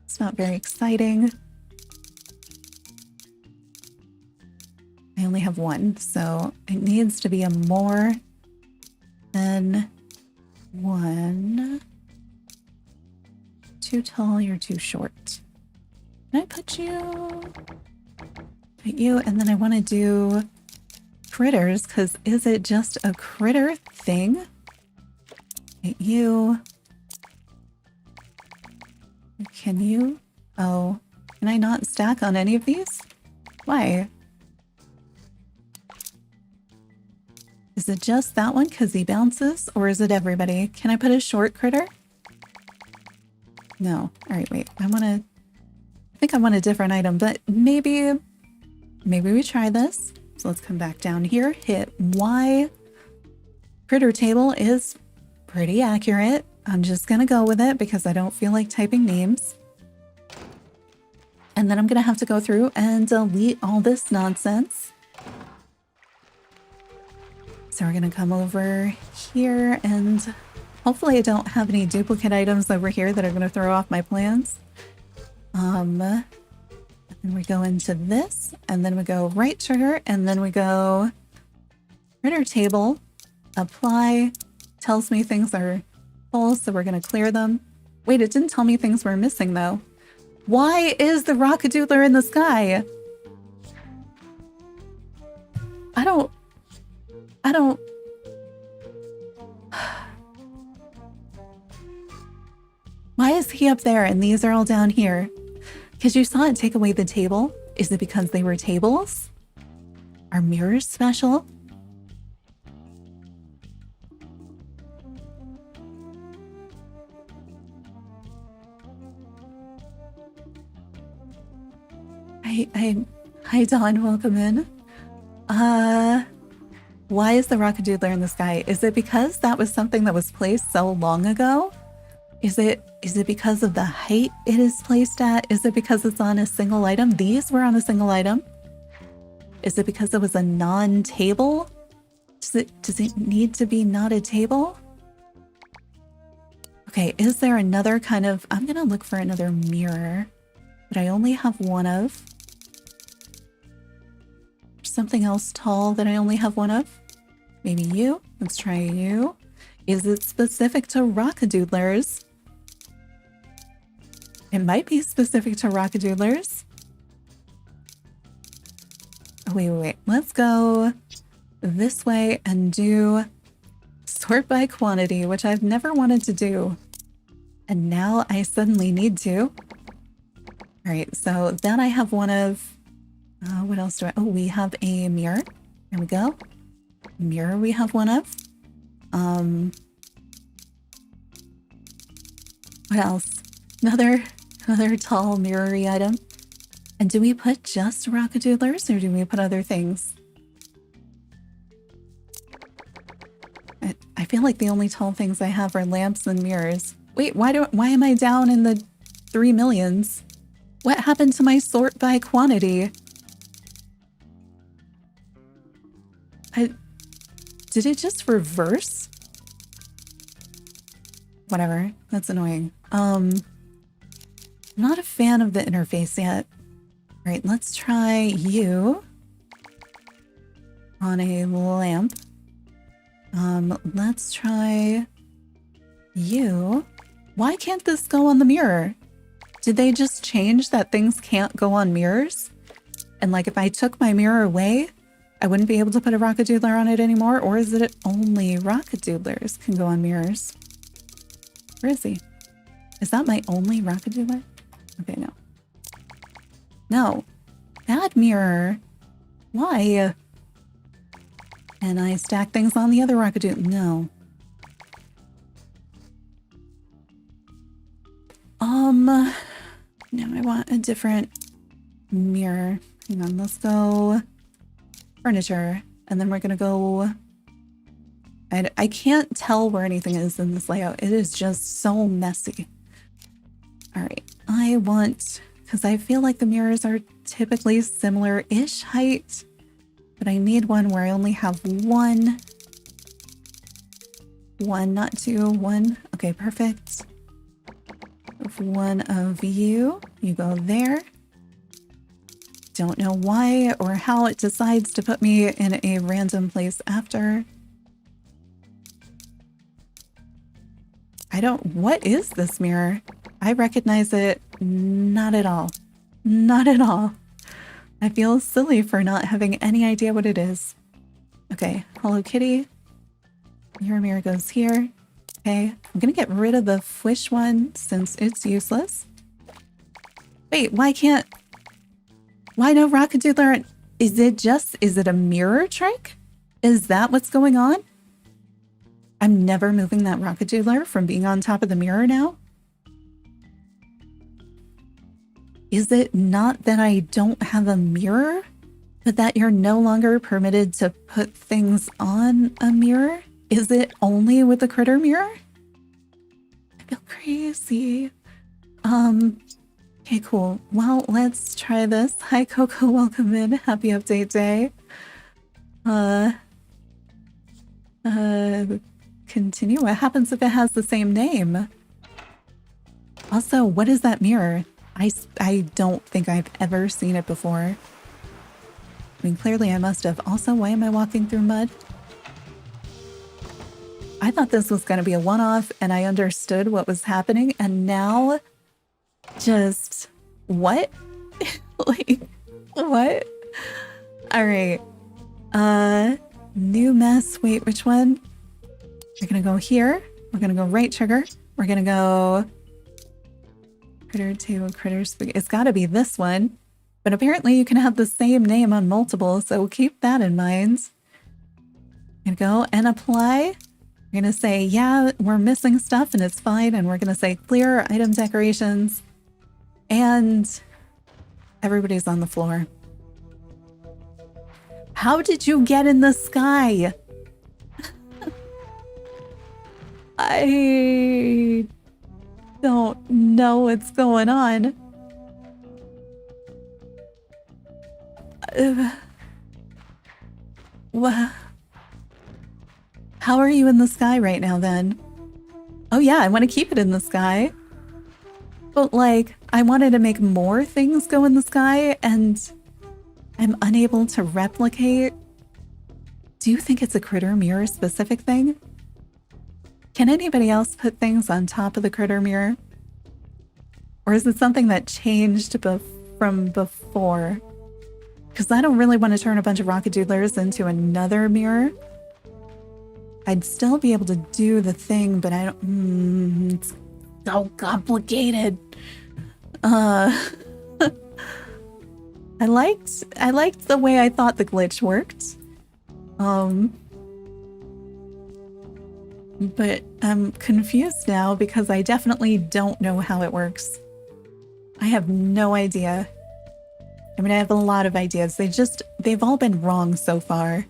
It's not very exciting. I only have 1, so it needs to be a more than 1. Too tall, you're too short. Can I put you? Put you, and then I want to do critters, because is it just a critter thing? Put you. Can you? Oh, can I not stack on any of these? Why? Is it just that one because he bounces, or is it everybody? Can I put a short critter? No. All right, wait. I think I want a different item, but maybe we try this. So let's come back down here, hit Y. Critter table is pretty accurate. I'm just going to go with it because I don't feel like typing names. And then I'm going to have to go through and delete all this nonsense. So we're going to come over here, and hopefully I don't have any duplicate items over here that are going to throw off my plans. And we go into this, and then we go right trigger, and then we go critter table, apply, tells me things are full, so we're going to clear them. Wait, it didn't tell me things were missing though. Why is the rockadoodler in the sky? I don't... Why is he up there and these are all down here? Because you saw it take away the table. Is it because they were tables? Are mirrors special? Hi Dawn, welcome in. Why is the rockadoodler in the sky? Is it because that was something that was placed so long ago? Is it because of the height it is placed at? Is it because it's on a single item? These were on a single item. Is it because it was a non-table? Does it need to be not a table? Okay, is there another kind of... I'm gonna look for another mirror that I only have 1 of. Something else tall that I only have 1 of. Maybe you. Let's try you. Is it specific to rockadoodlers? It might be specific to rockadoodlers. Oh, wait. Let's go this way and do sort by quantity, which I've never wanted to do. And now I suddenly need to. All right, so that I have 1 of. What else do I... Oh, we have a mirror. There we go. Mirror we have 1 of. What else? Another tall mirror-y item. And do we put just rockadoodlers or do we put other things? I feel like the only tall things I have are lamps and mirrors. Wait, why am I down in the 3 millions? What happened to my sort by quantity? Did it just reverse? Whatever, that's annoying. I'm not a fan of the interface yet. All right, let's try you on a lamp. Let's try you. Why can't this go on the mirror? Did they just change that things can't go on mirrors? And like if I took my mirror away, I wouldn't be able to put a rockadoodler on it anymore? Or is it only rockadoodlers can go on mirrors? Where is he? Is that my only rockadoodler? Okay, no. No. That mirror. Why? And I stack things on the other rockadoodler. No. Now I want a different mirror. Hang on, let's go furniture. And then we're gonna go... I can't tell where anything is in this layout. It is just so messy. All right, I want... Because I feel like the mirrors are typically similar-ish height. But I need one where I only have one. One, not two. One. Okay, perfect. One of you. You go there. Don't know why or how it decides to put me in a random place after. What is this mirror? I recognize it not at all. Not at all. I feel silly for not having any idea what it is. Okay, Hello Kitty. Your mirror goes here. Okay, I'm gonna get rid of the Fwish one since it's useless. Wait, why no rockadoodler? Is it a mirror trick? Is that what's going on? I'm never moving that rockadoodler from being on top of the mirror now? Is it not that I don't have a mirror, but that you're no longer permitted to put things on a mirror? Is it only with the critter mirror? I feel crazy. Okay, cool. Well, let's try this. Hi, Coco. Welcome in. Happy update day. Continue. What happens if it has the same name? Also, what is that mirror? I don't think I've ever seen it before. I mean, clearly I must have. Also, why am I walking through mud? I thought this was going to be a one-off and I understood what was happening, and now just what? Like, what? All right. New mess. Wait, which one? We're going to go here. We're going to go right trigger. We're going to go critter 2, critter spaghetti. It's got to be this one. But apparently you can have the same name on multiple, so keep that in mind. I'm going to go and apply. We're going to say, yeah, we're missing stuff and it's fine. And we're going to say clear item decorations. And everybody's on the floor. How did you get in the sky? I don't know what's going on. How are you in the sky right now then? Oh yeah, I want to keep it in the sky. But like, I wanted to make more things go in the sky and I'm unable to replicate. Do you think it's a critter mirror specific thing? Can anybody else put things on top of the critter mirror? Or is it something that changed from before? Because I don't really want to turn a bunch of rockadoodlers into another mirror. I'd still be able to do the thing, but I don't... it's so complicated. I liked the way I thought the glitch worked. But I'm confused now because I definitely don't know how it works. I have no idea. I mean, I have a lot of ideas. They've all been wrong so far.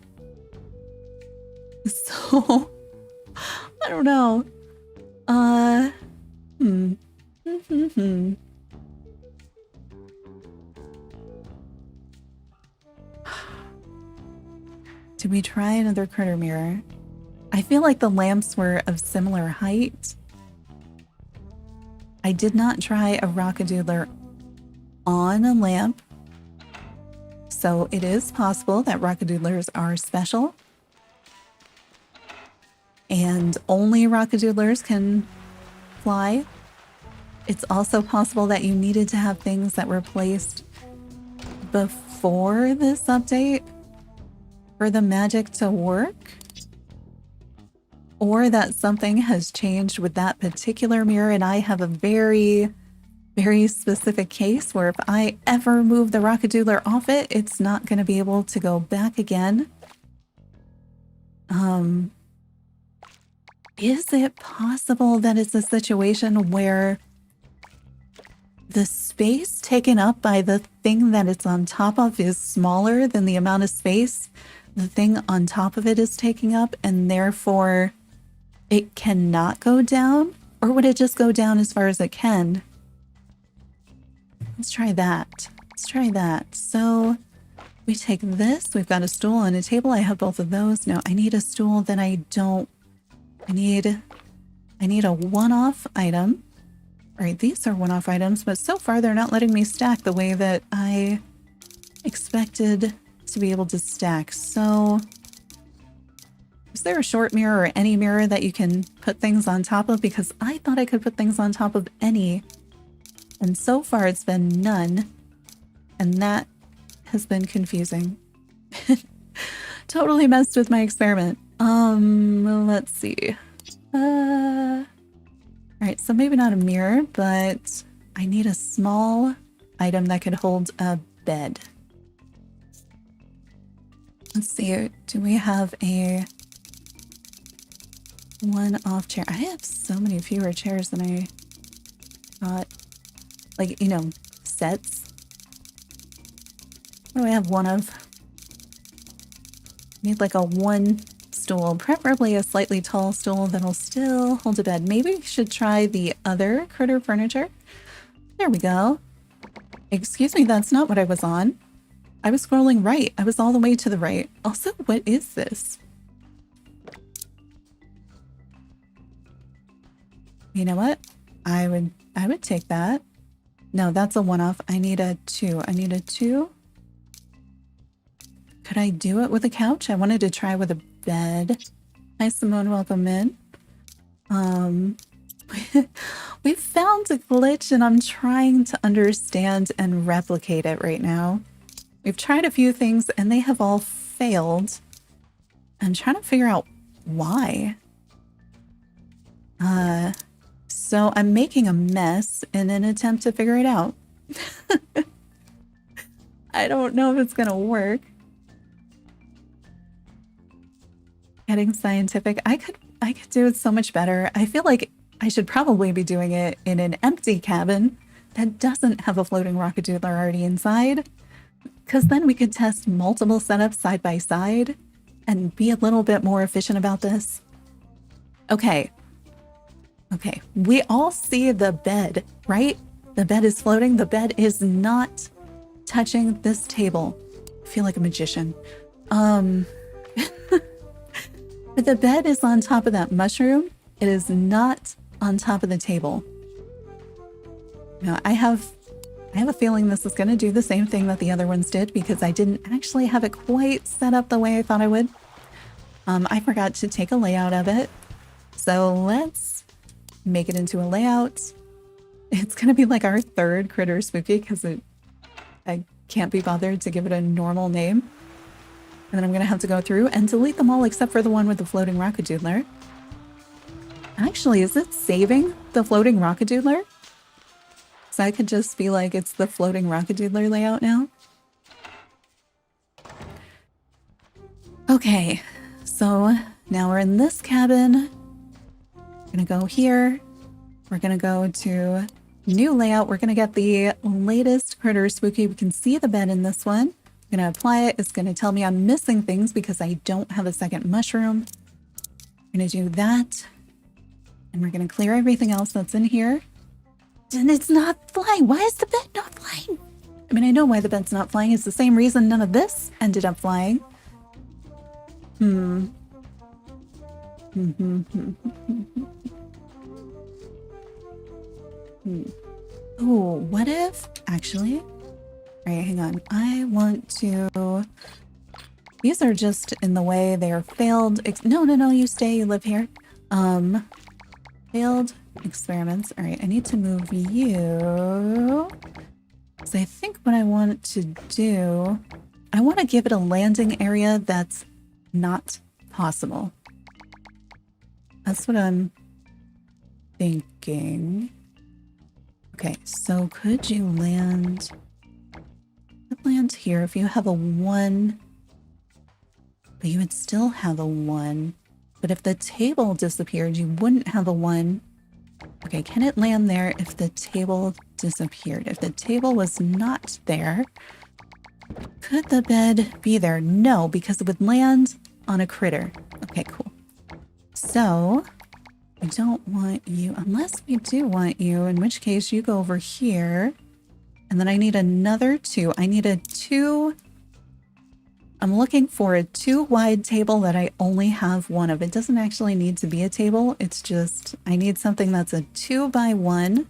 So I don't know. Hmm. Do we try another critter mirror? I feel like the lamps were of similar height. I did not try a rockadoodler on a lamp, so it is possible that rockadoodlers are special. And only rockadoodlers can fly. It's also possible that you needed to have things that were placed before this update for the magic to work. Or that something has changed with that particular mirror, and I have a very, very specific case where if I ever move the rockadoodler off it, it's not going to be able to go back again. Is it possible that it's a situation where the space taken up by the thing that it's on top of is smaller than the amount of space the thing on top of it is taking up, and therefore it cannot go down? Or would it just go down as far as it can? Let's try that. Let's try that. So we take this. We've got a stool and a table. I have both of those. No, I need a stool that I don't... I need a one-off item. All right, these are one-off items, but so far they're not letting me stack the way that I expected to be able to stack. So is there a short mirror or any mirror that you can put things on top of? Because I thought I could put things on top of any, and so far it's been none, and that has been confusing. Totally messed with my experiment. Let's see. All right, so maybe not a mirror, but I need a small item that could hold a bed. Let's see, do we have a one-off chair? I have so many fewer chairs than I thought. Like, you know, sets. What do I have one of? Need like a one stool, preferably a slightly tall stool that'll still hold a bed. Maybe we should try the other critter furniture. There we go. Excuse me, that's not what I was on. I was scrolling right. I was all the way to the right. Also, what is this? You know what? I would take that. No, that's a one-off. I need a two. I need a two. Could I do it with a couch? I wanted to try with a bed. Hi, Simone. Welcome in. We found a glitch and I'm trying to understand and replicate it right now. We've tried a few things and they have all failed. I'm trying to figure out why. So I'm making a mess in an attempt to figure it out. I don't know if it's gonna work. Getting scientific. I could do it so much better. I feel like I should probably be doing it in an empty cabin that doesn't have a floating rockadoodler already inside. Because then we could test multiple setups side by side and be a little bit more efficient about this. Okay. Okay. We all see the bed, right? The bed is floating. The bed is not touching this table. I feel like a magician. But the bed is on top of that mushroom. It is not on top of the table. Now, I have a feeling this is going to do the same thing that the other ones did because I didn't actually have it quite set up the way I thought I would. I forgot to take a layout of it. So let's make it into a layout. It's going to be like our third critter spooky because I can't be bothered to give it a normal name. And then I'm going to have to go through and delete them all except for the one with the floating rockadoodler. Actually, is it saving the floating rockadoodler? So I could just be like, it's the floating rockadoodler layout now. Okay, so now we're in this cabin. We're going to go here. We're going to go to new layout. We're going to get the latest critter spooky. We can see the bed in this one. I'm going to apply it. It's going to tell me I'm missing things because I don't have a second mushroom. I'm going to do that. And we're going to clear everything else that's in here. And it's not flying. Why is the bed not flying? I mean, I know why the bed's not flying. It's the same reason none of this ended up flying. Oh, what if, actually, all right, hang on. I want to, these are just in the way. They are failed, no, you stay, you live here. Failed experiments. All right, I need to move you. So I think what I want to do, I want to give it a landing area that's not possible. That's what I'm thinking. Okay, so could you land here if you have a 1, but you would still have a 1. But if the table disappeared, you wouldn't have a 1. Okay, can it land there if the table disappeared? If the table was not there, could the bed be there? No, because it would land on a critter. Okay, cool. So I don't want you, unless we do want you, in which case you go over here. And then I need another 2. I need a 2. I'm looking for a 2 wide table that I only have 1 of. It doesn't actually need to be a table. It's just, I need something that's a 2 by 1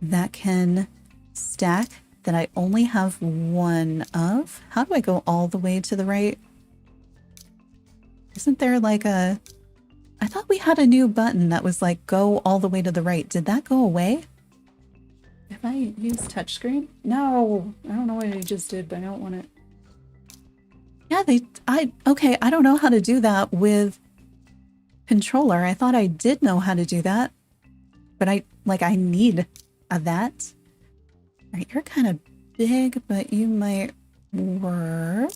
that can stack, that I only have 1 of. How do I go all the way to the right? Isn't there like a, I thought we had a new button that was like go all the way to the right. Did that go away? If I use touchscreen? No, I don't know what I just did, but I don't want it. Yeah, okay, I don't know how to do that with controller. I thought I did know how to do that, but I need that. All right, you're kind of big, but you might work.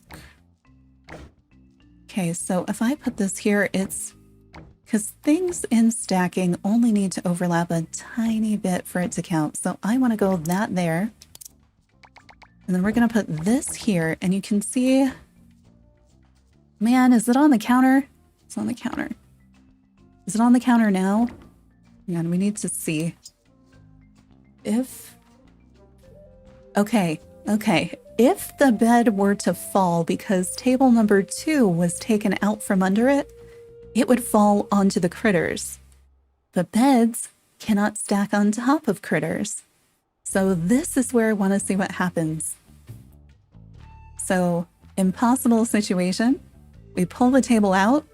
Okay, so if I put this here, it's because things in stacking only need to overlap a tiny bit for it to count. So I want to go that there. And then we're going to put this here, and you can see, man, is it on the counter? It's on the counter. Is it on the counter now? Hang on, we need to see. If, okay. If the bed were to fall because table number 2 was taken out from under it, it would fall onto the critters. But beds cannot stack on top of critters. So this is where I want to see what happens. So, impossible situation. We pull the table out.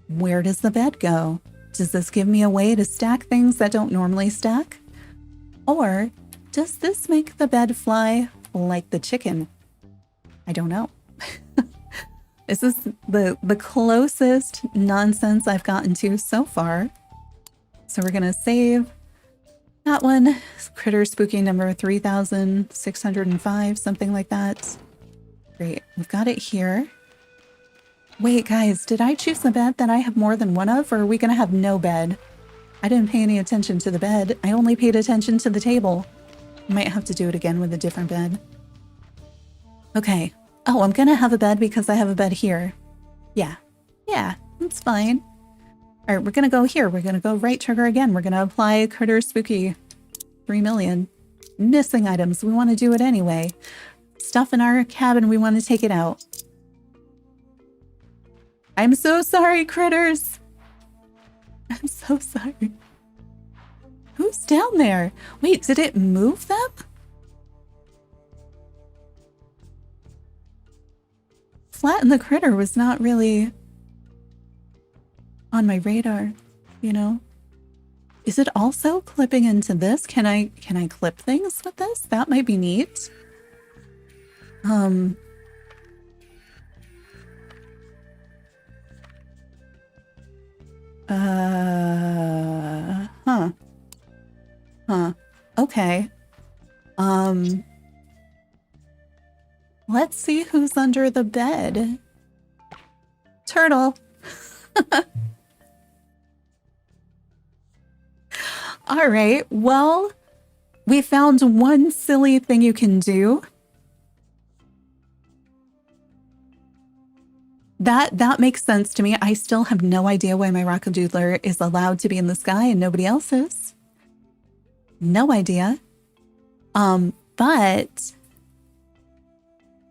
Where does the bed go? Does this give me a way to stack things that don't normally stack? Or does this make the bed fly like the chicken? I don't know. This is the closest nonsense I've gotten to so far. So we're going to save that one. Critter spooky number 3605, something like that. Great. We've got it here. Wait, guys, did I choose the bed that I have more than 1 of, or are we going to have no bed? I didn't pay any attention to the bed. I only paid attention to the table. I might have to do it again with a different bed. Okay. Oh, I'm going to have a bed because I have a bed here. Yeah, that's fine. All right, we're going to go here. We're going to go right trigger again. We're going to apply Critter Spooky 3 million. Missing items. We want to do it anyway. Stuff in our cabin. We want to take it out. I'm so sorry, critters. I'm so sorry. Who's down there? Wait, did it move them? Flatten the critter was not really on my radar, you know? Is it also clipping into this? Can I clip things with this? That might be neat. Okay. Let's see who's under the bed. Turtle. All right, well, we found one silly thing you can do. That makes sense to me. I still have no idea why my rockadoodler is allowed to be in the sky and nobody else is. No idea. But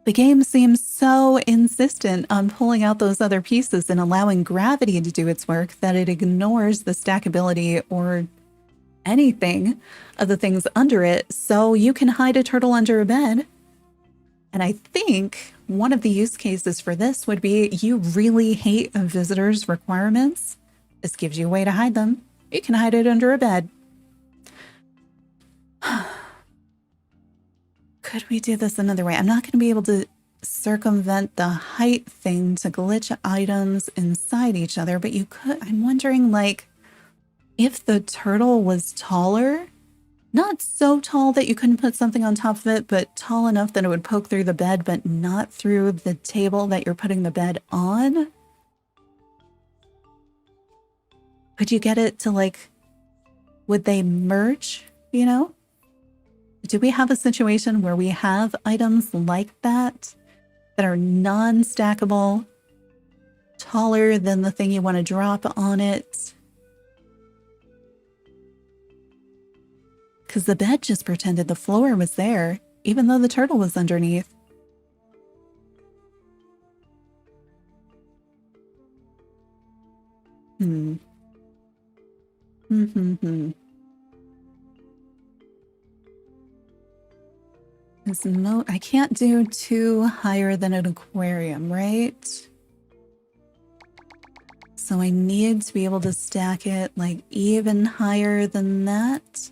the game seems so insistent on pulling out those other pieces and allowing gravity to do its work that it ignores the stackability or anything of the things under it. So you can hide a turtle under a bed. And I think one of the use cases for this would be you really hate a visitor's requirements. This gives you a way to hide them. You can hide it under a bed. Could we do this another way? I'm not going to be able to circumvent the height thing to glitch items inside each other, but you could. I'm wondering, like, if the turtle was taller, not so tall that you couldn't put something on top of it, but tall enough that it would poke through the bed, but not through the table that you're putting the bed on. Could you get it to, like, would they merge, you know? Do we have a situation where we have items like that are non-stackable, taller than the thing you want to drop on it? Because the bed just pretended the floor was there, even though the turtle was underneath. I can't do 2 higher than an aquarium, right? So I need to be able to stack it like even higher than that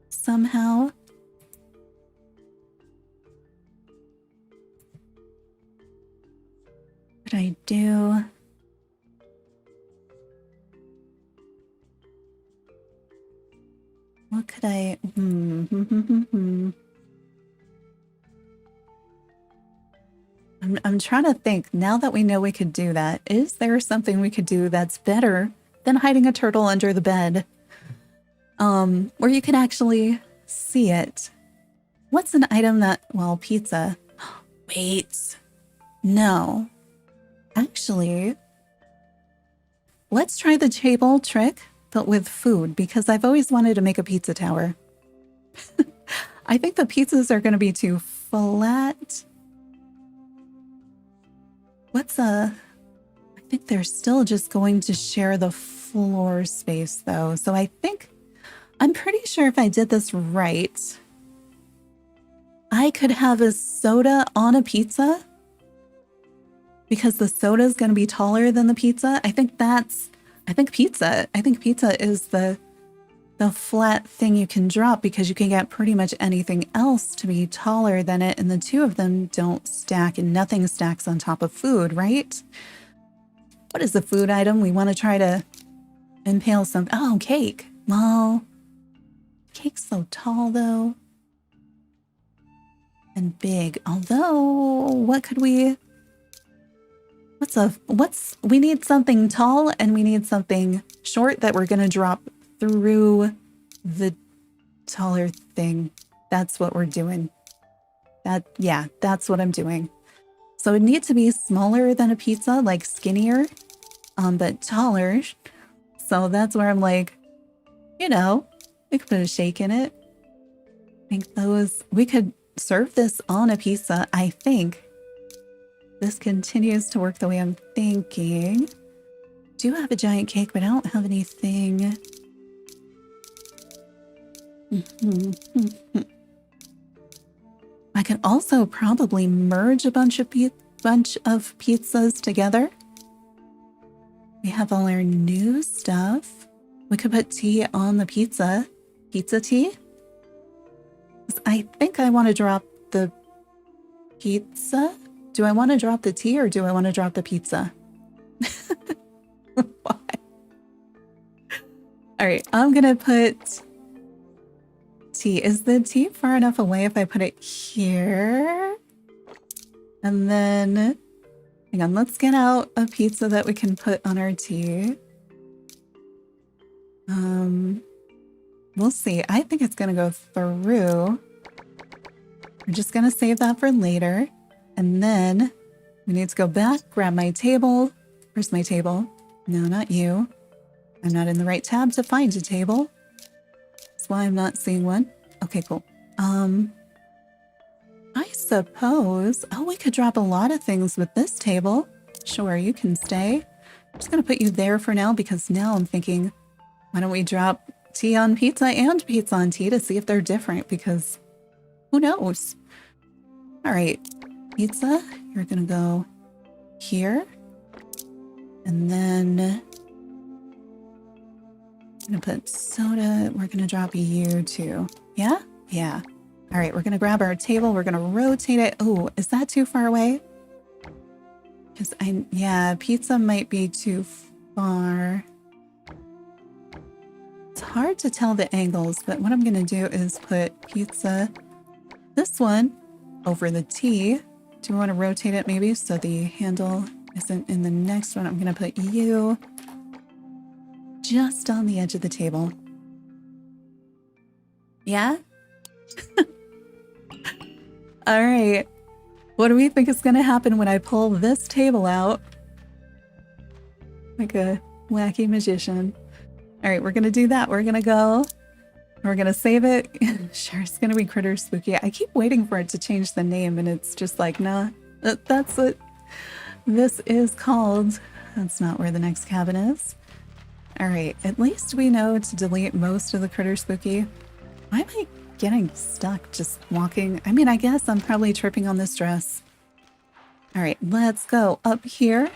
somehow. What I do? What could I... I'm trying to think, now that we know we could do that, is there something we could do that's better than hiding a turtle under the bed? Where you can actually see it. What's an item that... Well, pizza. Wait. No. Actually, let's try the table trick, but with food, because I've always wanted to make a pizza tower. I think the pizzas are going to be too flat. I think they're still just going to share the floor space though. So I'm pretty sure if I did this right, I could have a soda on a pizza because the soda is going to be taller than the pizza. I think pizza is the flat thing you can drop because you can get pretty much anything else to be taller than it, and the two of them don't stack and nothing stacks on top of food, right? What is the food item we want to try to impale some? Oh, cake. Well, cake's so tall though. And big. Although, what could we... we need something tall and we need something short that we're going to drop through the taller thing. That's what we're doing. That's what I'm doing. So it needs to be smaller than a pizza, like skinnier, but taller. So that's where I'm like, we could put a shake in it. I think we could serve this on a pizza, I think. This continues to work the way I'm thinking. I do have a giant cake, but I don't have anything. I could also probably merge a bunch of pizzas together. We have all our new stuff. We could put tea on the pizza. Pizza tea? I think I want to drop the pizza. Do I want to drop the tea or do I want to drop the pizza? Why? All right, I'm going to put tea. Is the tea far enough away if I put it here? And then, hang on, let's get out a pizza that we can put on our tea. We'll see. I think it's going to go through. We're just going to save that for later. And then We need to go back, grab my table. Where's my table? No, not you. I'm not in the right tab to find a table. That's why I'm not seeing one. Okay, cool. I suppose... Oh, we could drop a lot of things with this table. Sure, you can stay. I'm just going to put you there for now because now I'm thinking, why don't we drop tea on pizza and pizza on tea to see if they're different, because who knows? All right, pizza, you're going to go here. And then I'm going to put soda. We're going to drop you too. Yeah? Yeah. All right, we're going to grab our table. We're going to rotate it. Oh, is that too far away? Because yeah, pizza might be too far. It's hard to tell the angles, but what I'm going to do is put pizza, this one, over the tea. Do you want to rotate it maybe so the handle isn't in the next one? I'm going to put you just on the edge of the table. Yeah? All right. What do we think is going to happen when I pull this table out? Like a wacky magician. All right, we're going to do that. We're going to go. We're going to save it. Sure, it's going to be Critter Spooky. I keep waiting for it to change the name, and it's just like, nah, that's what this is called. That's not where the next cabin is. All right, at least we know to delete most of the Critter Spooky. Why am I getting stuck just walking? I mean, I guess I'm probably tripping on this dress. All right, let's go up here.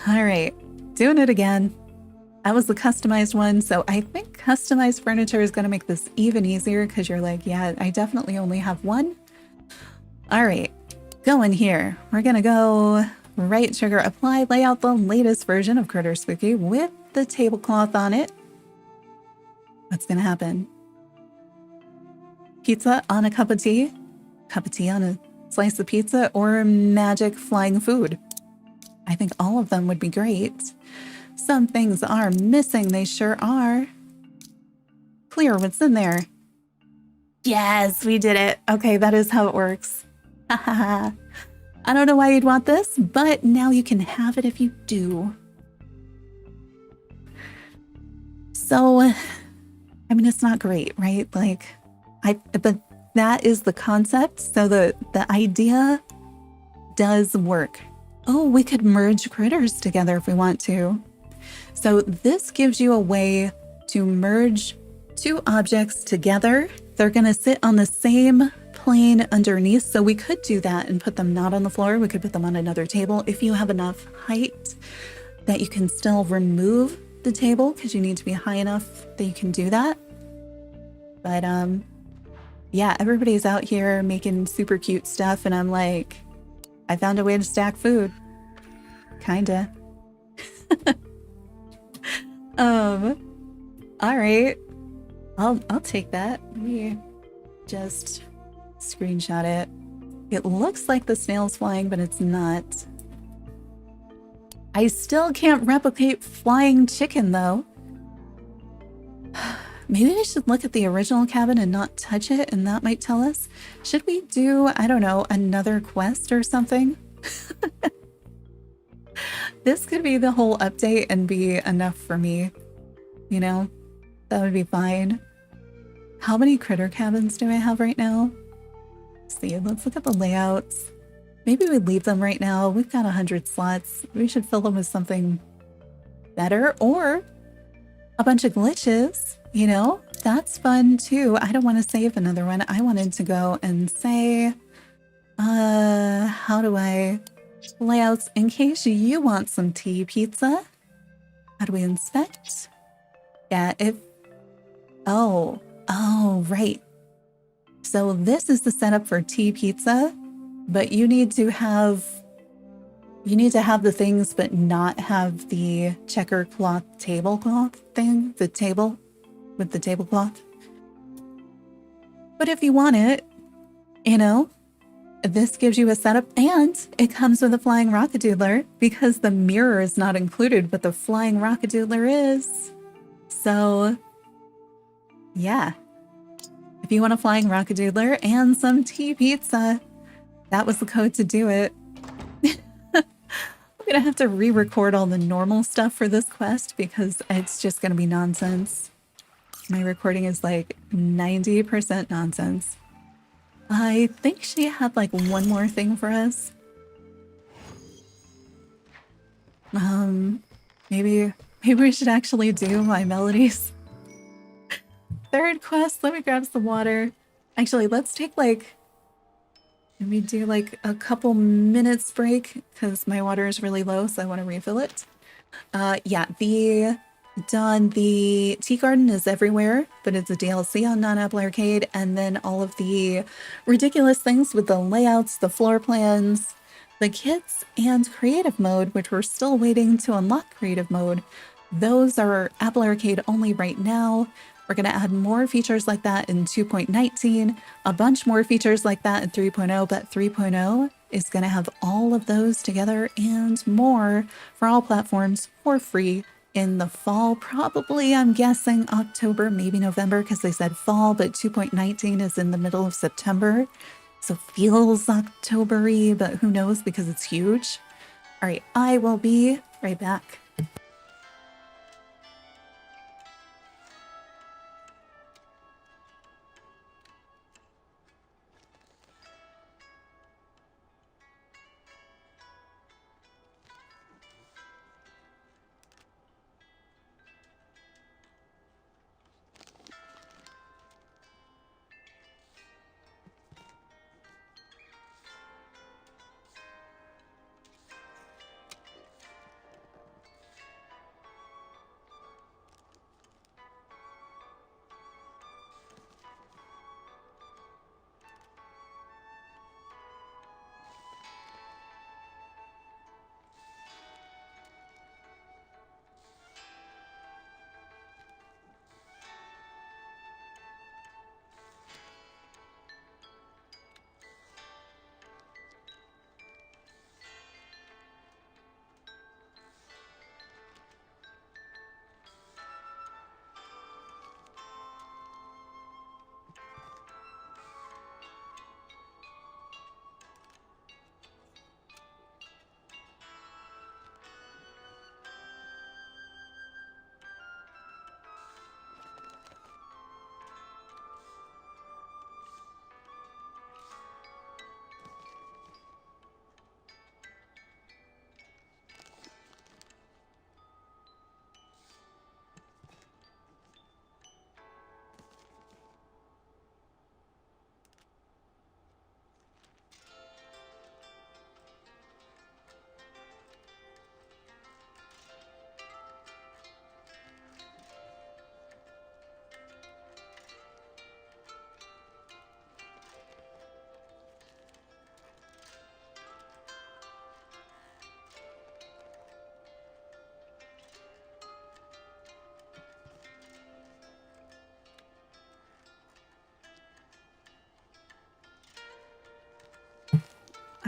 All right, doing it again. That was the customized one, so I think customized furniture is going to make this even easier because you're like, yeah, I definitely only have one. All right, going here. We're going to go right trigger, apply, lay out the latest version of Critter Spooky with the tablecloth on it. What's going to happen? Pizza on a cup of tea on a slice of pizza, or magic flying food. I think all of them would be great. Some things are missing. They sure are. Clear what's in there. Yes, we did it. Okay, that is how it works. I don't know why you'd want this, but now you can have it if you do. So, I mean, it's not great, right? Like, but that is the concept. So the idea does work. Oh, we could merge critters together if we want to. So this gives you a way to merge two objects together. They're going to sit on the same plane underneath. So we could do that and put them not on the floor. We could put them on another table if you have enough height that you can still remove the table, because you need to be high enough that you can do that. But yeah, everybody's out here making super cute stuff, and I'm like, I found a way to stack food. Kinda. All right. I'll take that. Let me just screenshot it. It looks like the snail's flying, but it's not. I still can't replicate flying chicken, though. Maybe we should look at the original cabin and not touch it, and that might tell us. Should we do, I don't know, another quest or something? This could be the whole update and be enough for me. You know, that would be fine. How many critter cabins do I have right now? Let's see, let's look at the layouts. Maybe we leave them right now. We've got 100 slots. We should fill them with something better, or a bunch of glitches. You know, that's fun too. I don't want to save another one. I wanted to go and say, how do I layouts in case you want some tea pizza? How do we inspect? Yeah, oh, right. So this is the setup for tea pizza, but you need to have the things, but not have the checker cloth tablecloth thing, the table with the tablecloth. But if you want it, you know, this gives you a setup, and it comes with a flying rockadoodler because the mirror is not included, but the flying rockadoodler is. So yeah, if you want a flying rockadoodler and some tea pizza, That was the code to do it. I'm gonna have to re-record all the normal stuff for this quest because it's just gonna be nonsense. My recording is like 90% nonsense. I think she had like one more thing for us. Maybe we should actually do my melodies. Third quest, let me grab some water. Actually, let's take like, let me do like a couple minutes break because my water is really low, so I want to refill it. Yeah, the tea garden is everywhere, but it's a DLC on Non-Apple Arcade, and then all of the ridiculous things with the layouts, the floor plans, the kits, and creative mode, which we're still waiting to unlock creative mode. Those are Apple Arcade only right now. We're going to add more features like that in 2.19, a bunch more features like that in 3.0, but 3.0 is going to have all of those together and more for all platforms for free in the fall. Probably, I'm guessing October, maybe November, because they said fall, but 2.19 is in the middle of September. So feels October-y, but who knows because it's huge. All right, I will be right back.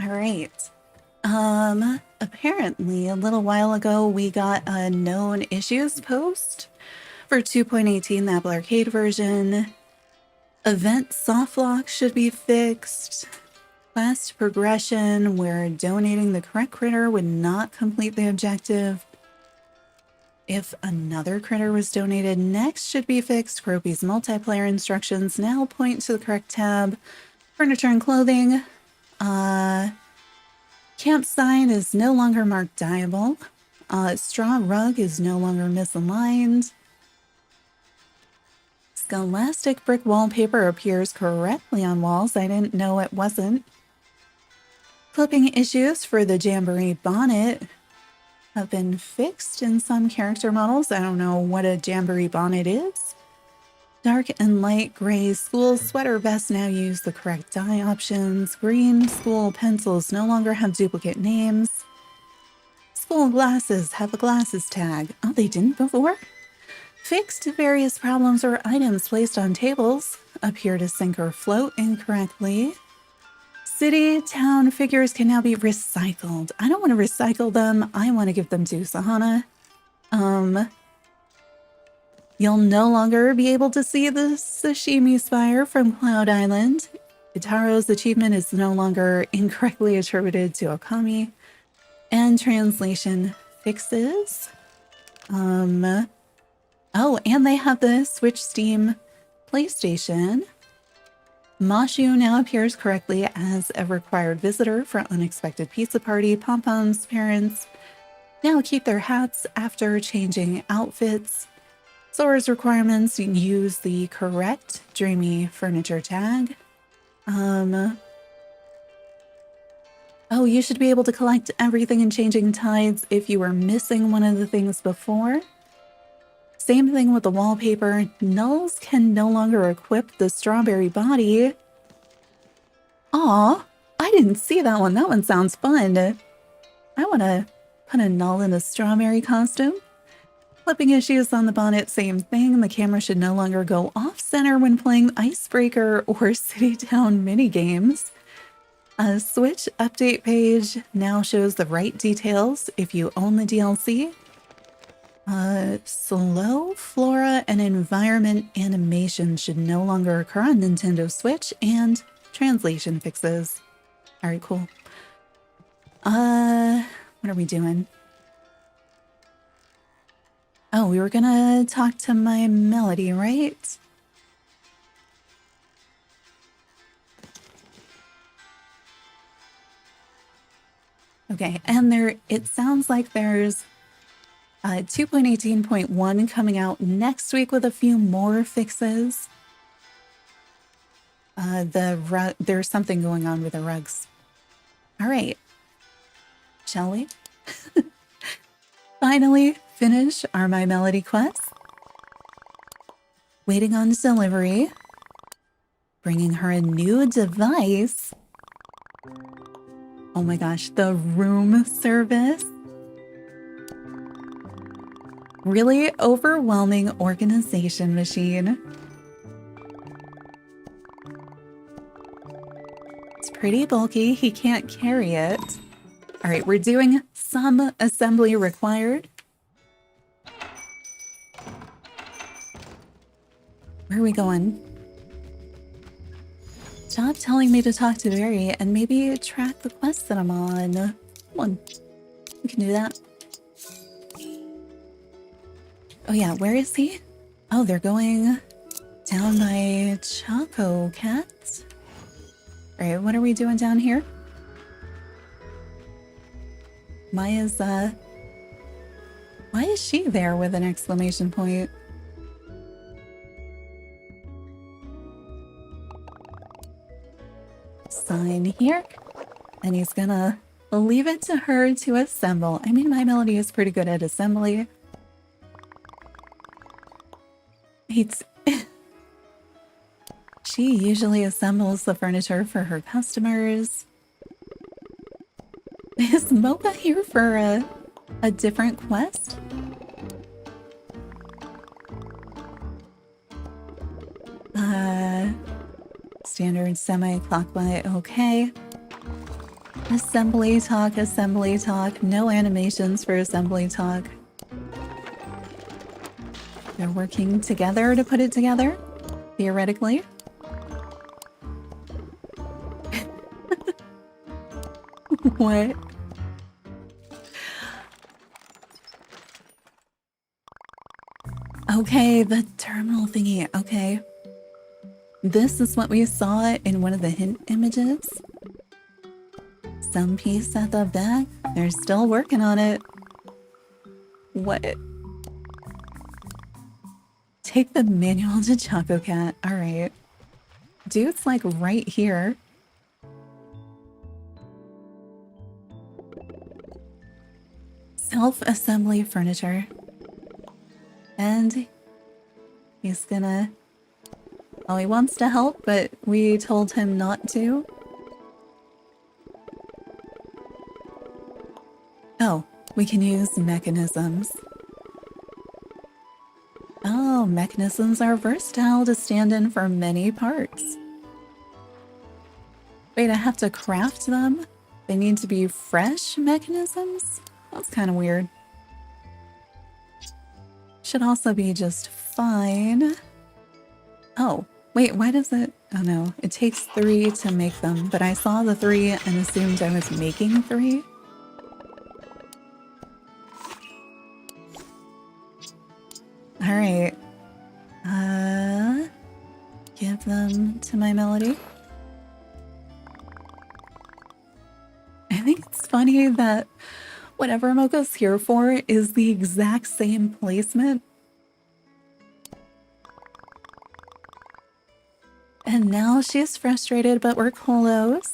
All right. Apparently a little while ago we got a known issues post for 2.18, the Apple Arcade version. Event softlock should be fixed. Quest progression where donating the correct critter would not complete the objective. If another critter was donated next should be fixed. Kuromi's multiplayer instructions now point to the correct tab. Furniture and clothing. Campsite is no longer marked dyeable. Straw rug is no longer misaligned. Scholastic brick wallpaper appears correctly on walls. I didn't know it wasn't. Clipping issues for the Jamboree bonnet have been fixed in some character models. I don't know what a Jamboree bonnet is. Dark and light gray school sweater vests now use the correct dye options. Green school pencils no longer have duplicate names. School glasses have a glasses tag. Oh, they didn't before? Fixed various problems or items placed on tables appear to sink or float incorrectly. City, town figures can now be recycled. I don't want to recycle them. I want to give them to Sahana. You'll no longer be able to see the sashimi spire from Cloud Island. Itaro's achievement is no longer incorrectly attributed to Okami. And translation fixes. Oh, and they have the Switch Steam PlayStation. Mashu now appears correctly as a required visitor for Unexpected Pizza Party. Pom-Pom's parents now keep their hats after changing outfits. Sora's requirements use the correct Dreamy Furniture tag. Oh, you should be able to collect everything in Changing Tides if you were missing one of the things before. Same thing with the wallpaper. Nulls can no longer equip the strawberry body. Aw, I didn't see that one. That one sounds fun. I want to put a null in a strawberry costume. Clipping issues on the bonnet, same thing. The camera should no longer go off-center when playing Icebreaker or City Town minigames. A Switch update page now shows the right details if you own the DLC. Slow flora and environment animation should no longer occur on Nintendo Switch, and translation fixes. Alright, cool. What are we doing? Oh, we were gonna talk to my Melody, right? Okay, and it sounds like there's 2.18.1 coming out next week with a few more fixes. There's something going on with the rugs. All right, shall we? Finally finish our My Melody quest. Waiting on delivery. Bringing her a new device. Oh my gosh, the room service. Really overwhelming organization machine. It's pretty bulky. He can't carry it. All right, we're doing some assembly required. Where are we going? Stop telling me to talk to Barry and maybe track the quest that I'm on. Come on, we can do that. Oh yeah, where is he? Oh, they're going down by Choco Cats. All right, what are we doing down here? Why is she there with an exclamation point? Sign here, and he's gonna leave it to her to assemble. I mean, My Melody is pretty good at assembly. She usually assembles the furniture for her customers. Is Mocha here for a different quest? Standard semi-clockwise, okay. Assembly talk, no animations for assembly talk. They're working together to put it together, theoretically. What? Okay, the terminal thingy, okay. This is what we saw in one of the hint images. Some piece at the back. They're still working on it. What? Take the manual to Choco Cat. All right. Dude's like right here. Self-assembly furniture. And he's gonna... Oh, he wants to help, but we told him not to. Oh, we can use mechanisms. Oh, mechanisms are versatile to stand in for many parts. Wait, I have to craft them? They need to be fresh mechanisms? That's kind of weird. Should also be just fine. Oh, Wait, why does it? Oh no, it takes 3 to make them, but I saw the 3 and assumed I was making 3. All right. Give them to my Melody. I think it's funny that whatever Mocha's here for is the exact same placement. And now she's frustrated, but we're close.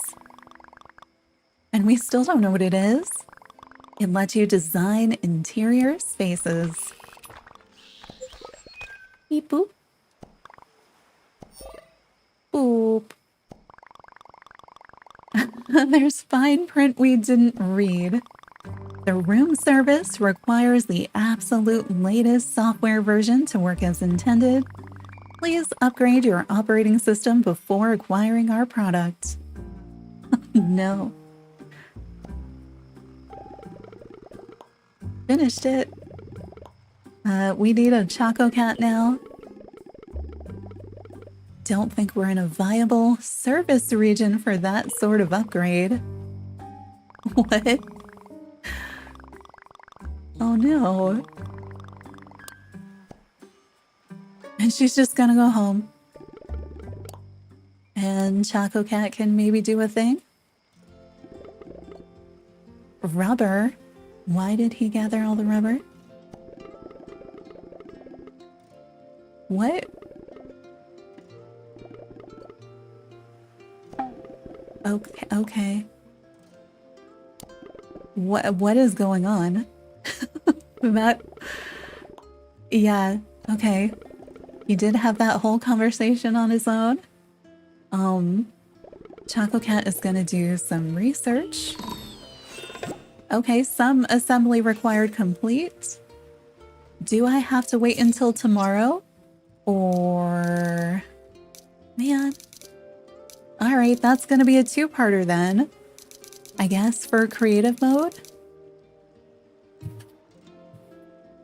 And we still don't know what it is. It lets you design interior spaces. Beep boop. Boop. There's fine print we didn't read. The room service requires the absolute latest software version to work as intended. Please upgrade your operating system before acquiring our product. No. Finished it. We need a Choco Cat now. Don't think we're in a viable service region for that sort of upgrade. What? Oh no. And she's just gonna go home. And Choco Cat can maybe do a thing? Rubber? Why did he gather all the rubber? What? Okay. What is going on? That... Yeah, okay. He did have that whole conversation on his own. Choco Cat is gonna do some research. Okay, some assembly required complete. Do I have to wait until tomorrow? Or... Man. Alright, that's gonna be a two-parter then. I guess for creative mode.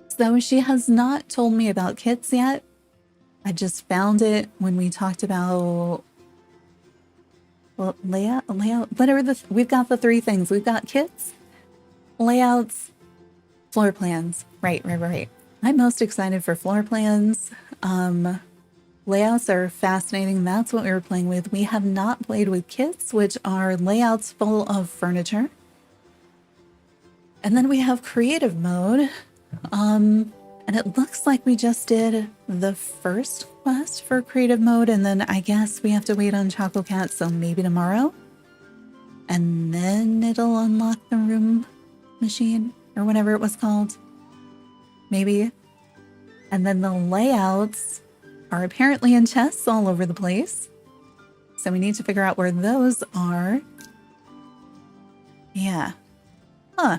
So she has not told me about kits yet. I just found it when we talked about... Well, layout, whatever we've got the 3 things. We've got kits, layouts, floor plans. Right. I'm most excited for floor plans. Layouts are fascinating. That's what we were playing with. We have not played with kits, which are layouts full of furniture. And then we have creative mode. And it looks like we just did the first quest for creative mode, and then I guess we have to wait on Choco Cat, so maybe tomorrow. And then it'll unlock the room machine, or whatever it was called. Maybe. And then the layouts are apparently in chests all over the place. So we need to figure out where those are. Yeah. Huh.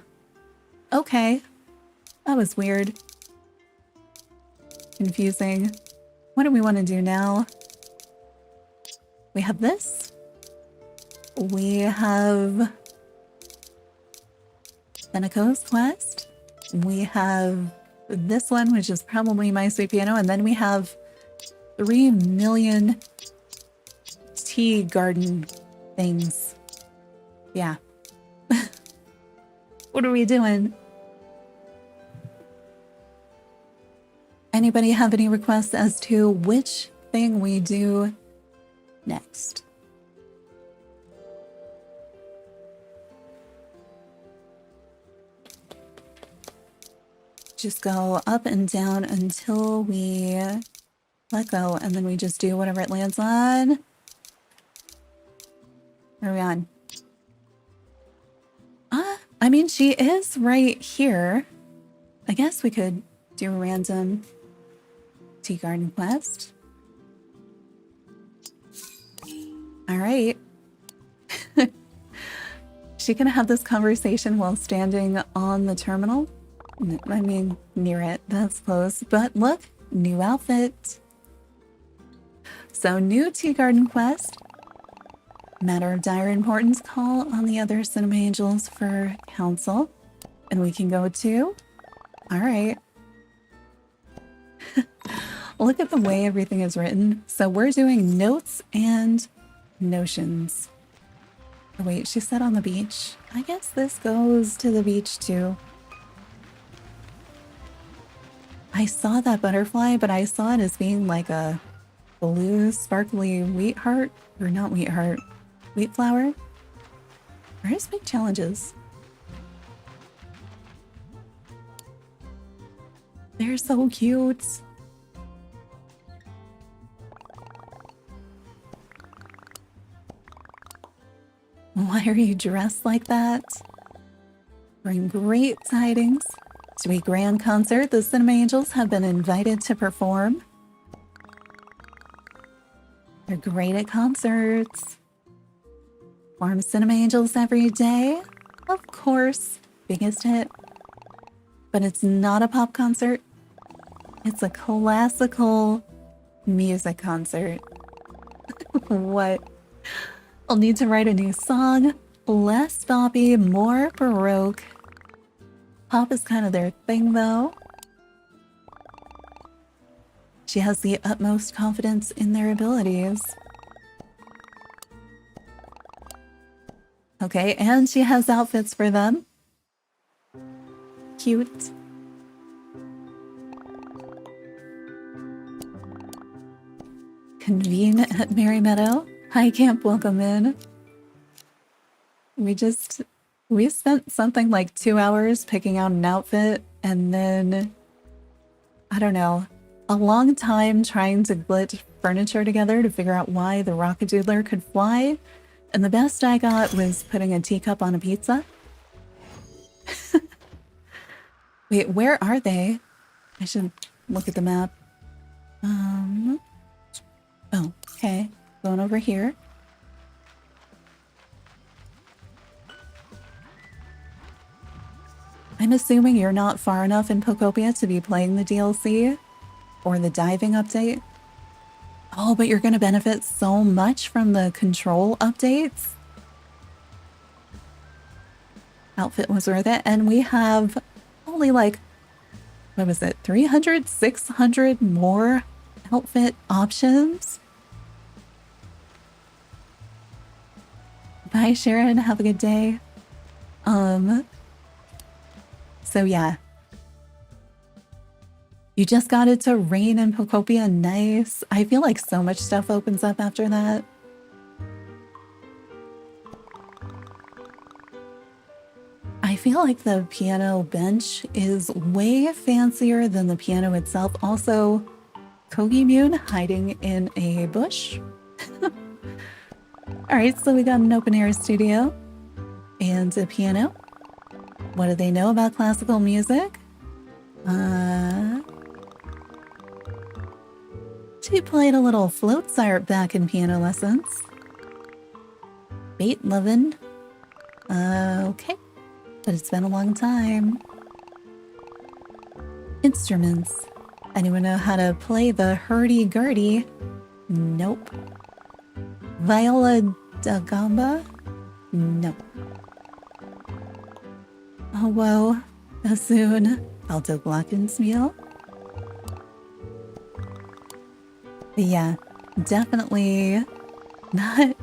Okay. That was weird. Confusing. What do we want to do now? We have this. We have Fenneko's quest. We have this one, which is probably My Sweet Piano. And then we have 3 million tea garden things. Yeah. What are we doing? Anybody have any requests as to which thing we do next? Just go up and down until we let go, and then we just do whatever it lands on. Where are we on? I mean, she is right here. I guess we could do a random tea garden quest. All right. She gonna have this conversation while standing on the terminal? I mean, near it. That's close. But look, new outfit. So, new tea garden quest. Matter of dire importance, call on the other cinema angels for counsel. And we can go to... All right. Look at the way everything is written. So we're doing notes and notions. Oh, wait, she said on the beach. I guess this goes to the beach too. I saw that butterfly, but I saw it as being like a blue sparkly wheat heart. Or not wheat heart. Wheat flower. Where's big challenges? They're so cute. Why are you dressed like that? Bring great tidings. To a grand concert, the Cinema Angels have been invited to perform. They're great at concerts. Form Cinema Angels every day. Of course, biggest hit. But it's not a pop concert. It's a classical music concert. What? I'll need to write a new song. Less boppy, more baroque. Pop is kind of their thing, though. She has the utmost confidence in their abilities. Okay, and she has outfits for them. Cute. Convene at Merry Meadow. Hi, Camp, welcome in. We spent something like 2 hours picking out an outfit, and then, I don't know, a long time trying to glitch furniture together to figure out why the Rockadoodler could fly, and the best I got was putting a teacup on a pizza. Wait, where are they? I should look at the map. Oh, okay. Going over here. I'm assuming you're not far enough in Pokopia to be playing the DLC or the diving update. Oh, but you're going to benefit so much from the control updates. Outfit was worth it. And we have only like, what was it, 300, 600 more outfit options. Bye, Sharon. Have a good day. So yeah. You just got it to rain in Pokopia. Nice. I feel like so much stuff opens up after that. I feel like the piano bench is way fancier than the piano itself. Also, Kogimune hiding in a bush. Alright, so we got an open air studio and a piano. What do they know about classical music? She played a little Floatsart back in piano lessons. Beethoven. Okay. But it's been a long time. Instruments. Anyone know how to play the hurdy-gurdy? Nope. Viola da gamba? Nope. Oh, whoa. Bassoon. Alto glockenspiel. Yeah, definitely not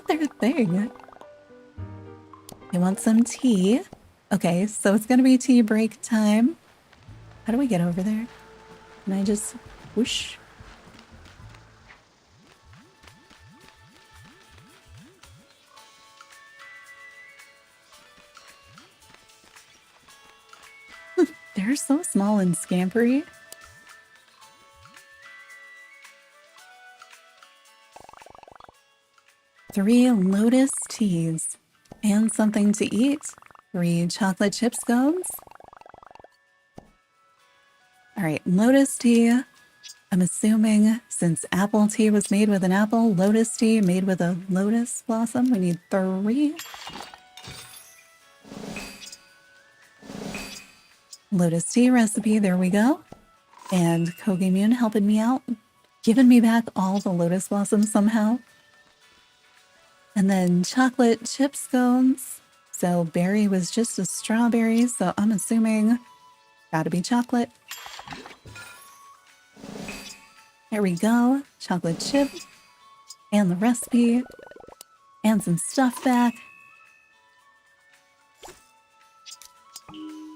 their thing. You want some tea? Okay, so it's gonna be tea break time. How do we get over there? Can I just whoosh? They're so small and scampery. Three lotus teas and something to eat. 3 chocolate chip scones. All right, lotus tea. I'm assuming since apple tea was made with an apple, lotus tea made with a lotus blossom. We need 3. Lotus tea recipe, there we go. And Kogimune helping me out, giving me back all the lotus blossoms somehow. And then chocolate chip scones. So berry was just a strawberry, so I'm assuming gotta be chocolate. There we go. Chocolate chip. And the recipe. And some stuff back.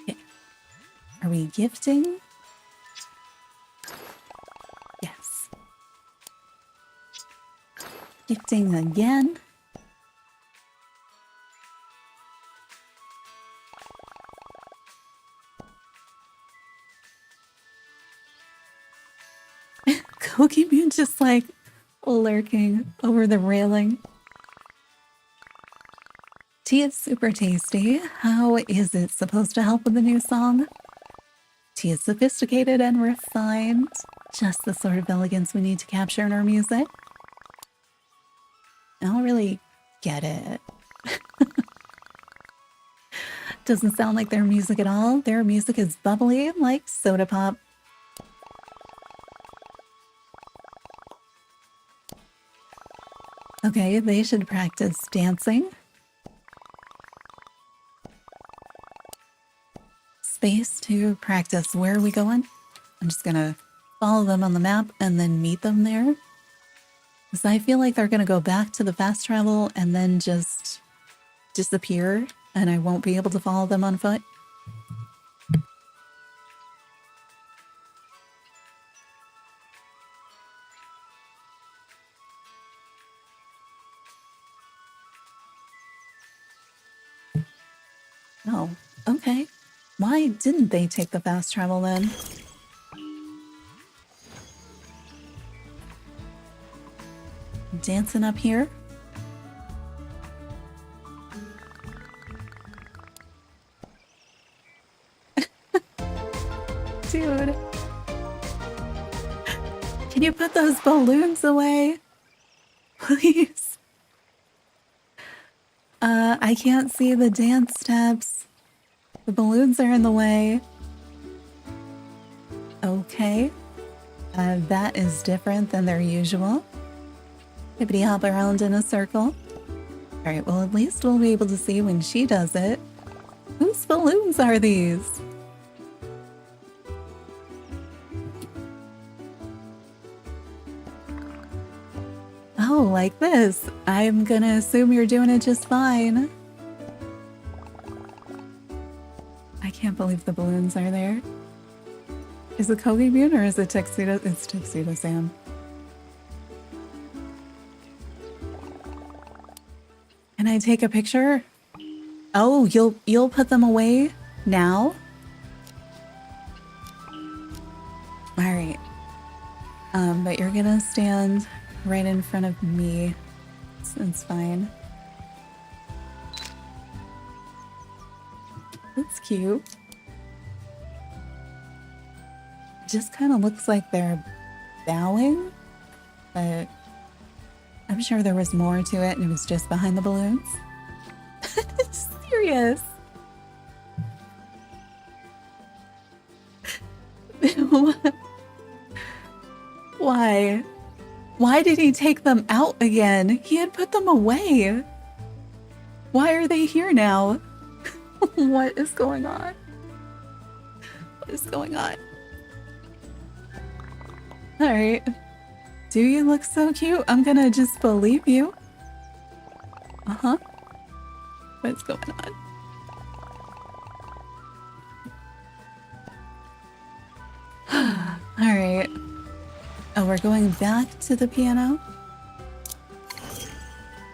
Okay. Are we gifting? Yes. Gifting again. Cookie Bean just like lurking over the railing. Tea is super tasty. How is it supposed to help with the new song? Tea is sophisticated and refined. Just the sort of elegance we need to capture in our music. I don't really get it. Doesn't sound like their music at all. Their music is bubbly like soda pop. Okay, they should practice dancing. Space to practice. Where are we going? I'm just gonna follow them on the map and then meet them there. Because I feel like they're gonna go back to the fast travel and then just disappear and I won't be able to follow them on foot. Oh, okay. Why didn't they take the fast travel then? Dancing up here. Dude. Can you put those balloons away? Please. I can't see the dance steps. The balloons are in the way. Okay. That is different than their usual. Hippity hop around in a circle. Alright, well at least we'll be able to see when she does it. Whose balloons are these? Oh, like this. I'm gonna assume you're doing it just fine. I can't believe the balloons are there. Is it Kogi Bean or is it Tuxedo? It's Tuxedo Sam. Can I take a picture? Oh, you'll put them away now? All right. But you're gonna stand right in front of me. It's fine. That's cute. Just kind of looks like they're bowing, but I'm sure there was more to it and it was just behind the balloons. Serious. Why? Why did he take them out again? He had put them away. Why are they here now? What is going on? What is going on? Alright. Do you look so cute? I'm gonna just believe you. Uh-huh. What's going on? Alright. Oh, we're going back to the piano?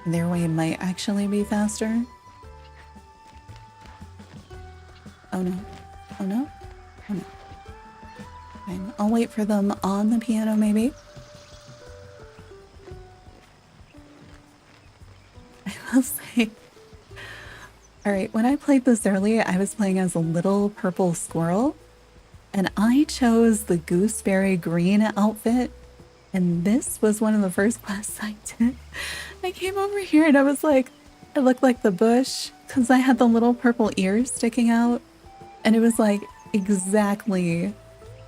Their way might actually be faster. Oh no. Oh no. Oh no. Fine. I'll wait for them on the piano maybe. I will say. Alright, when I played this earlier, I was playing as a little purple squirrel. And I chose the gooseberry green outfit. And this was one of the first quests I did. I came over here and I was like, I looked like the bush because I had the little purple ears sticking out. And it was like exactly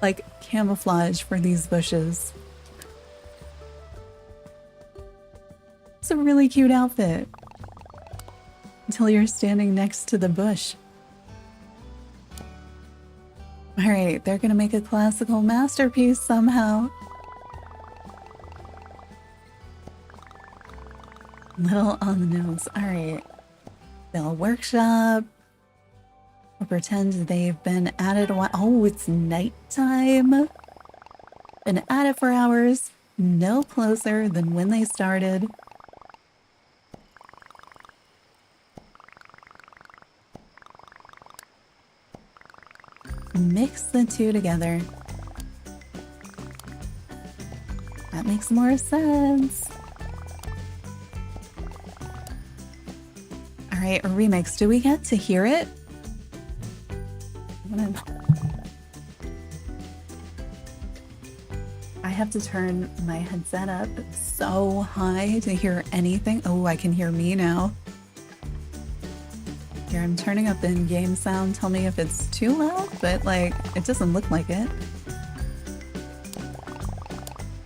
like camouflage for these bushes. It's a really cute outfit. Until you're standing next to the bush. Alright, they're gonna make a classical masterpiece somehow. Little on the nose. All right. They'll workshop. We'll pretend they've been at it a while. Oh, it's nighttime. Been at it for hours. No closer than when they started. Mix the two together. That makes more sense. All right, remix. Do we get to hear it? I have to turn my headset up so high to hear anything. Oh, I can hear me now. Here, I'm turning up the in-game sound. Tell me if it's too loud, but like, it doesn't look like it.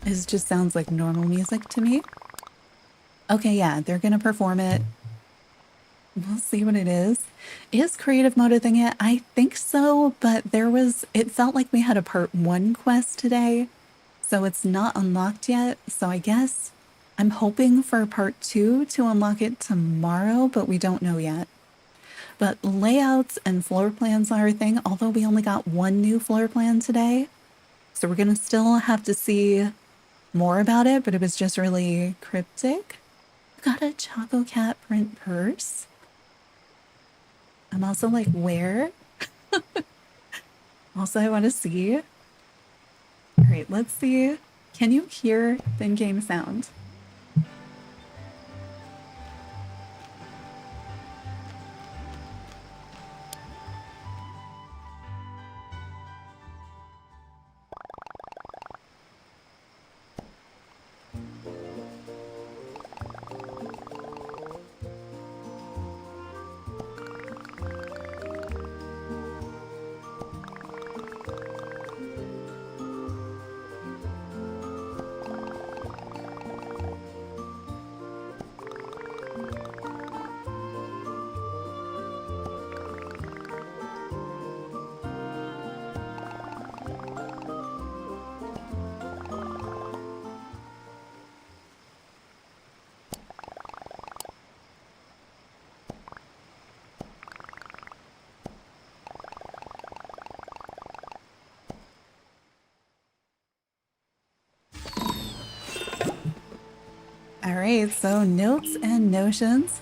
It just sounds like normal music to me. Okay, yeah, they're gonna perform it. We'll see what it is. Is creative mode a thing yet? I think so, but it felt like we had a part 1 quest today, so it's not unlocked yet. So I guess I'm hoping for part 2 to unlock it tomorrow, but we don't know yet. But layouts and floor plans are a thing, although we only got 1 new floor plan today. So we're gonna still have to see more about it, but it was just really cryptic. Got a Choco Cat print purse. I'm also like, where? Also, I want to see. All right, let's see. Can you hear the in-game sound? All right, so notes and notions.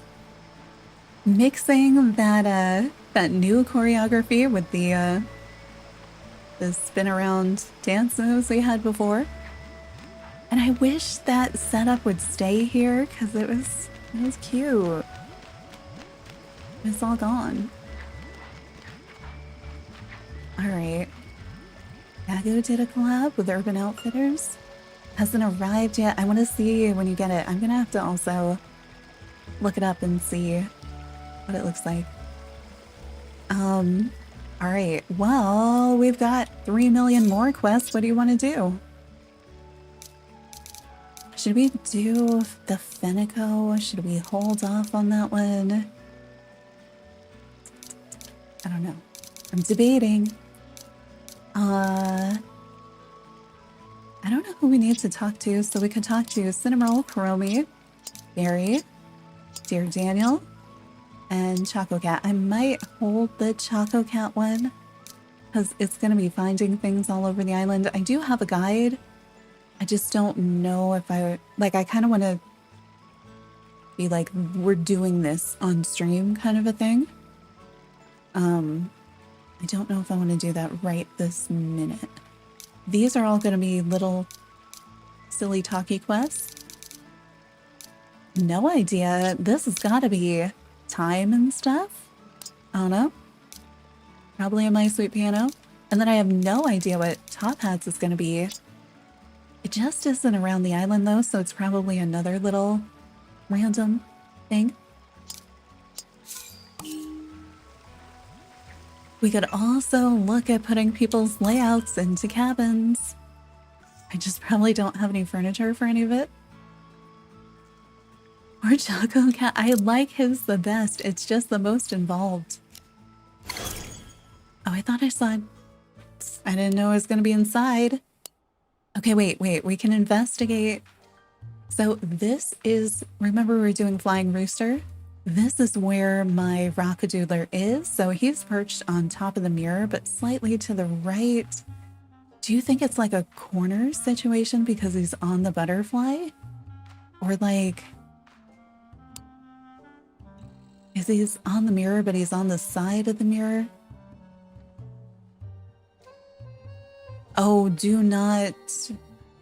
Mixing that new choreography with the spin around dance moves we had before. And I wish that setup would stay here because it was cute. It's all gone. All right. Yago did a collab with Urban Outfitters. Hasn't arrived yet. I want to see when you get it. I'm gonna have to also look it up and see what it looks like. All right. Well, we've got 3 million more quests. What do you want to do? Should we do the Fenneko? Should we hold off on that one? I don't know. I'm debating. I don't know who we need to talk to, so we could talk to Cinnamoroll, Kuromi, Barry, Dear Daniel, and Choco Cat. I might hold the Choco Cat one because it's going to be finding things all over the island. I do have a guide. I just don't know if I kind of want to be like, we're doing this on stream kind of a thing. I don't know if I want to do that right this minute. These are all going to be little silly talky quests. No idea. This has got to be time and stuff. I don't know. Probably a My Sweet Piano. And then I have no idea what Top Hats is going to be. It just isn't around the island though, so it's probably another little random thing. We could also look at putting people's layouts into cabins. I just probably don't have any furniture for any of it. Or Choco Cat. I like his the best. It's just the most involved. Oh, I thought I saw... I didn't know it was going to be inside. Okay, wait. We can investigate So this is, remember we were doing Flying Rooster? This is where my rockadoodler is. So he's perched on top of the mirror, but slightly to the right. Do you think it's like a corner situation because he's on the butterfly? Or like, is he's on the mirror, but he's on the side of the mirror? Oh, do not...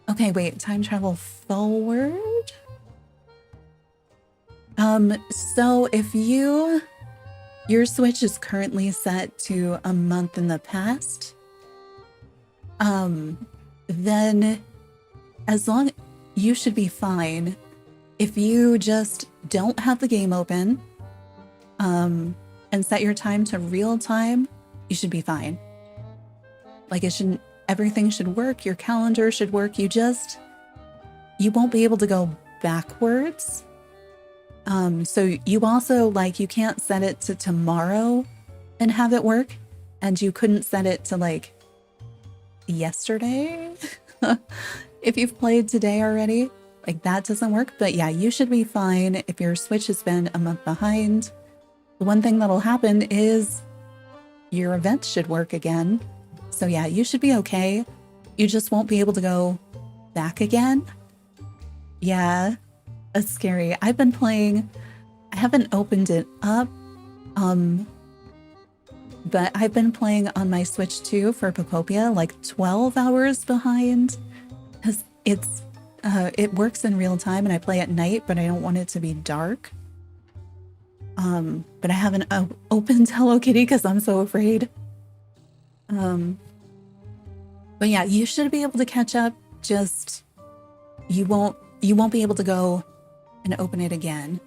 Okay, wait, time travel forward? So if your Switch is currently set to a month in the past, then as long, you should be fine. If you just don't have the game open, and set your time to real time, you should be fine. Like everything should work, your calendar should work, you won't be able to go backwards. So you also, like, you can't set it to tomorrow and have it work, and you couldn't set it to, like, yesterday if you've played today already. Like, that doesn't work. But yeah, you should be fine if your Switch has been a month behind. The one thing that'll happen is your events should work again. So yeah, you should be okay. You just won't be able to go back again. Yeah, that's scary. I've been playing, I haven't opened it up, but I've been playing on my Switch too for Pocopia, like 12 hours behind, because it works in real time and I play at night, but I don't want it to be dark. But I haven't opened Hello Kitty because I'm so afraid. But yeah, you should be able to catch up. Just you won't be able to go and open it again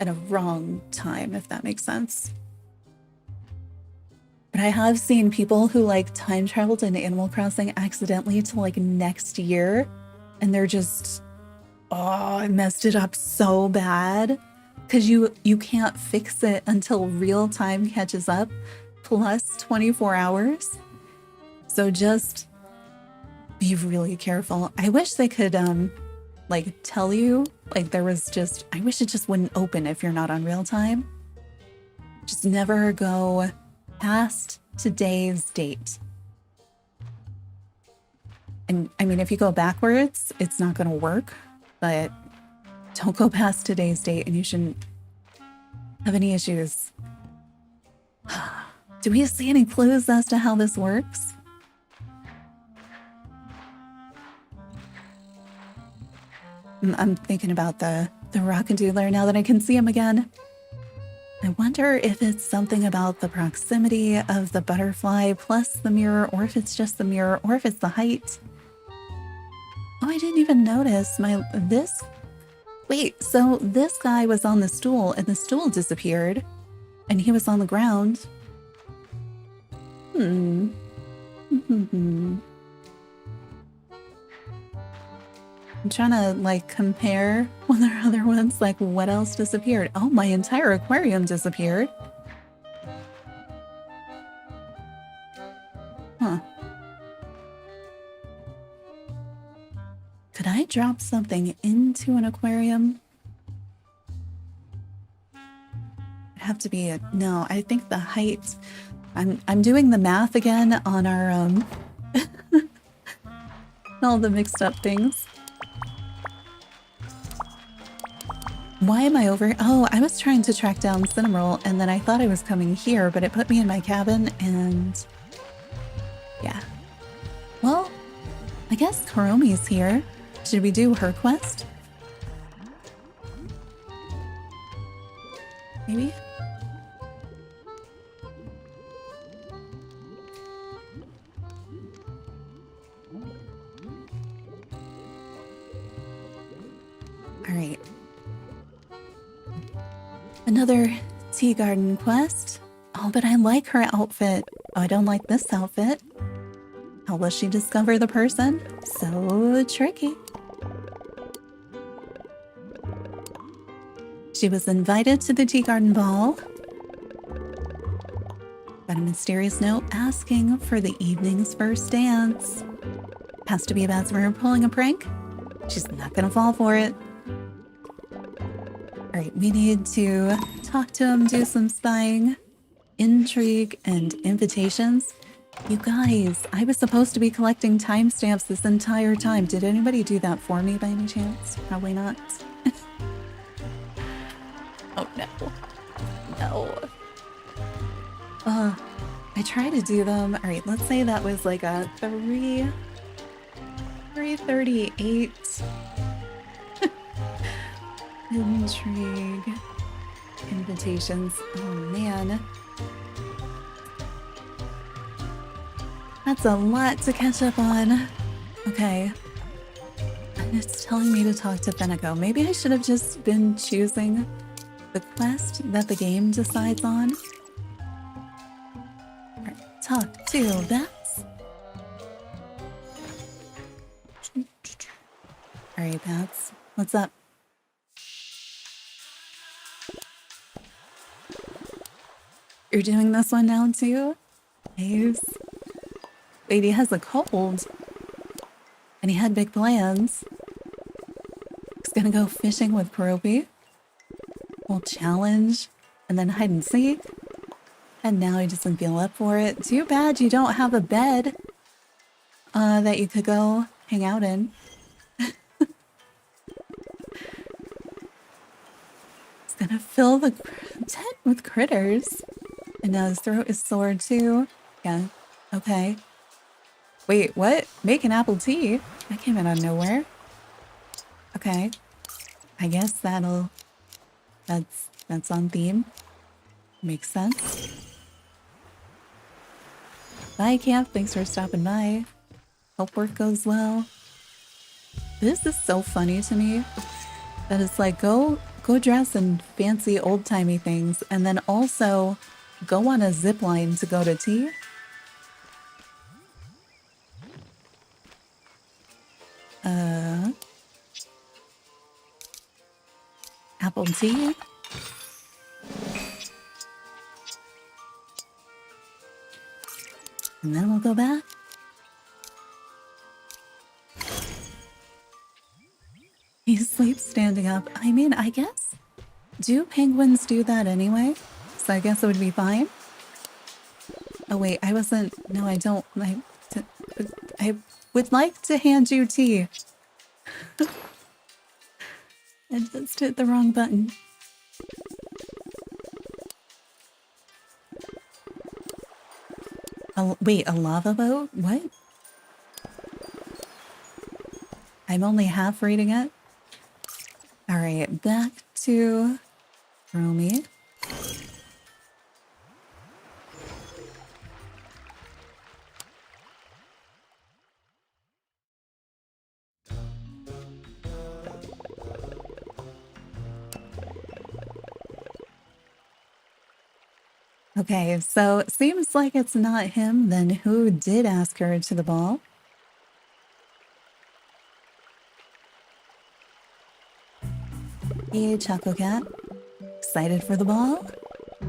at a wrong time, if that makes sense. But I have seen people who like time traveled in Animal Crossing accidentally to like next year, and they're just, oh, I messed it up so bad. Because you can't fix it until real time catches up, plus 24 hours. So just be really careful. I wish they could like tell you, like there was just, I wish it just wouldn't open if you're not on real time. Just never go past today's date. And I mean, if you go backwards, it's not going to work, but don't go past today's date and you shouldn't have any issues. Do we see any clues as to how this works? I'm thinking about the rockadoodler now that I can see him again. I wonder if it's something about the proximity of the butterfly plus the mirror, or if it's just the mirror, or if it's the height. Oh, I didn't even notice this. Wait, so this guy was on the stool and the stool disappeared and he was on the ground. I'm trying to like compare one or other ones, like what else disappeared? Oh, my entire aquarium disappeared. Huh. Could I drop something into an aquarium? It'd have to be no, I think the height. I'm doing the math again on our all the mixed up things. Why am I over? Oh, I was trying to track down Cinnamoroll and then I thought I was coming here, but it put me in my cabin and yeah. Well, I guess Kuromi's here. Should we do her quest? Maybe? All right. Another tea garden quest. Oh, but I like her outfit. Oh, I don't like this outfit. How will she discover the person? So tricky. She was invited to the tea garden ball. Got a mysterious note asking for the evening's first dance. Has to be about her pulling a prank. She's not gonna fall for it. Alright, we need to talk to him, do some spying, intrigue, and invitations. You guys, I was supposed to be collecting timestamps this entire time. Did anybody do that for me by any chance? Probably not. Oh no. No. I try to do them. Alright, let's say that was like a 338. Intrigue. Invitations. Oh man. That's a lot to catch up on. Okay. And it's telling me to talk to Fenneko. Maybe I should have just been choosing the quest that the game decides on. Alright, talk to Bats. Alright, Bats. What's up? You're doing this one now too? Nice. Wait, he has a cold. And he had big plans. He's gonna go fishing with Kuromi. Whole challenge. And then hide and seek. And now he doesn't feel up for it. Too bad you don't have a bed that you could go hang out in. He's gonna fill the tent with critters. And now his throat is sore too. Yeah, okay. Wait, what? Make an apple tea? That came out of nowhere. Okay. I guess that's on theme. Makes sense. Bye, Camp. Thanks for stopping by. Hope work goes well. This is so funny to me. That it's like, go dress in fancy old-timey things, and then also go on a zip line to go to tea. Apple tea? And then we'll go back. He sleeps standing up. I mean, I guess. Do penguins do that anyway? So I guess it would be fine. Oh wait, I wasn't. No, I don't. I would like to hand you tea. I just hit the wrong button. Oh, wait, a lava boat? What? I'm only half reading it. Alright, back to Kuromi. Okay, so it seems like it's not him. Then who did ask her to the ball? Hey, Choco Cat. Excited for the ball?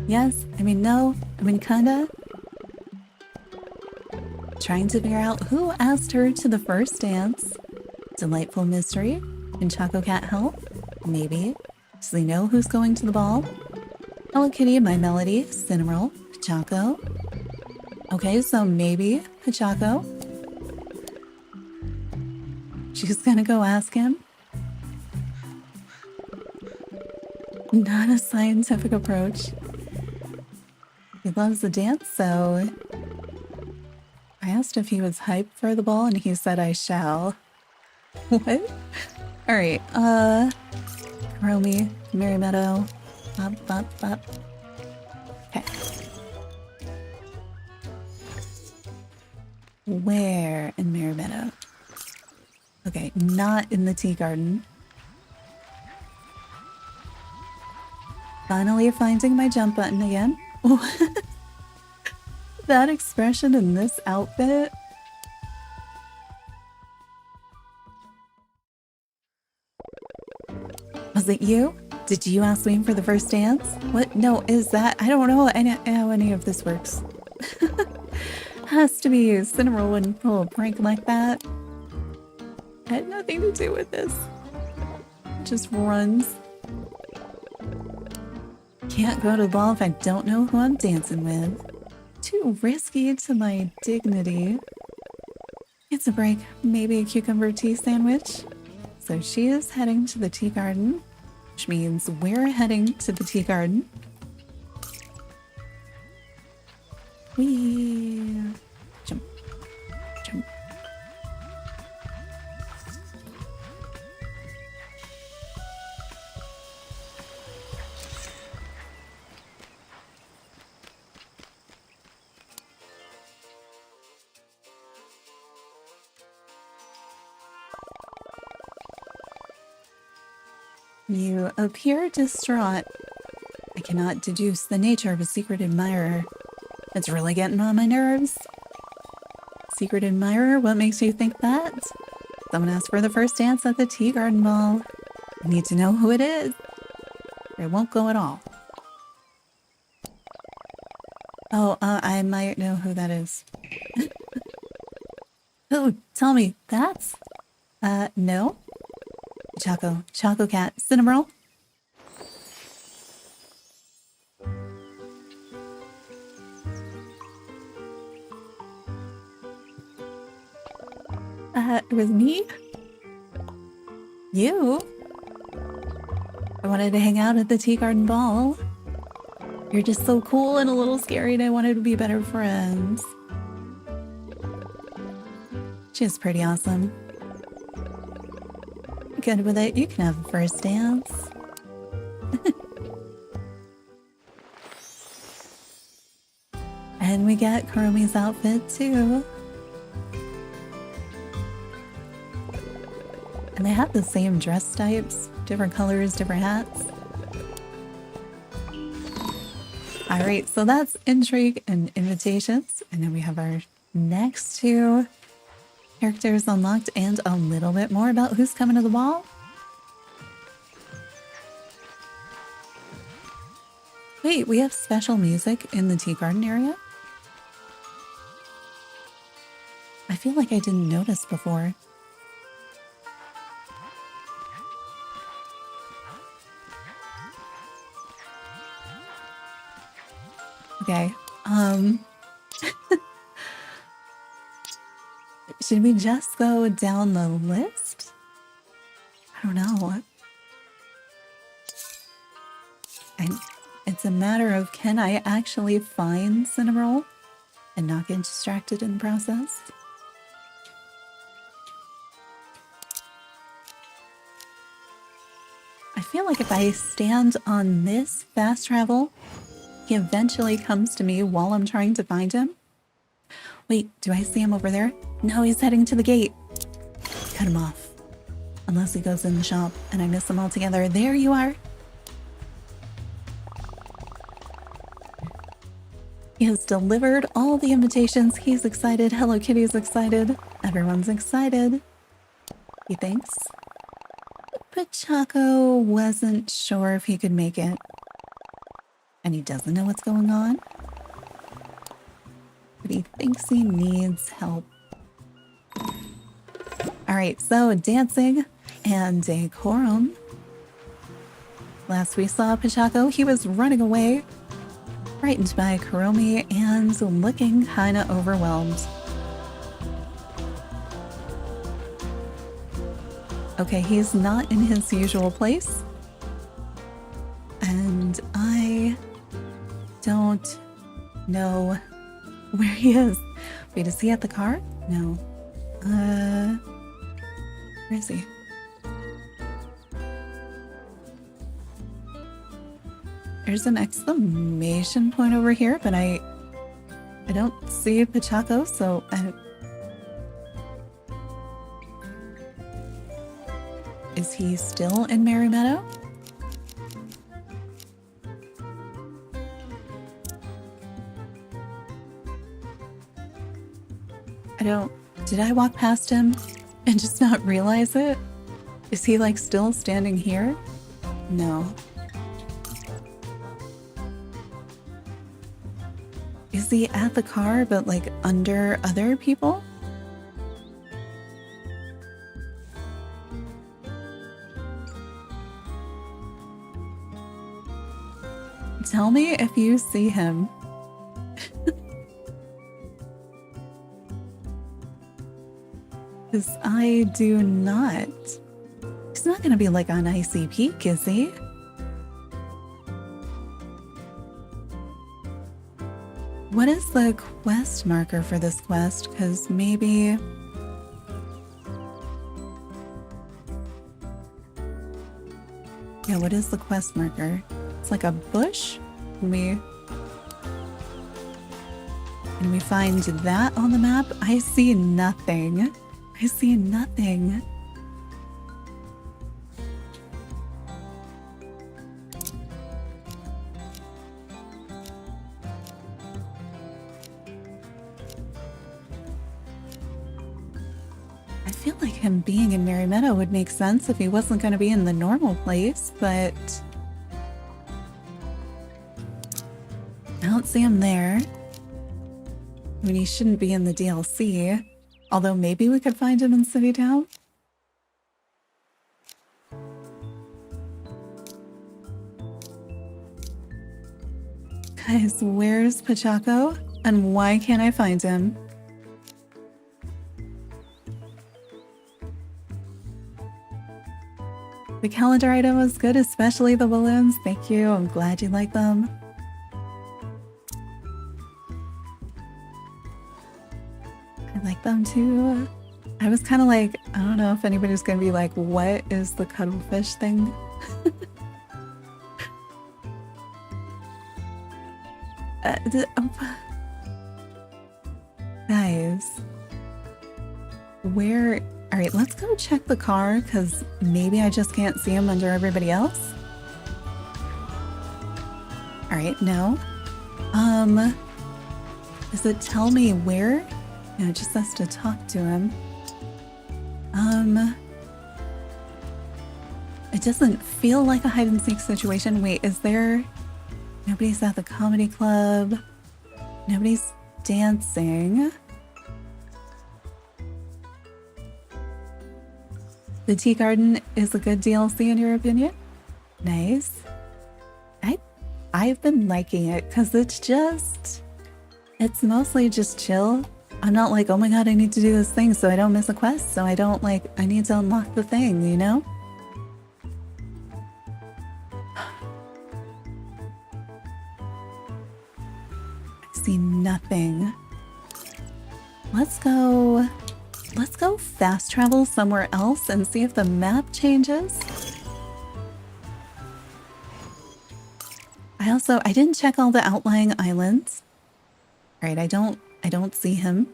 Yes? I mean, no? I mean, kinda? Trying to figure out who asked her to the first dance. Delightful mystery. Can Choco Cat help? Maybe. Does he know who's going to the ball? Hello Kitty, My Melody, Cinnamoroll, Pochacco. Okay, so maybe Pochacco. She's gonna go ask him. Not a scientific approach. He loves the dance, so I asked if he was hyped for the ball and he said I shall. What? Alright, Kuromi, Merry Meadow. Up. Okay. Where in Merry Meadow? Okay, not in the tea garden. Finally finding my jump button again. That expression in this outfit. Was it you? Did you ask me for the first dance? What? No, is that? I don't know how any of this works. Has to be Cinnamoroll wouldn't pull a prank like that. Had nothing to do with this. Just runs. Can't go to the ball if I don't know who I'm dancing with. Too risky to my dignity. It's a break. Maybe a cucumber tea sandwich. So she is heading to the tea garden, which means we're heading to the tea garden. Whee! Jump. Jump. You appear distraught. I cannot deduce the nature of a secret admirer. It's really getting on my nerves. Secret admirer? What makes you think that? Someone asked for the first dance at the tea garden ball. I need to know who it is, or it won't go at all. Oh, I might know who that is. Oh, tell me, that's... no? Choco cat, Cinnamoroll? It was me? You? I wanted to hang out at the tea garden ball. You're just so cool and a little scary and I wanted to be better friends. She's pretty awesome. Good with it. You can have a first dance. And we get Kuromi's outfit too. And they have the same dress types, different colors, different hats. All right, so that's intrigue and invitations. And then we have our next two characters unlocked and a little bit more about who's coming to the ball. Wait, we have special music in the tea garden area? I feel like I didn't notice before. Okay, should we just go down the list? I don't know. It's a matter of, can I actually find Cinnamoroll and not get distracted in the process? I feel like if I stand on this fast travel, he eventually comes to me while I'm trying to find him. Wait, do I see him over there? No, he's heading to the gate. Cut him off. Unless he goes in the shop and I miss him altogether. There you are. He has delivered all the invitations. He's excited. Hello Kitty's excited. Everyone's excited. He thinks. Pochacco wasn't sure if he could make it. And he doesn't know what's going on. But he thinks he needs help. Alright, so dancing and decorum. Last we saw Pochacco, he was running away, frightened by Kuromi and looking kinda overwhelmed. Okay, he's not in his usual place. And I don't know where he is. Wait, is he at the car? No. Where is he? There's an exclamation point over here, but I don't see Pochacco, so is he still in Merry Meadow? Did I walk past him and just not realize it? Is he like still standing here? No. Is he at the car but like under other people? Tell me if you see him. Because I do not. He's not going to be like on Icy Peak, is he? What is the quest marker for this quest? Because maybe... Yeah, what is the quest marker? It's like a bush? Can we find that on the map? I see nothing. I see nothing. I feel like him being in Merry Meadow would make sense if he wasn't going to be in the normal place, but I don't see him there. I mean, he shouldn't be in the DLC, although maybe we could find him in City Town. Guys, where's Pochacco? And why can't I find him? The calendar item was good, especially the balloons. Thank you. I'm glad you like them. I like them too. I was kind of like, I don't know if anybody's going to be like, what is the cuttlefish thing? Guys, where... Alright, let's go check the car, because maybe I just can't see him under everybody else. Alright, no. Does it tell me where? No, it just has to talk to him. It doesn't feel like a hide and seek situation. Wait, is there... Nobody's at the comedy club. Nobody's dancing. The Tea Garden is a good DLC in your opinion? Nice. I've been liking it because it's mostly just chill. I'm not like, oh my god, I need to do this thing so I don't miss a quest, so I don't like, I need to unlock the thing, you know? I see nothing. Let's go fast travel somewhere else and see if the map changes. I didn't check all the outlying islands. All right, I don't see him.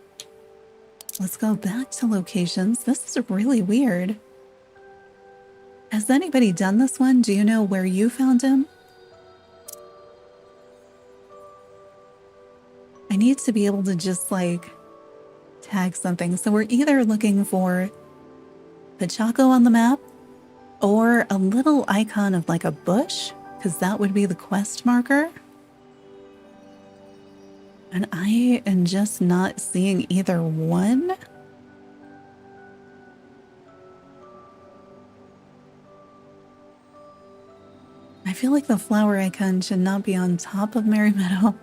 Let's go back to locations. This is really weird. Has anybody done this one? Do you know where you found him? I need to be able to just like tag something. So we're either looking for Pochacco on the map or a little icon of like a bush, because that would be the quest marker. And I am just not seeing either one. I feel like the flower icon should not be on top of Merry Meadow.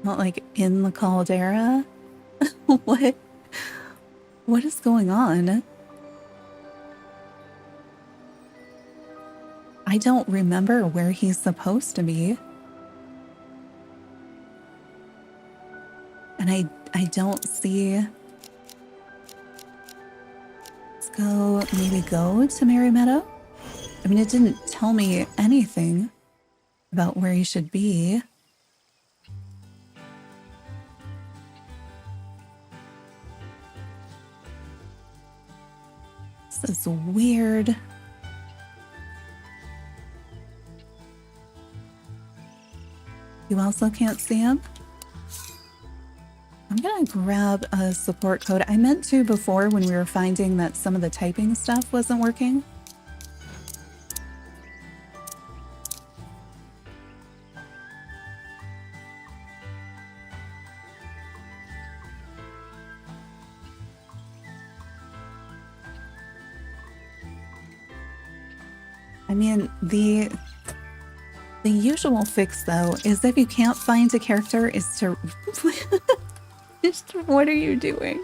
Not like in the caldera. What is going on? I don't remember where he's supposed to be. And I don't see... Let's maybe go to Merry Meadow? I mean, it didn't tell me anything about where he should be. This is weird. You also can't see him? I'm gonna grab a support code. I meant to before when we were finding that some of the typing stuff wasn't working. mean, the usual fix, though, is if you can't find a character, is to... What are you doing?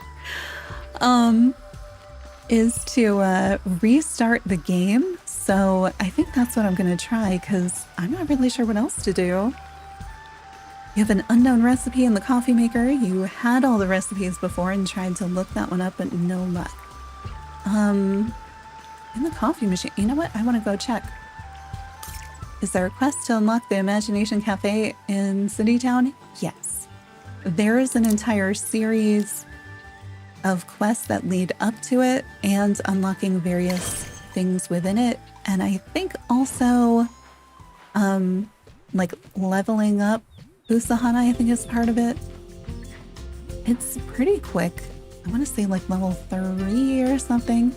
Is to restart the game. So I think that's what I'm going to try, because I'm not really sure what else to do. You have an unknown recipe in the coffee maker. You had all the recipes before and tried to look that one up, but no luck. In the coffee machine. You know what? I want to go check. Is there a quest to unlock the Imagination Cafe in City Town? Yes. There is an entire series of quests that lead up to it and unlocking various things within it. And I think also, like leveling up Usahana, I think is part of it. It's pretty quick. I want to say like level 3 or something.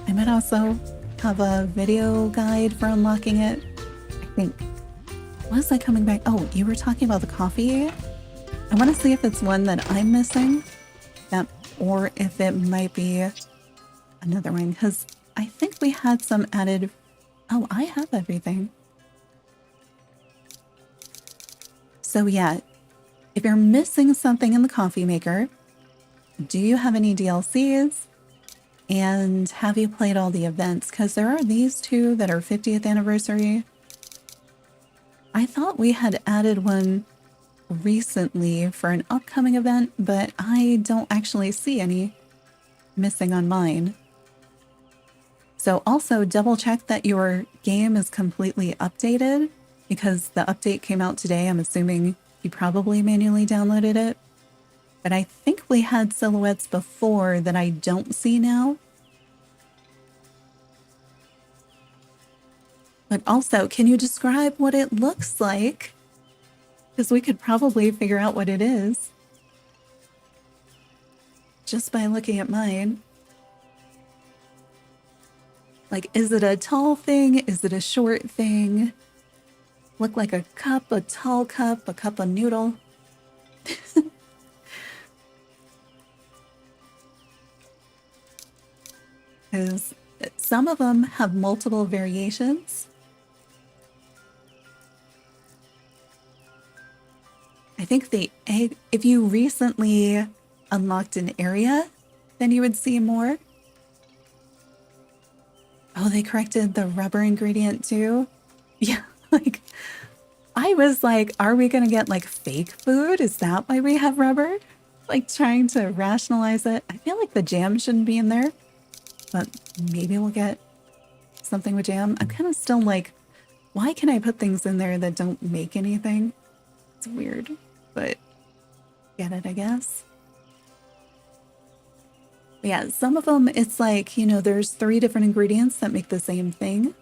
I might also have a video guide for unlocking it. I think. Was I coming back? Oh, you were talking about the coffee. I want to see if it's one that I'm missing. That, or if it might be another one. Because I think we had some added... Oh, I have everything. So yeah, if you're missing something in the coffee maker, do you have any DLCs? And have you played all the events? Because there are these two that are 50th anniversary. I thought we had added one recently for an upcoming event, but I don't actually see any missing on mine. So also double check that your game is completely updated, because the update came out today. I'm assuming you probably manually downloaded it. But I think we had silhouettes before that I don't see now. But also, can you describe what it looks like? Because we could probably figure out what it is just by looking at mine. Like, is it a tall thing? Is it a short thing? Look like a cup, a tall cup, a cup of noodle. Because some of them have multiple variations. I think the egg, if you recently unlocked an area, then you would see more. Oh, they corrected the rubber ingredient too? Yeah, like, I was like, are we gonna get like fake food? Is that why we have rubber? Like trying to rationalize it. I feel like the jam shouldn't be in there, but maybe we'll get something with jam. I'm kind of still like, why can I put things in there that don't make anything? It's weird, but get it, I guess. But yeah, some of them, it's like, you know, there's 3 different ingredients that make the same thing.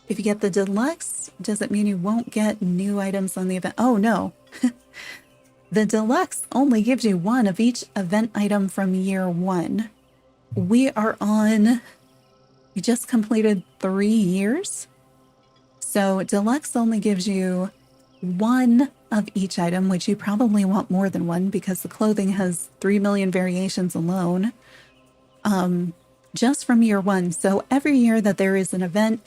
If you get the deluxe, does it mean you won't get new items on the event? Oh, no. The deluxe only gives you 1 of each event item from year 1. We are on, we just completed 3 years. So deluxe only gives you 1 of each item, which you probably want more than 1 because the clothing has 3 million variations alone. Just from year 1. So every year that there is an event,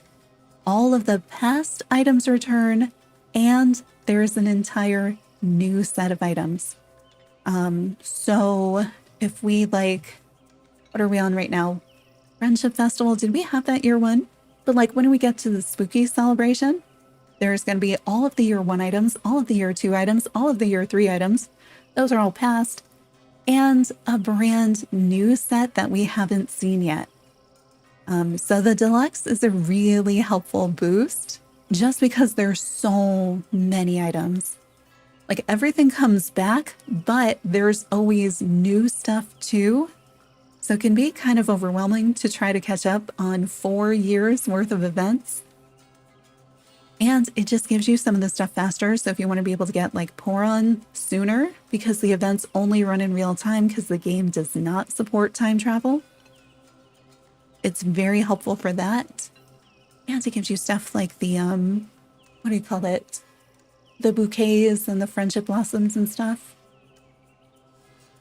all of the past items return, and there's an entire new set of items. So if we like, what are we on right now? Friendship Festival, did we have that year 1? But like when we get to the spooky celebration, there's going to be all of the year 1 items, all of the year 2 items, all of the year 3 items. Those are all past. And a brand new set that we haven't seen yet. So the deluxe is a really helpful boost just because there's so many items. Like everything comes back, but there's always new stuff too. So it can be kind of overwhelming to try to catch up on 4 years worth of events. And it just gives you some of the stuff faster. So if you want to be able to get like Poron sooner, because the events only run in real time because the game does not support time travel, it's very helpful for that. And it gives you stuff like the, what do you call it? The bouquets and the friendship blossoms and stuff.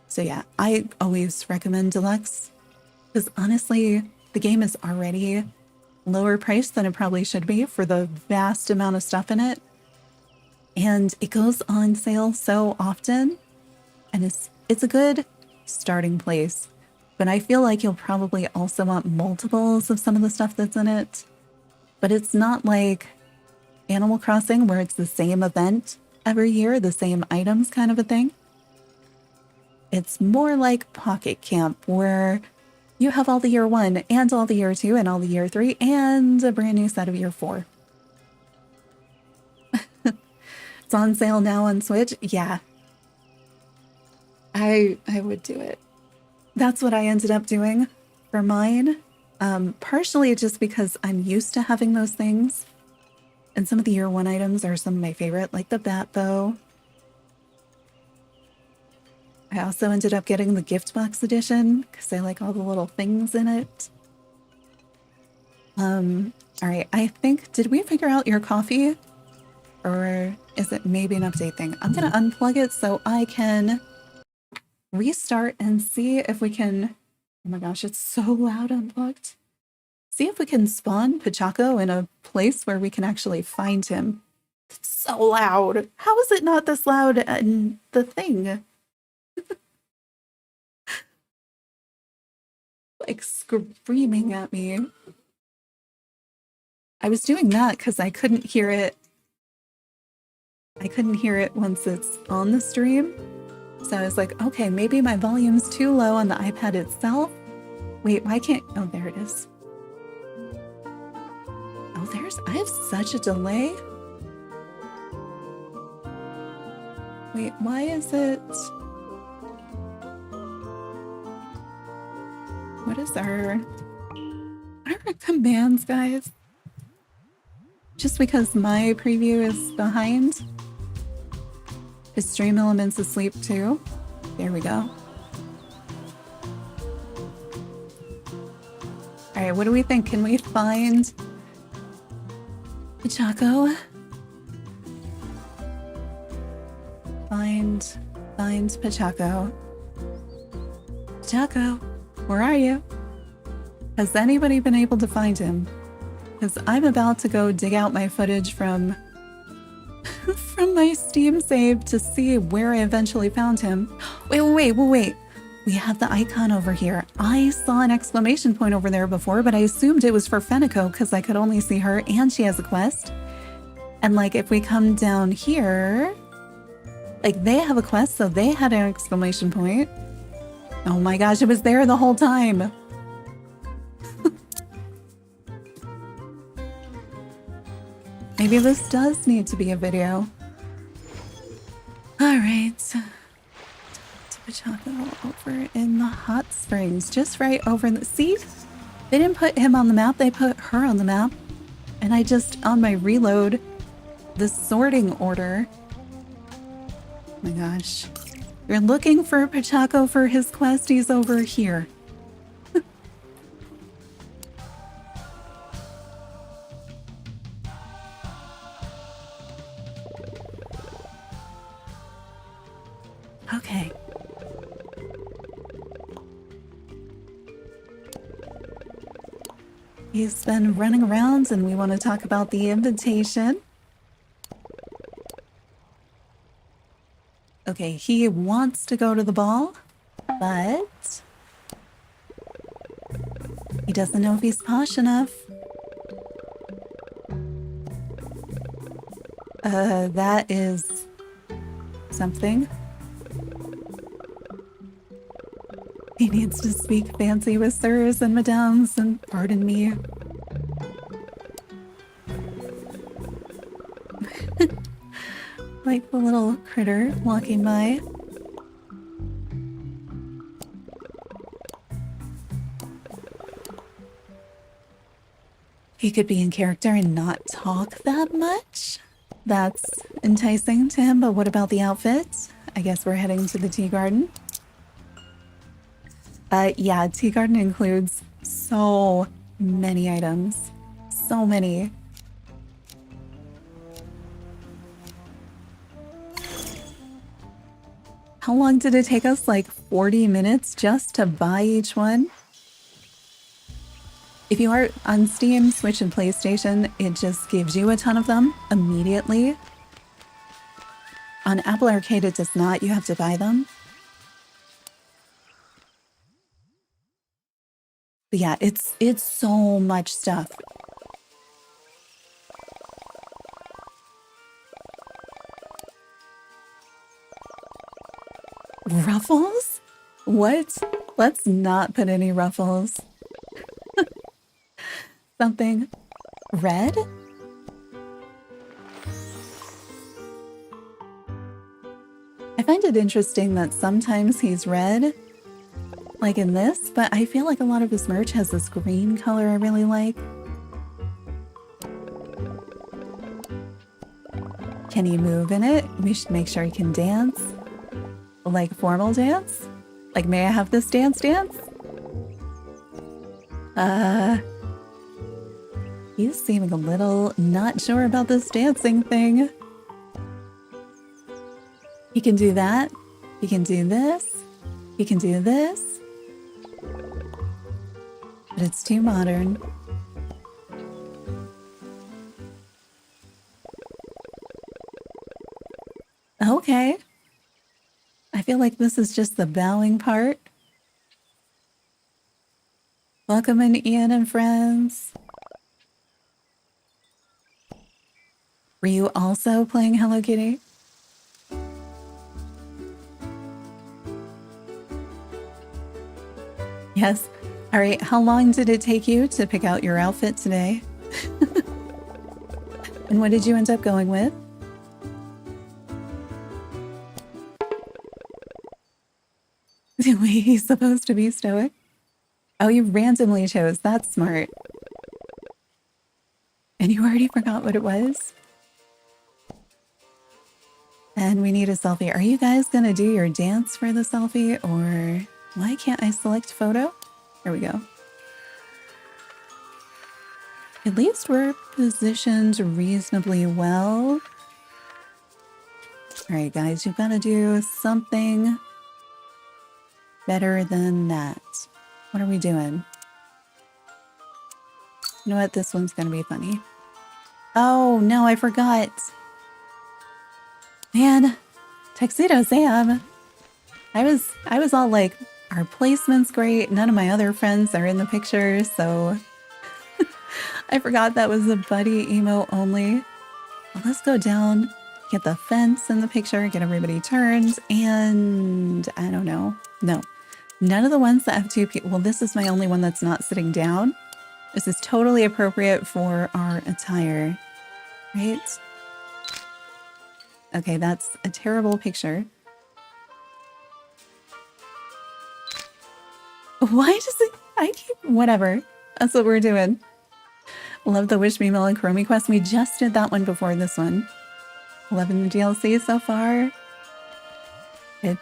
So yeah, I always recommend Deluxe because honestly, the game is already lower price than it probably should be for the vast amount of stuff in it. And it goes on sale so often, and it's a good starting place. But I feel like you'll probably also want multiples of some of the stuff that's in it. But it's not like Animal Crossing where it's the same event every year, the same items kind of a thing. It's more like Pocket Camp where you have all the year 1 and all the year 2 and all the year 3 and a brand new set of year 4. It's on sale now on Switch. Yeah. I would do it. That's what I ended up doing for mine. Partially just because I'm used to having those things. And some of the year 1 items are some of my favorite, like the bat bow. I also ended up getting the gift box edition because I like all the little things in it. All right, I think, did we figure out your coffee? Or is it maybe an update thing? I'm gonna unplug it so I can restart and see if we can, oh my gosh, it's so loud unplugged. See if we can spawn Pochacco in a place where we can actually find him. It's so loud. How is it not this loud in the thing? Like screaming at me. I was doing that because I couldn't hear it. I couldn't hear it once it's on the stream. So I was like, okay, maybe my volume's too low on the iPad itself. Wait, why can't, oh, there it is. Oh, I have such a delay. Wait, why is it? What is our commands, guys? Just because my preview is behind. Is Stream Elements asleep too? There we go. All right, what do we think? Can we find Pochacco? Find Pochacco. Pochacco, where are you? Has anybody been able to find him? Because I'm about to go dig out my footage from my Steam save to see where I eventually found him. Wait. We have the icon over here. I saw an exclamation point over there before, but I assumed it was for Fenneko because I could only see her and she has a quest. And like if we come down here, like they have a quest, so they had an exclamation point. Oh my gosh, it was there the whole time. Maybe this does need to be a video. All right. Pochacco over in the hot springs, just right over in the, see? They didn't put him on the map, they put her on the map. And I just, on my reload, the sorting order. Oh my gosh. You're looking for Pochacco for his quest, he's over here. Okay. He's been running around and we want to talk about the invitation. Okay, he wants to go to the ball, but he doesn't know if he's posh enough. That is something. He needs to speak fancy with sirs and madams and pardon me. Like the little critter walking by. He could be in character and not talk that much. That's enticing to him, but what about the outfit? I guess we're heading to the tea garden. Yeah, tea garden includes so many items. So many. How long did it take us? Like 40 minutes just to buy each one? If you are on Steam, Switch, and PlayStation, it just gives you a ton of them immediately. On Apple Arcade, it does not. You have to buy them. But yeah, it's so much stuff. Ruffles? What? Let's not put any ruffles. Something red? I find it interesting that sometimes he's red, like in this, but I feel like a lot of his merch has this green color I really like. Can he move in it? We should make sure he can dance. Like formal dance? Like, may I have this dance? He's seeming a little not sure about this dancing thing. He can do that. He can do this. He can do this. But it's too modern. Okay. I feel like this is just the bowing part. Welcome in, Ian and friends. Were you also playing Hello Kitty? Yes. All right, how long did it take you to pick out your outfit today? And what did you end up going with? Wait, he's supposed to be stoic? Oh, you randomly chose. That's smart. And you already forgot what it was? And we need a selfie. Are you guys gonna do your dance for the selfie, or why can't I select photo? There we go. At least we're positioned reasonably well. All right, guys, you've got to do something better than that. What are we doing? You know what? This one's going to be funny. Oh, no, I forgot. Man, Tuxedo Sam. I was all like, our placement's great. None of my other friends are in the picture, so I forgot that was a buddy emo only. Well, let's go down, get the fence in the picture, get everybody turned, and I don't know. No, none of the ones that have two people. Well, this is my only one that's not sitting down. This is totally appropriate for our attire, right? Okay, that's a terrible picture. Why does it... I keep... Whatever. That's what we're doing. Love the Wish Me Well and Kuromi quest. We just did that one before this one. Loving the DLC so far. It's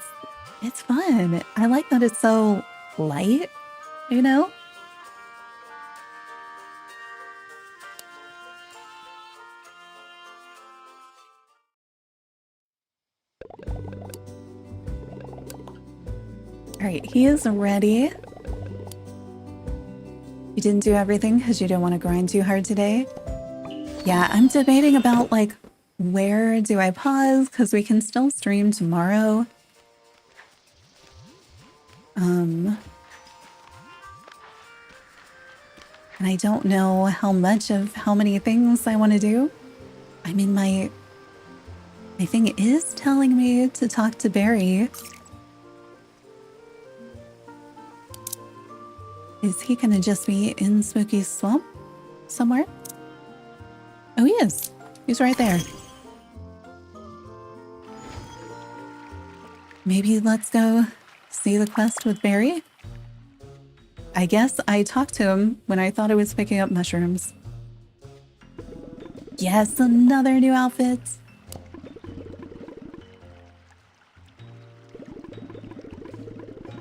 fun. I like that it's so light, you know? All right, he is ready. You didn't do everything because you didn't want to grind too hard today? Yeah, I'm debating about, like, where do I pause? Because we can still stream tomorrow. And I don't know how many things I want to do. I mean, my thing is telling me to talk to Barry. Is he gonna just be in Spooky Swamp somewhere? Oh, he is. He's right there. Maybe let's go see the quest with Barry. I guess I talked to him when I thought I was picking up mushrooms. Yes, another new outfit.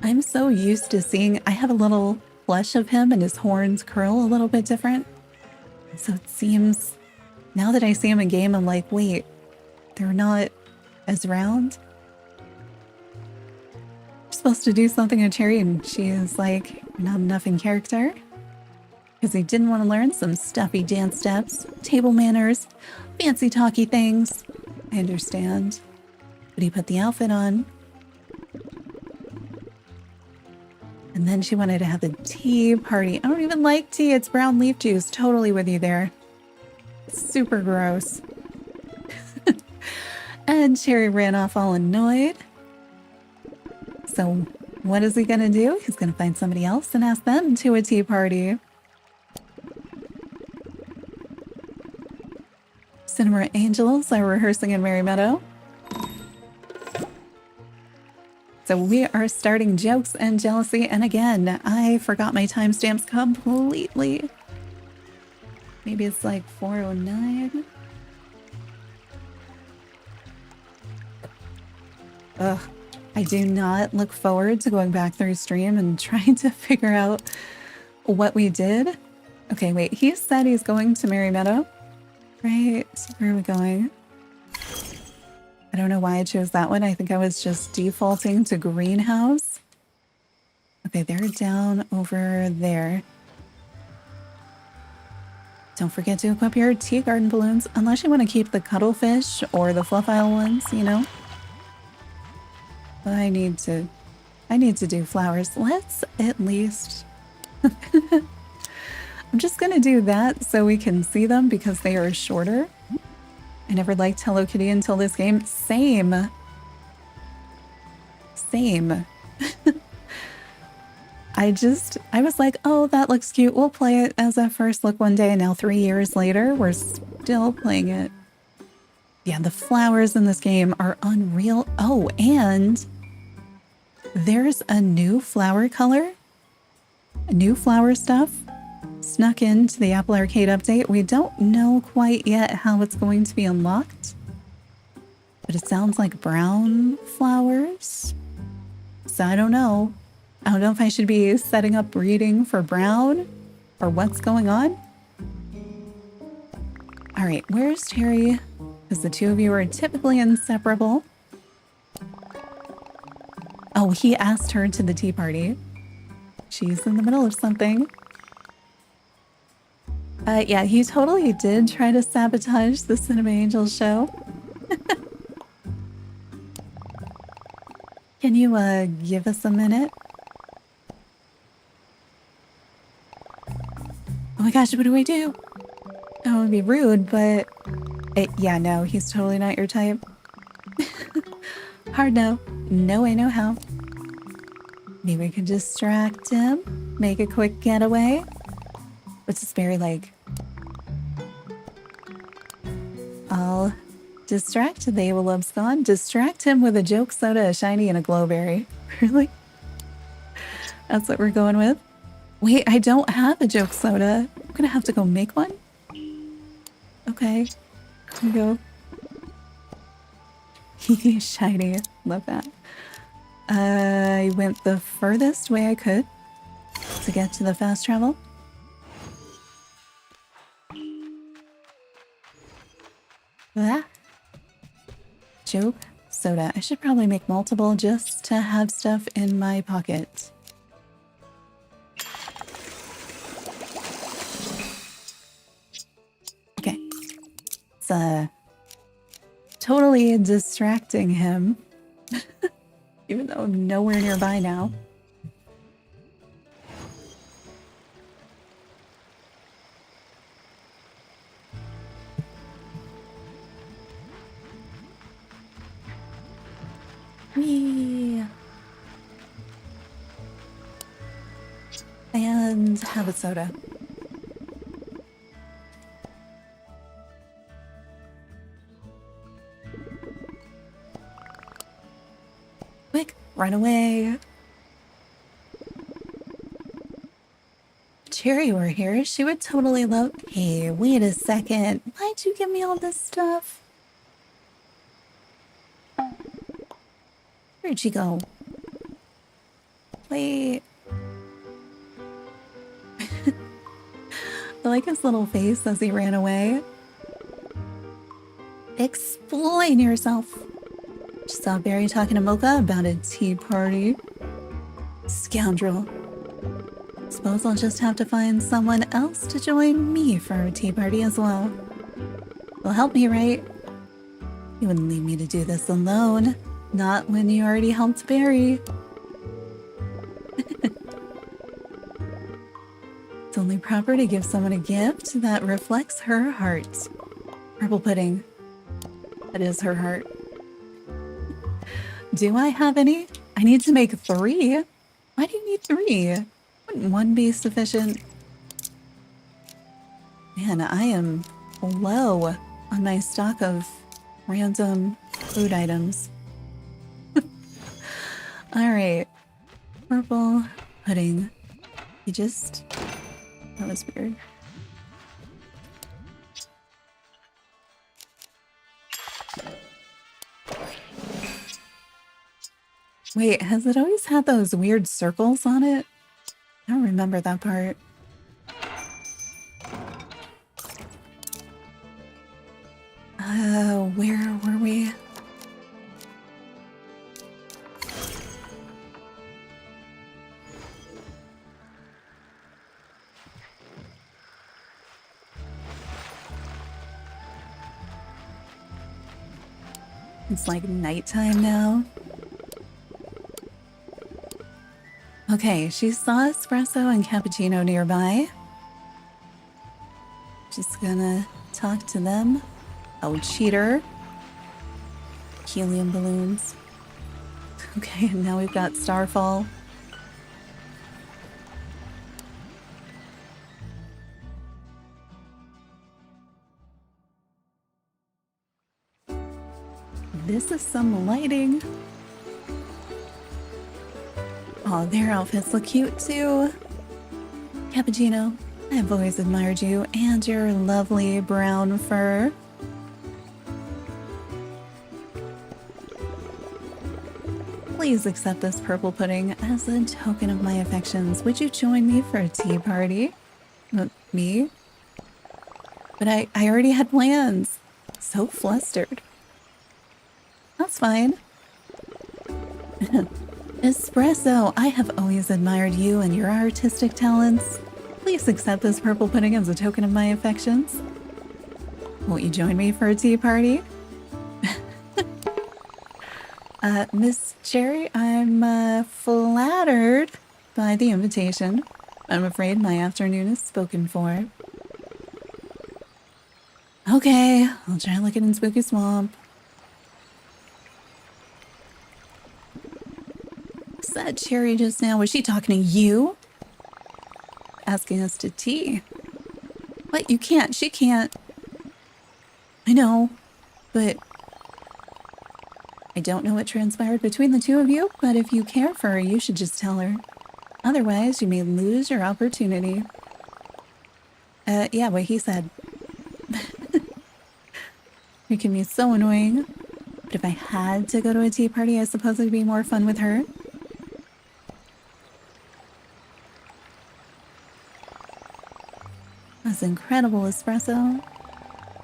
I'm so used to seeing... I have a little flush of him and his horns curl a little bit different. So it seems... Now that I see him in game, I'm like, wait, they're not as round? We're supposed to do something to Cherry and she is like, not enough in character. because he didn't want to learn some stuffy dance steps, table manners, fancy talky things. I understand. But he put the outfit on. And then she wanted to have the tea party. I don't even like tea. It's brown leaf juice. Totally with you there. Super gross. And Cherry ran off all annoyed. So what is he going to do? He's going to find somebody else and ask them to a tea party. Cinema Angels are rehearsing in Merry Meadow. So we are starting jokes and jealousy. And again, I forgot my timestamps completely. Maybe it's like 4:09. Ugh. I do not look forward to going back through stream and trying to figure out what we did. Okay, wait. He said he's going to Merry Meadow. Right. Where are we going? I don't know why I chose that one. I think I was just defaulting to greenhouse. Okay, they're down over there. Don't forget to equip your tea garden balloons, unless you want to keep the cuttlefish or the fluff isle ones, you know. I need to do flowers. Let's at least... I'm just gonna do that so we can see them because they are shorter. I never liked Hello Kitty until this game. Same. I was like, oh, that looks cute. We'll play it as a first look one day. And now 3 years later, we're still playing it. Yeah, the flowers in this game are unreal. Oh, and there's a new flower color, new flower stuff snuck into the Apple Arcade update. We don't know quite yet how it's going to be unlocked, but it sounds like brown flowers. So I don't know. I don't know if I should be setting up breeding for brown or what's going on. All right, where's Cherry? Because the two of you are typically inseparable. Oh, he asked her to the tea party. She's in the middle of something. Yeah, he totally did try to sabotage the Cinema Angels show. Can you, give us a minute? Oh my gosh, what do we do? Oh, it would be rude, but... yeah, no, he's totally not your type. Hard no. No way, no how. Maybe we could distract him. Make a quick getaway. What's this berry like? I'll distract the Abelub's gone. Distract him with a joke soda, a shiny, and a glowberry. Really? That's what we're going with? Wait, I don't have a joke soda. I'm gonna have to go make one? Okay. Here we go. Shiny. Love that. I went the furthest way I could to get to the fast travel. Ah. Joke soda. I should probably make multiple just to have stuff in my pocket. Okay. It's totally distracting him. Even though I'm nowhere nearby now. Whee! And have a soda. Quick, run away. If Cherry were here, she would totally love... Hey, wait a second. Why'd you give me all this stuff? Where'd she go? Wait. I like his little face as he ran away. Explain yourself. Just saw Barry talking to Mocha about a tea party. Scoundrel. Suppose I'll just have to find someone else to join me for a tea party as well. Will help me, right? You wouldn't leave me to do this alone. Not when you already helped Barry. It's only proper to give someone a gift that reflects her heart. Purple pudding. That is her heart. Do I have any? I need to make 3. Why do you need 3? Wouldn't 1 be sufficient? Man, I am low on my stock of random food items. Alright. Purple pudding. You just... That was weird. Wait, has it always had those weird circles on it? I don't remember that part. Where were we? It's like nighttime now. Okay, she saw espresso and cappuccino nearby. Just gonna talk to them. Oh, cheater. Helium balloons. Okay, and now we've got Starfall. This is some lighting. Oh, their outfits look cute too. Cappuccino, I've always admired you and your lovely brown fur. Please accept this purple pudding as a token of my affections. Would you join me for a tea party? Me? But I already had plans. So flustered. That's fine. Espresso, I have always admired you and your artistic talents. Please accept this purple pudding as a token of my affections. Won't you join me for a tea party? Miss Cherry, I'm flattered by the invitation. I'm afraid my afternoon is spoken for. Okay, I'll try looking in Spooky Swamp. What's that Cherry just now? Was she talking to you? Asking us to tea. What? You can't. She can't. I know, but I don't know what transpired between the two of you, but if you care for her, you should just tell her. Otherwise, you may lose your opportunity. Yeah, what he said. It can be so annoying. But if I had to go to a tea party, I suppose it'd be more fun with her. That's incredible espresso.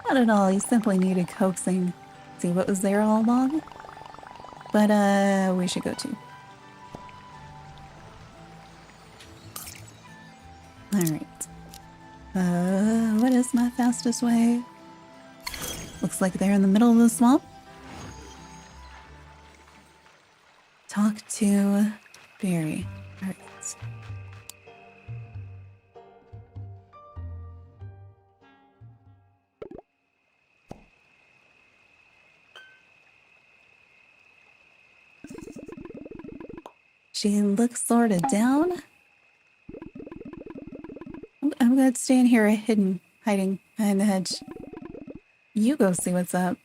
Not at all, you simply needed coaxing. See what was there all along? But, we should go too. Alright. What is my fastest way? Looks like they're in the middle of the swamp. Talk to Barry. Alright. She looks sort of down. I'm gonna stand here hiding behind the hedge. You go see what's up.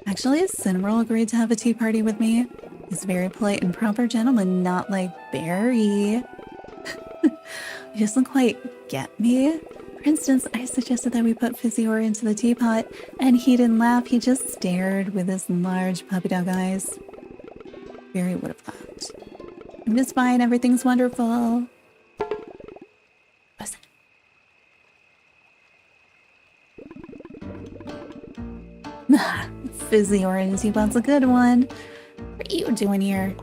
Actually, Cinnamoroll agreed to have a tea party with me. He's a very polite and proper gentleman, not like Barry. He doesn't quite get me. For instance, I suggested that we put Fizzior into the teapot, and he didn't laugh. He just stared with his large puppy dog eyes. Barry would have laughed. I'm just fine. Everything's wonderful. What's that? Fizzy orange teapot's a good one. What are you doing here?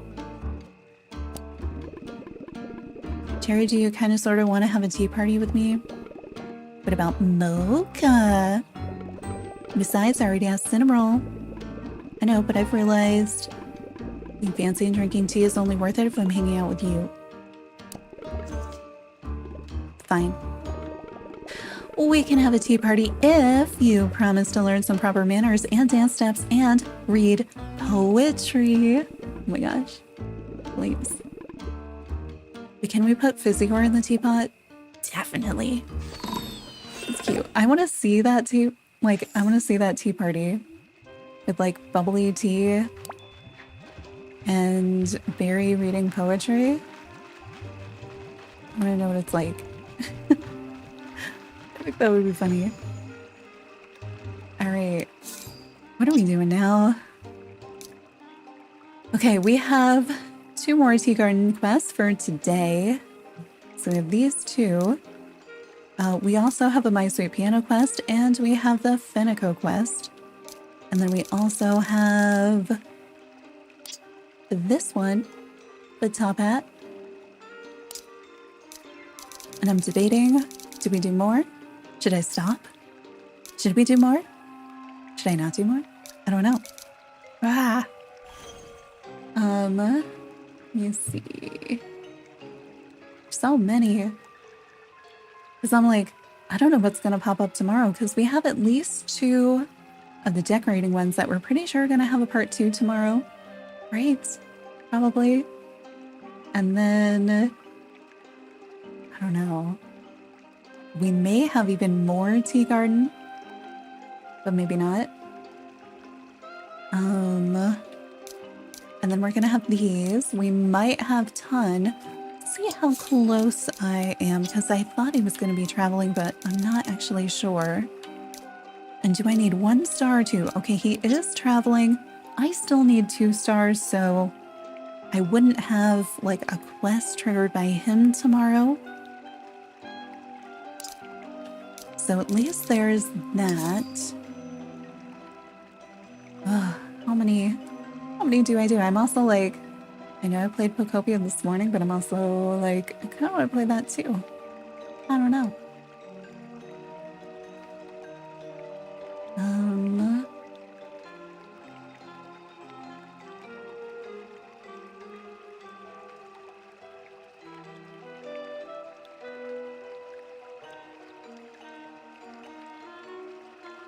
Cherry, do you kind of sort of want to have a tea party with me? What about mocha? Besides, I already asked Cinnamoroll. I know, but I've realized being fancy and drinking tea is only worth it if I'm hanging out with you. Fine. We can have a tea party if you promise to learn some proper manners and dance steps and read poetry. Oh my gosh. Please. But can we put Fizzy-Core in the teapot? Definitely. It's cute. I want to see that tea. Like, I want to see that tea party with like bubbly tea and Barry reading poetry. I want to know what it's like. I think that would be funny. All right. What are we doing now? Okay, we have 2 more tea garden quests for today. So we have these 2. We also have a My Sweet Piano quest, and we have the Fenneko quest. And then we also have this one, the top hat. And I'm debating, do we do more? Should I stop? Should we do more? Should I not do more? I don't know. Ah. Let me see. So many. Because I'm like, I don't know what's going to pop up tomorrow because we have at least 2 of the decorating ones that we're pretty sure are going to have a part 2 tomorrow. Right? Probably. And then, I don't know. We may have even more tea garden, but maybe not. And then we're going to have these. We might have ton. See how close I am because I thought he was going to be traveling, but I'm not actually sure. And do I need 1 star or 2? Okay, he is traveling. I still need 2 stars, so I wouldn't have like a quest triggered by him tomorrow. So at least there's that. How many do I do? I'm also like, I know I played Pocopia this morning, but I'm also like, I kind of want to play that too. I don't know.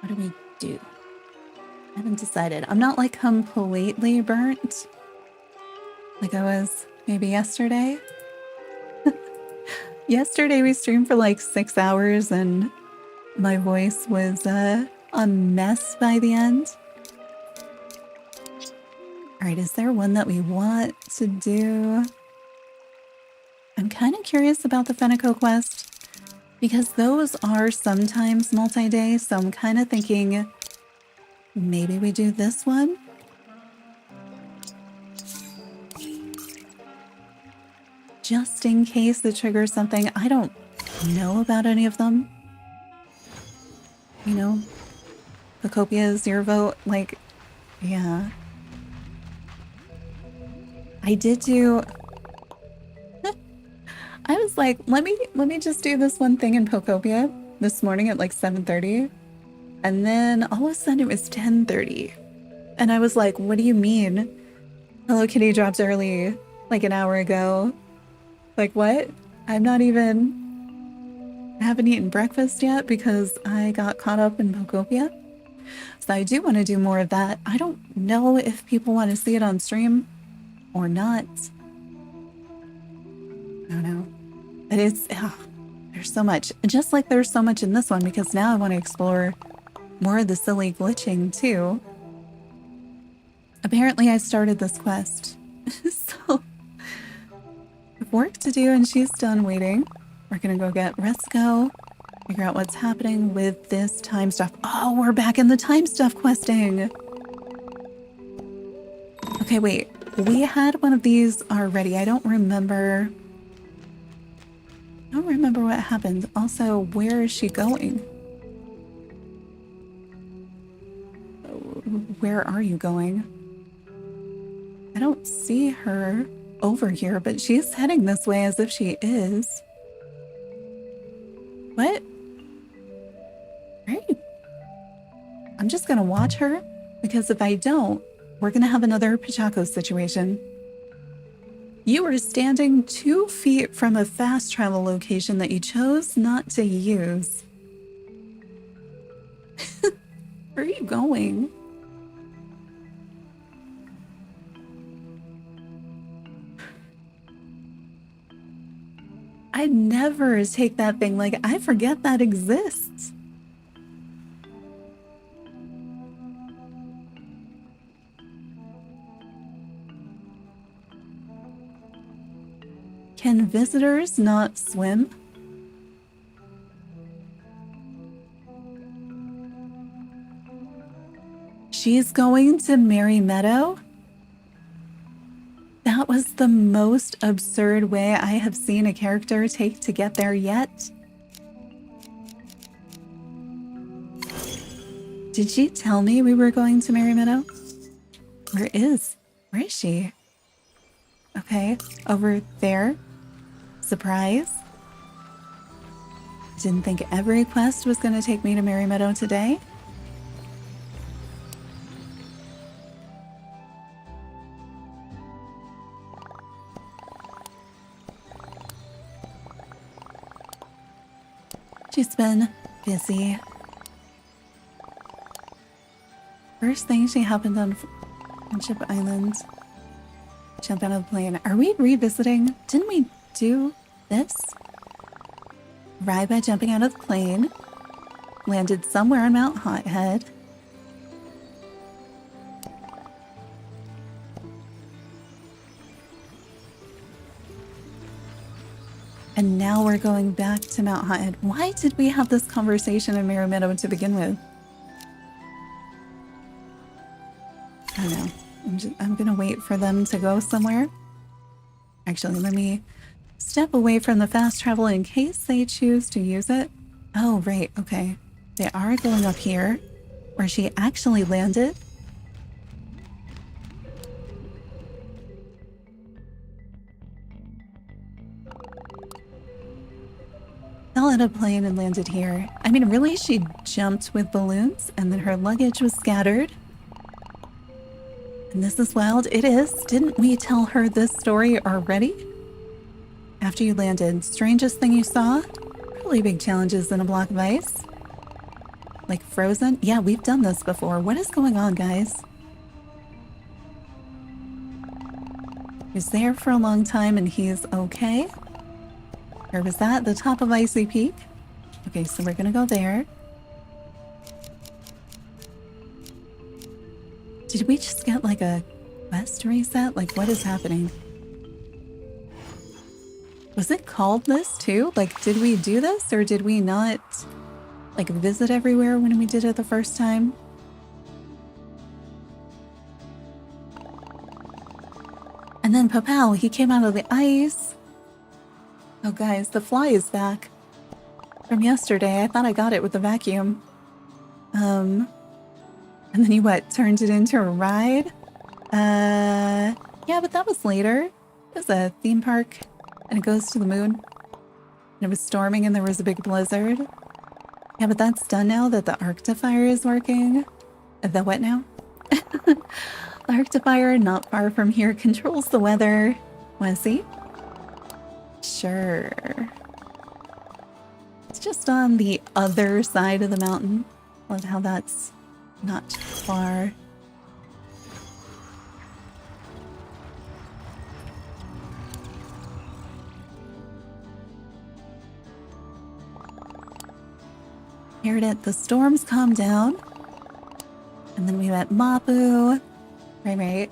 What do we do? I haven't decided. I'm not like completely burnt like I was maybe yesterday. Yesterday we streamed for like 6 hours and my voice was a mess by the end. All right, is there one that we want to do? I'm kind of curious about the Fenneko quest because those are sometimes multi-day, so I'm kind of thinking maybe we do this one. Just in case it triggers something. I don't know about any of them. You know, Pocopia is your vote. Like, yeah. I did do... I was like, let me just do this one thing in Pocopia this morning at like 7:30. And then all of a sudden it was 10:30. And I was like, what do you mean? Hello Kitty dropped early like an hour ago. Like what? I'm not even... I haven't eaten breakfast yet because I got caught up in Pocopia. So I do want to do more of that. I don't know if people want to see it on stream or not. I don't know. But it's... there's so much. Just like there's so much in this one because now I want to explore more of the silly glitching too. Apparently I started this quest. So... work to do and she's done waiting. We're gonna go get Resco, figure out what's happening with this time stuff. Oh, we're back in the time stuff questing. Okay, wait. We had one of these already. I don't remember what happened. Also, where is she going? Oh. where are you going? I don't see her over here, but she's heading this way as if she is. What? Right. I'm just gonna watch her, because if I don't, we're gonna have another pochacco situation. You were standing 2 feet from a fast travel location that you chose not to use. Where are you going? I never take that thing, like, I forget that exists. Can visitors not swim? She's going to Merry Meadow? That was the most absurd way I have seen a character take to get there yet. Did she tell me we were going to Merry Meadow? Where is she? Okay, over there. Surprise. Didn't think every quest was going to take me to Merry Meadow today. She's been busy. First thing she happened on Friendship Island. Jump out of the plane. Are we revisiting? Didn't we do this? Arrived by jumping out of the plane. Landed somewhere on Mount Hothead. And now we're going back to Mount Hothead. Why did we have this conversation in Merry Meadow to begin with? I don't know. I'm gonna wait for them to go somewhere. Actually, let me step away from the fast travel in case they choose to use it. Oh, right. Okay. They are going up here where she actually landed. Fell out of a plane and landed here. I mean, really, she jumped with balloons and then her luggage was scattered. And this is wild. It is. Didn't we tell her this story already? After you landed, strangest thing you saw? Really big challenges in a block of ice. Like frozen? Yeah, we've done this before. What is going on, guys? He was there for a long time and he's okay. Or was that the top of Icy Peak? Okay, so we're gonna go there. Did we just get like a quest reset? Like, what is happening? Was it called this too? Like, did we do this or did we not like visit everywhere when we did it the first time? And then Papal, he came out of the ice. Oh guys, the fly is back from yesterday. I thought I got it with the vacuum. And then he what, turned it into a ride? Yeah, but that was later. It was a theme park and it goes to the moon. And it was storming and there was a big blizzard. Yeah, but that's done now that the Arctifier is working. The what now? The Arctifier, not far from here, controls the weather. Wanna see? Sure. It's just on the other side of the mountain. Love how that's not too far. Heard it. The storms calmed down. And then we met Mapu. Right.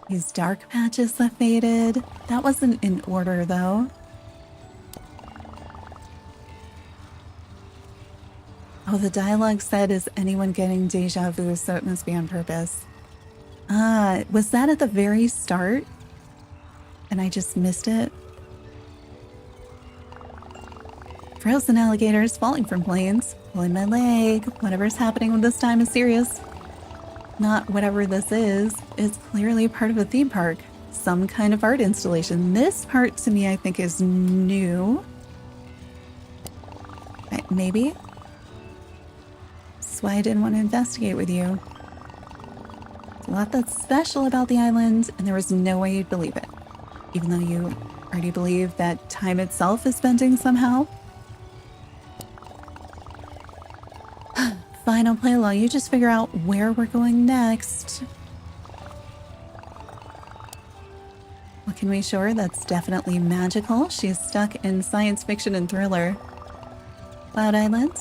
These dark patches that faded. That wasn't in order, though. Oh, the dialogue said, is anyone getting deja vu, so it must be on purpose. Was that at the very start? And I just missed it? Frozen alligators falling from planes. Pulling my leg. Whatever's happening with this time is serious. not whatever this is clearly part of a theme park. Some kind of art installation. This part to me I think is new. Right, maybe? That's why I didn't want to investigate with you. There's a lot that's special about the island, and there was no way you'd believe it. Even though you already believe that time itself is bending somehow. Fine, I'll play along. You just figure out where we're going next. What can we show her? That's definitely magical. She's stuck in science fiction and thriller. Cloud Island.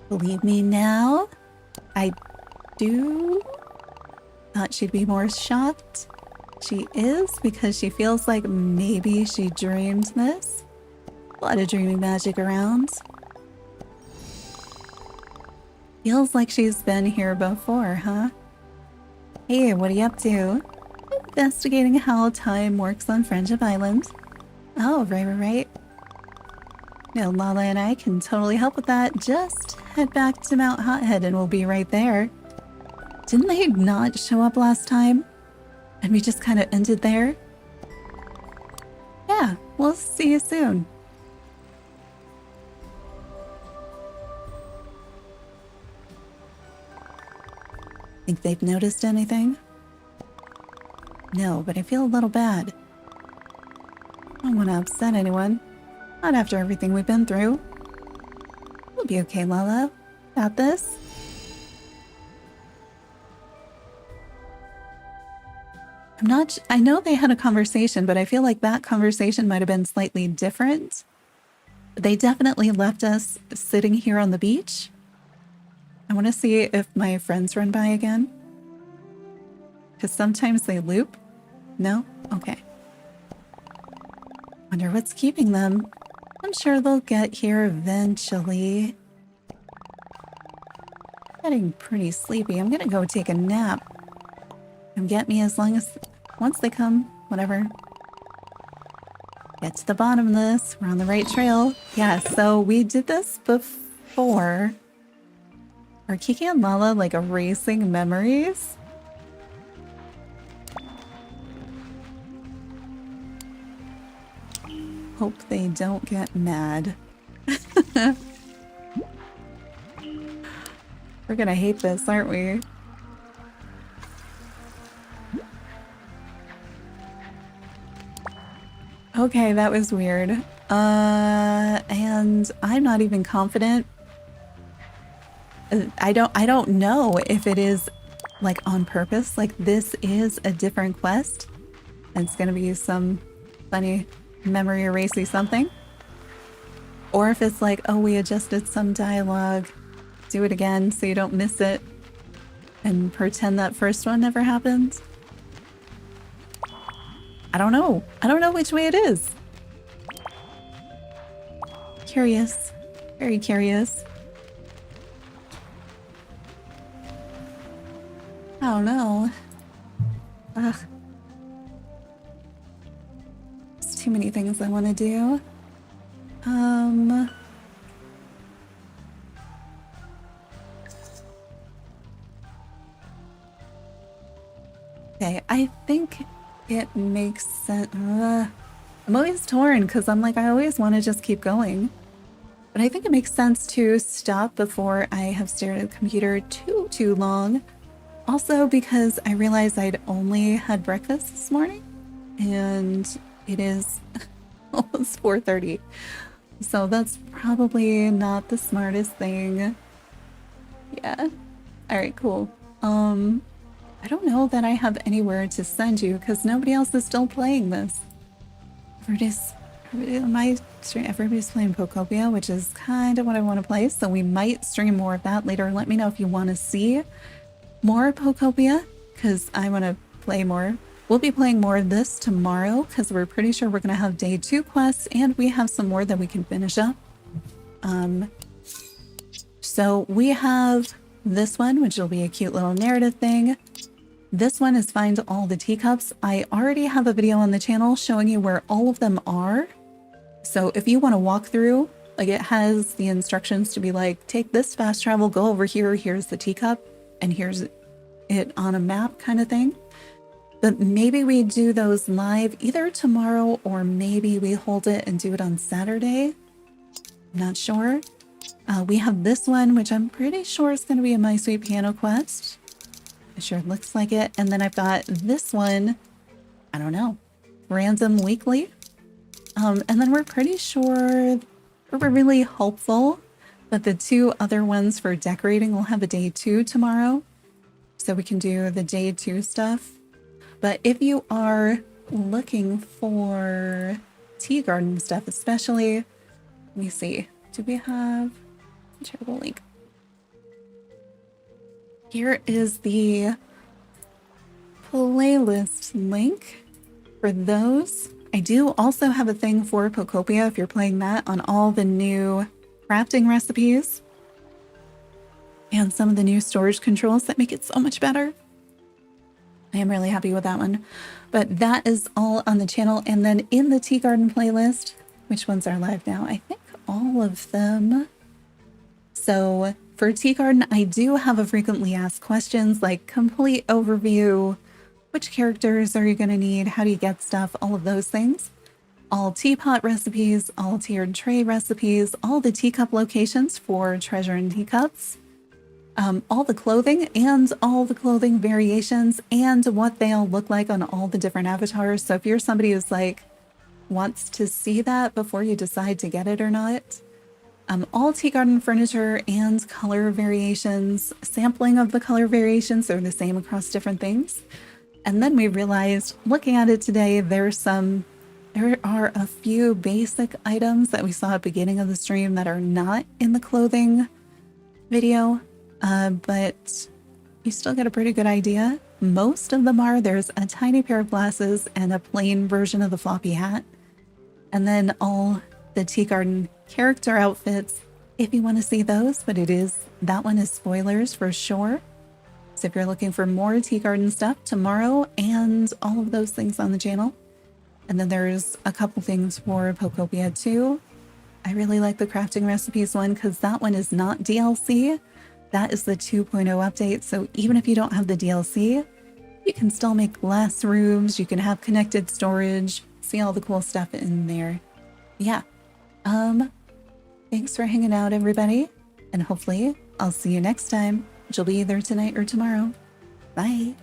Believe me now? I do. Thought she'd be more shocked. She is, because she feels like maybe she dreamed this. A lot of dreaming magic around. Feels like she's been here before, huh? Hey, what are you up to? Investigating how time works on Friendship Island. Oh, right. No, Lala and I can totally help with that. Just head back to Mount Hothead and we'll be right there. Didn't they not show up last time? And we just kind of ended there? Yeah, we'll see you soon. Think they've noticed anything? No, but I feel a little bad. I don't want to upset anyone. Not after everything we've been through. We'll be okay, Lala. Got this. I know they had a conversation, but I feel like that conversation might have been slightly different. They definitely left us sitting here on the beach. I want to see if my friends run by again. Because sometimes they loop. No? Okay. Wonder what's keeping them. I'm sure they'll get here eventually. Getting pretty sleepy. I'm gonna go take a nap. Come get me once they come, whatever. Get to the bottom of this. We're on the right trail. Yeah, so we did this before. Are Kiki and Lala like erasing memories? Hope they don't get mad. We're gonna hate this, aren't we? Okay, that was weird. And I'm not even confident. I don't know if it is like on purpose, like this is a different quest. And it's gonna be some funny memory erasing something. Or if it's like, oh, we adjusted some dialogue. Do it again so you don't miss it. And pretend that first one never happened. I don't know. I don't know which way it is. Curious. Very curious. I don't know. Ugh. There's too many things I want to do. Okay, I think it makes sense. I'm always torn because I'm like, I always want to just keep going. But I think it makes sense to stop before I have stared at the computer too long. Also because I realized I'd only had breakfast this morning and it is almost 4:30. So that's probably not the smartest thing. Yeah. All right, cool. I don't know that I have anywhere to send you because nobody else is still playing this. Everybody's playing Pocopia, which is kind of what I want to play. So we might stream more of that later. Let me know if you want to see more Pocopia because I want to play more. We'll be playing more of this tomorrow because we're pretty sure we're going to have day 2 quests and we have some more that we can finish up. So we have this one, which will be a cute little narrative thing. This one is find all the teacups. I already have a video on the channel showing you where all of them are. So if you want to walk through, like it has the instructions to be like, take this fast travel, go over here, here's the teacup, and here's it on a map kind of thing. But maybe we do those live either tomorrow or maybe we hold it and do it on Saturday. I'm not sure. We have this one, which I'm pretty sure is going to be a My Sweet Piano Quest. It sure looks like it. And then I've got this one, I don't know, Random Weekly. And then we're pretty sure, we're really hopeful that the two other ones for decorating will have a day 2 tomorrow. So we can do the day 2 stuff. But if you are looking for tea garden stuff, especially, let me see, do we have a terrible link? Here is the playlist link for those. I do also have a thing for Pocopia if you're playing that on all the new crafting recipes and some of the new storage controls that make it so much better. I am really happy with that one. But that is all on the channel. And then in the Tea Garden playlist, which ones are live now? I think all of them. So for Tea Garden, I do have a frequently asked questions like complete overview, which characters are you going to need, how do you get stuff, all of those things. All teapot recipes, all tiered tray recipes, all the teacup locations for treasure and teacups. All the clothing and all the clothing variations and what they all look like on all the different avatars. So if you're somebody who's like wants to see that before you decide to get it or not, all Tea Garden furniture and color variations, sampling of the color variations are the same across different things. And then we realized looking at it today, there are a few basic items that we saw at the beginning of the stream that are not in the clothing video. But you still get a pretty good idea. Most of them are, there's a tiny pair of glasses and a plain version of the floppy hat. And then all the Tea Garden character outfits, if you want to see those, but that one is spoilers for sure. So if you're looking for more Tea Garden stuff tomorrow and all of those things on the channel. And then there's a couple things for Pocopia too. I really like the crafting recipes one because that one is not DLC. That is the 2.0 update, so even if you don't have the DLC, you can still make glass roofs, you can have connected storage, see all the cool stuff in there. Yeah. Thanks for hanging out, everybody, and hopefully I'll see you next time, which will be either tonight or tomorrow. Bye.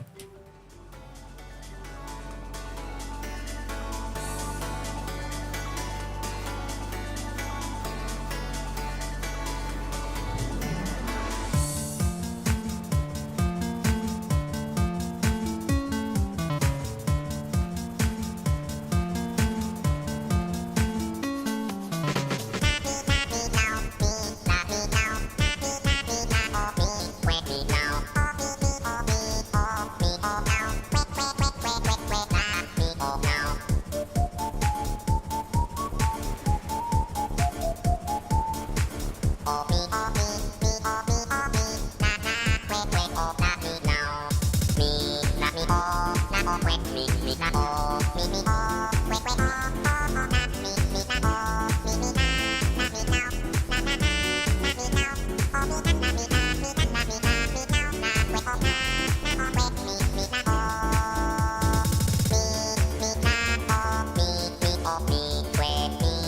Me, na me, oh, me, me, na, oh, me, oh.